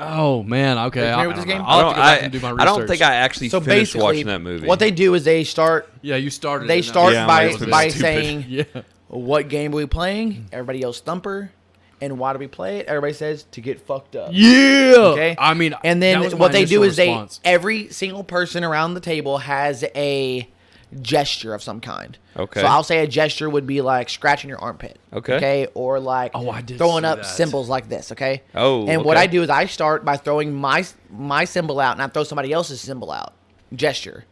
Oh man, okay. Are you familiar I with this don't know. game? I'll have to go back and do my I research. don't think I actually So finished basically, watching that movie. what they do is they start. Yeah, you started. They it, start Yeah, by mine was a bit by stupid. saying, Yeah. "What game are we playing?" Everybody yells Thumper, and why do we play it? Everybody says to get fucked up. Yeah. Okay. I mean, And that then was my what they do initial is response. every single person around the table has a gesture of some kind. Okay. So I'll say a gesture would be like scratching your armpit. Okay. Okay. Or like I did throwing see up that. symbols like this. Okay. Oh, And what okay. I do is I start by throwing my symbol out, and I throw somebody else's symbol out. Gesture.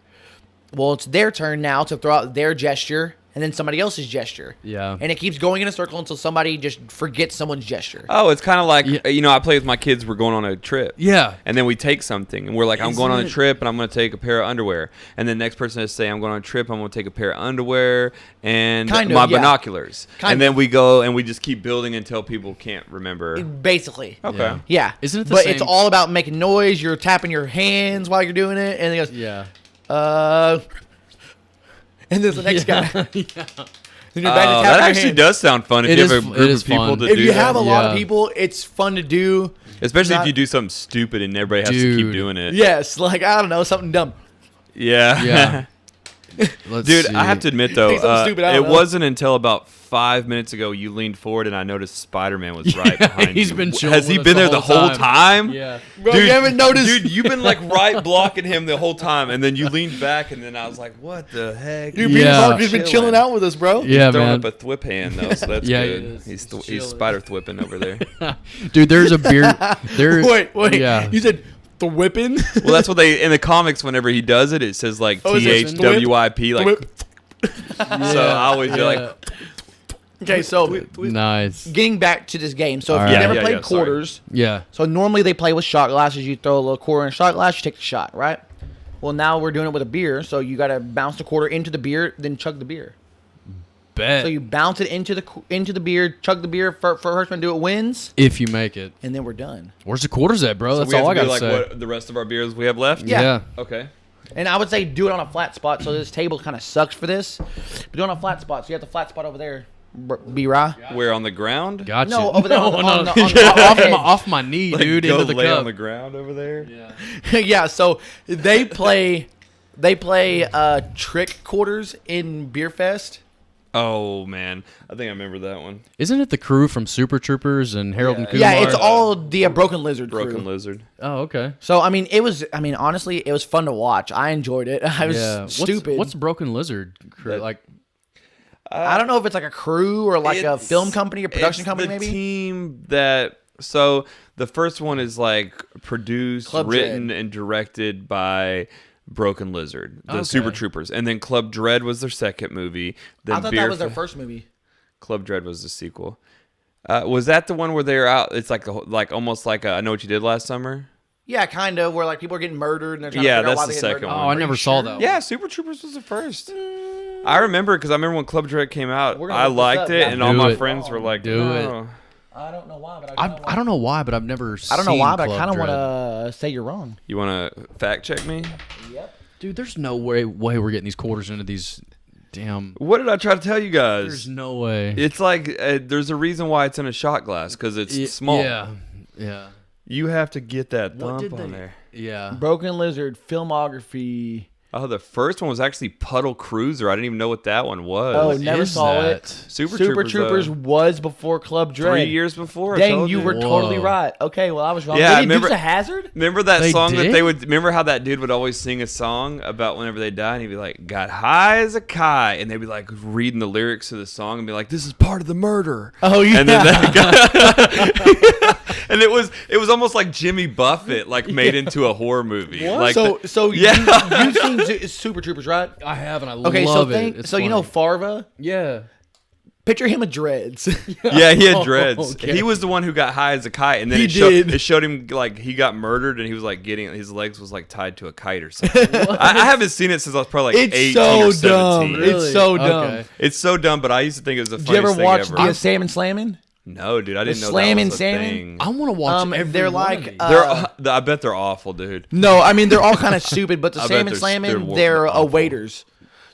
Well, it's their turn now to throw out their gesture, and then somebody else's gesture. Yeah. And it keeps going in a circle until somebody just forgets someone's gesture. Oh, it's kind of like, Yeah. I play with my kids. We're going on a trip. Yeah. And then we take something, and we're like, I'm going on a Isn't it- trip, and I'm going to take a pair of underwear. And then the next person has to say, I'm going on a trip, I'm going to take a pair of underwear and Kind of, my yeah. binoculars. Kind and then of. we go, and we just keep building until people can't remember. Basically. Okay. Yeah. Yeah. Isn't it the but same- it's all about making noise. You're tapping your hands while you're doing it. And he goes, Yeah. and there's the next guy. Yeah. And you're back to Oh, tapping that your actually hands. does sound fun if It you is- have a it group is of people fun. to If do you that. have a lot of Yeah. people, it's fun to do. Especially if not- you do something stupid and everybody has to keep Dude. doing it. Yes, like, I don't know, something dumb. Yeah. Yeah. Let's Dude, see. I have to admit though, Think something stupid, I it don't know. wasn't until about 5 minutes ago you leaned forward and I noticed Spider-Man was right behind he's you. been chilling Has he with us been there the the whole whole time? Yeah. Bro, you haven't noticed? Dude, you've been like right blocking him the whole time, and then you leaned back, and then I was like, "What the heck?" Dude, Yeah. Peter Parker's been Chilling. chilling out with us, bro. Yeah, throwing man. up a thwip hand though, so that's Yeah, he good. is. He's He's he's chilling. spider thwipping over there. Dude, there's a beer. There. Wait. Yeah. You said the whipping? Well, that's what they in the comics. Whenever he does it, it says like Oh, is it THWIP, like. Whip. So I always do like. Okay, so Nice. getting back to this game. So if All you right. never Yeah, played yeah, sorry. quarters, Yeah. so normally they play with shot glasses. You throw a little quarter in a shot glass, you take the shot, right? Well, now we're doing it with a beer, so you got to bounce the quarter into the beer, then chug the beer. Bet. So you bounce it into the beer, chug the beer. First person to do it wins, if you make it. and then we're done. Where's the quarters at, bro? So That's we have all I to do, gotta like say. what the rest of our beers we have left. Yeah. Okay. And I would say do it on a flat spot. So this table kind of sucks for this. But do it on a flat spot. So you have the flat spot over there. B-Rye. Where on the ground? Gotcha. No, over there on the- on the off, edge. off my knee, Like, dude, go into the lay cup. on the ground over there. Yeah. Yeah. So they play trick quarters in Beer Fest. Oh man, I think I remember that one. Isn't it the crew from Super Troopers and Harold and Kumar? Yeah, it's all the Broken Lizard crew. Broken Lizard. Oh, okay. So honestly, it was fun to watch. I enjoyed it. I was stupid. What's Broken Lizard crew? That- Like, I don't know if it's like a crew or like a It's- film company or production it's company, the maybe. team that. So the first one is like produced, Club written, Dread. and directed by Broken Lizard, the Okay. Super Troopers, and then Club Dread was their second movie. Then I thought Beer that was their Fe- first movie. Club Dread was the sequel. Was that the one where they're out? It's like almost like I Know What You Did Last Summer. Yeah, kind of. Where like people are getting murdered and they're trying Yeah, to figure out that's why the they get second murdered. one. oh, I Are you never saw sure? that. Yeah, Super Troopers was the first. I remember because I remember when Club Dread came out, We're gonna I look this liked up, it, guys. and all Do my it. friends were like, Do it. "Oh." I don't know why, but I don't know why, but I've never. I don't know why, but I Club kind of Dread. want to say you're wrong. You want to fact check me? Yep. Dude, there's no way we're getting these quarters into these. Damn. What did I try to tell you guys? There's no way. It's like there's a reason why it's in a shot glass because it's small. Yeah. Yeah. You have to get that What thump did on they? there. Yeah. Broken Lizard filmography. Oh, the first one was actually Puddle Cruiser. I didn't even know what that one was. Oh, What never is saw that? it. Super Troopers Troopers was before Club Dread. 3 years before. I Dang, told you were Whoa. totally right. Okay, well I was wrong. Yeah, I Did he remember- Dukes of Hazzard? Remember that They song that did? they would remember how that dude would always sing a song about whenever they die and he'd be like, got high as a kite, and they'd be like reading the lyrics of the song and be like, this is part of the murder. Oh yeah. And then that guy, and it was almost like Jimmy Buffett like made into a horror movie. Like so yeah. you've seen Super Troopers, right? I have, and I Okay, love so it. It's you know funny. Farva. Yeah. Picture him with dreads. Yeah, he had dreads. Okay. He was the one who got high as a kite, and then He it did. showed him like he got murdered, and he was like getting his legs was like tied to a kite or something. I haven't seen it since I was probably like It's 18 so or 17. dumb. It's so dumb. Okay. It's so dumb, but I used to think it was the Did you funniest ever thing watch ever. the Salmon Slamming? No, dude, I didn't know Slammin' that was a Salmon? thing. I want to watch every they're one like, of these. I bet they're awful, dude. No, I mean th're all kind of stupid, but the I bet Salmon they're Slamming, wa- they're awful. waiters.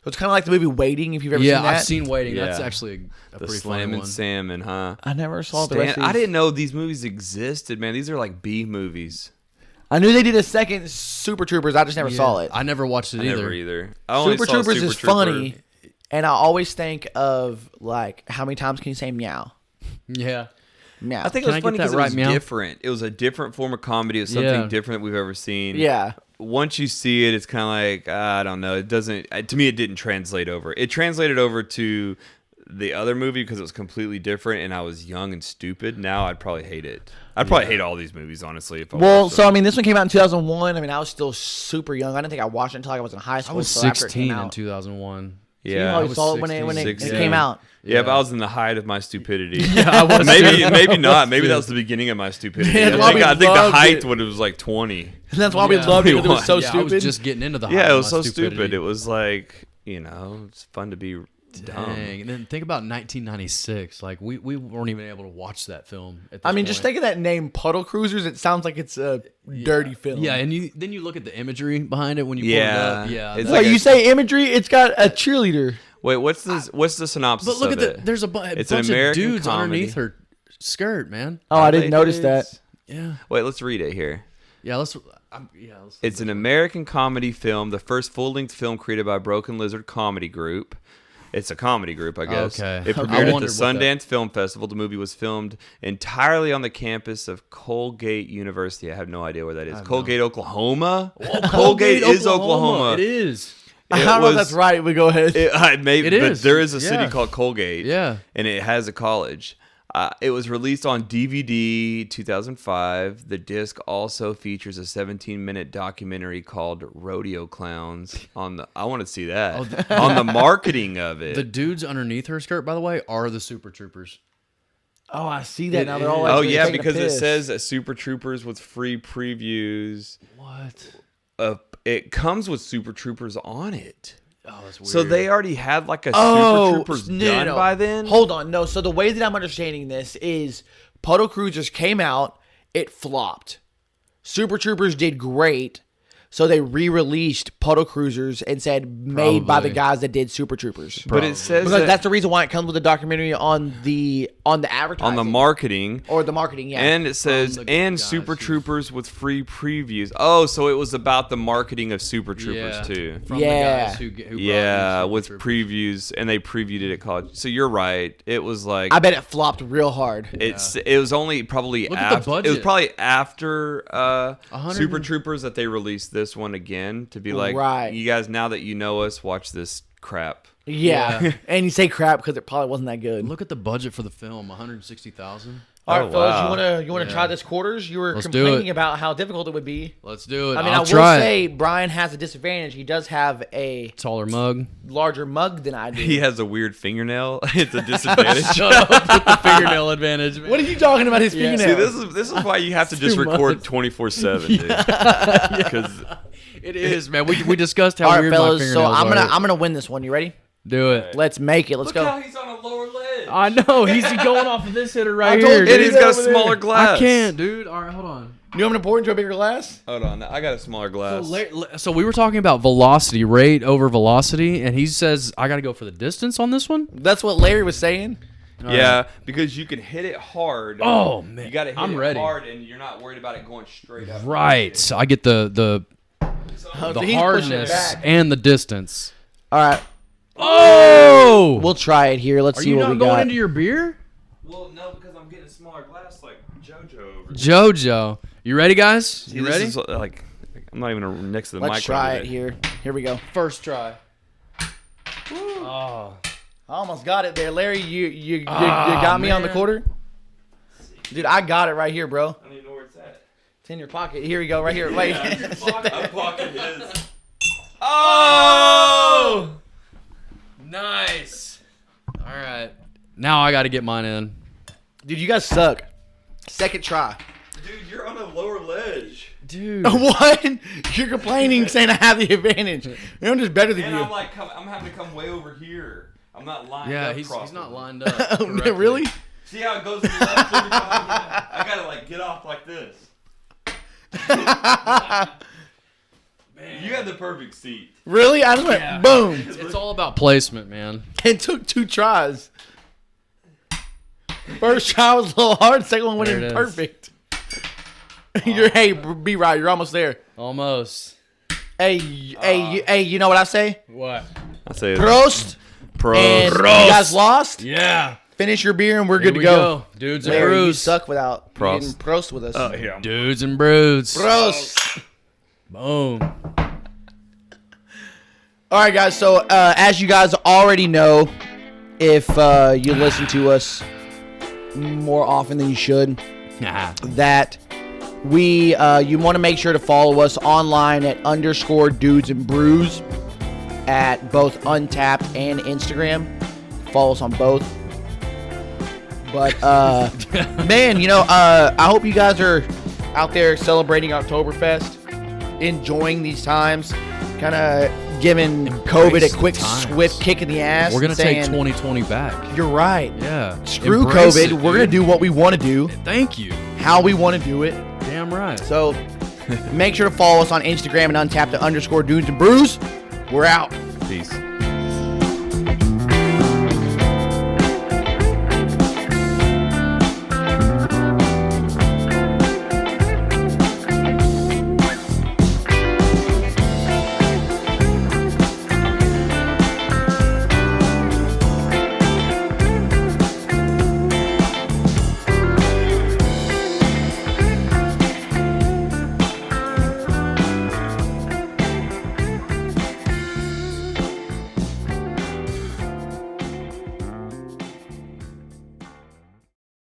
So it's kind of like the movie Waiting, if you've ever yeah, seen that. I've seen Waiting. That's Yeah. actually a The pretty Slam funny and one. Salmon, huh? I never saw the rest of I these. didn't know these movies existed, man. These are like B movies. I knew they did a second Super Troopers. I just never saw it. I never watched it I either. never either. I only Super saw Troopers Super is Trooper. funny, and I always think of like how many times can you say meow? Yeah. Meow. I think Can it I was get funny that because right, it was Meow? different. It was a different form of comedy. It was something Yeah. different that we've ever seen. yeah. once you see it, it's kind of like I don't know. It doesn't. To me, it didn't translate over. It translated over to the other movie because it was completely different, and I was young and stupid. Now I'd probably hate it. I'd probably hate all these movies, honestly. If I watched them. I mean, this one came out in 2001. I mean, I was still super young. I didn't think I watched it until I was in high school. I was so after it 16 came in out. 2001. Yeah, I saw it when it 16. came out. Yeah, but I was in the height of my stupidity. Yeah, I was maybe not. Maybe that was the beginning of my stupidity. Man, I think the loved height it. when it was like 20. And that's why we loved it because it was so Yeah, stupid. I was just getting into the height Yeah, it of was my so stupidity. stupid. It was like, it's fun to be dumb. Dang. And then think about 1996. Like we weren't even able to watch that film. At this I mean, point. just think of that name, Puddle Cruisers. It sounds like it's a dirty film. Yeah, and then you look at the imagery behind it when you pull Yeah. it up. Yeah, It's that- Like like you say imagery, it's got a cheerleader. Wait, what's the synopsis but look of at it? there's a It's an bunch American of dudes comedy. underneath her skirt, man. Oh, I Are didn't they notice dudes? that. Yeah, Wait, let's read it here. yeah. Let's. It's an American comedy film, the first full-length film created by Broken Lizard Comedy Group. It's a comedy group, I guess. Okay. It I premiered at wondered the what that- Sundance Film Festival. The movie was filmed entirely on the campus of Colgate University. I have no idea where that is. Colgate, Oklahoma? Colgate is Oklahoma. It is. I don't know if that's right. We go ahead. Maybe, It but is. there is a city Yeah. called Colgate. Yeah. And it has a college. It was released on DVD 2005. The disc also features a 17-minute documentary called Rodeo Clowns on the. I want to see that on the marketing of it. The dudes underneath her skirt, by the way, are the Super Troopers. Oh, I see that now. They're all oh like, yeah, taking a because it piss. says that Super Troopers with free previews. What? It comes with Super Troopers on it. Oh, that's weird. So they already had like a Oh, Super Troopers done by then. Hold on, no. So the way that I'm understanding this is Puddle Cruisers came out, it flopped. Super Troopers did great, so they re-released Puddle Cruisers and said made by the Probably. guys that did Super Troopers. But it says Because that that's the reason why it comes with a documentary on the advertising on the marketing. or the marketing. Yeah, And it says, the and guys Super who- Troopers with free previews. Oh, so it was about the marketing of Super Troopers, yeah, too. From Yeah. the guys who brought in Yeah, Super with Troopers. previews, and they previewed it at college. So you're right. It was like, I bet it flopped real hard. it was only probably Look at the after, it was budget. probably after 100 Super Troopers that they released this one again to be like, Right. you guys, now that you know us, watch this crap. Yeah, Yeah. and you say crap because it probably wasn't that good. Look at the budget for the film, $160,000. All right, Oh, fellas, wow. you wanna try this quarters? You were Let's do complaining it. about how difficult it would be. Let's do it. I mean, I'll I will try say it. Brian has a disadvantage. He does have a Taller mug. larger mug than I do. He has a weird fingernail. It's a disadvantage. Shut up with the fingernail advantage, man. What are you talking about? His fingernail? See, this is why you have to just too record much. 24/7, dude. Because It is, man. We discussed how All right, weird fellas. my So fingernails are. I'm gonna win this one. You ready? Do it. Let's make it. Let's look go. how he's on a lower ledge. I know. He's going off of this hitter right I told here. you, dude. And he's got a over there. smaller glass. I can't, dude. All right, hold on. You want me to pour into a bigger glass? Hold on, I got a smaller glass. So we were talking about velocity, rate over velocity, and he says I got to go for the distance on this one. That's what Larry was saying. Yeah, because you can hit it hard. Oh, man. You got to hit I'm it ready. hard, and you're not worried about it going straight up. Right. So I get the Oh, so he's pushing it hardness back. and the distance. All right, Oh! we'll try it here. Let's Are see you what not we going got. into your beer? Well, no, because I'm getting a smaller glass like JoJo over. JoJo. You ready, guys? See, You this ready? is, like, I'm not even next to the Let's mic. try right it here. Here we go. First try. Oh. I almost got it there, Larry. You got me on the man. quarter. Dude, I got it right here, bro. I don't even know where it's at. It's in your pocket. Here we go, right here. Wait. I'm blocking his. Oh! Nice. All right. Now I got to get mine in. Dude, you guys suck. Second try. Dude, you're on a lower ledge. Dude. What? You're complaining, saying I have the advantage. I'm just better than And you. I'm like, I'm having to come way over here. I'm not lined Yeah, up he's properly. not lined up. Oh, correctly. really? See how it goes to the left every time? Yeah. I gotta like get off like this. Man. You had the perfect seat. Really? I just went boom. It's all about placement, man. It took 2 tries. First try was a little hard. Second one went There in it is. perfect. Hey, be right. You're almost there. Almost. Hey, you know what I say? What? I say Prost. And you guys lost. Yeah. Finish your beer and we're good Here to we go. Dudes and Larry, you brews. suck without Prost. getting prost with us. here. Dudes and brews. Prost. Boom. All right, guys. So as you guys already know, if you listen to us more often than you should, that you want to make sure to follow us online at _dudes and brews at both Untapped and Instagram. Follow us on both. But man, I hope you guys are out there celebrating Oktoberfest, enjoying these times, kind of giving COVID a quick, swift kick in the ass. We're going to take 2020 back. You're right. Yeah. Screw Embrace COVID. it, We're going to do what we want to do. Thank you. How we want to do it. Damn right. So make sure to follow us on Instagram and Untapped at _dudes and brews. We're out. Peace.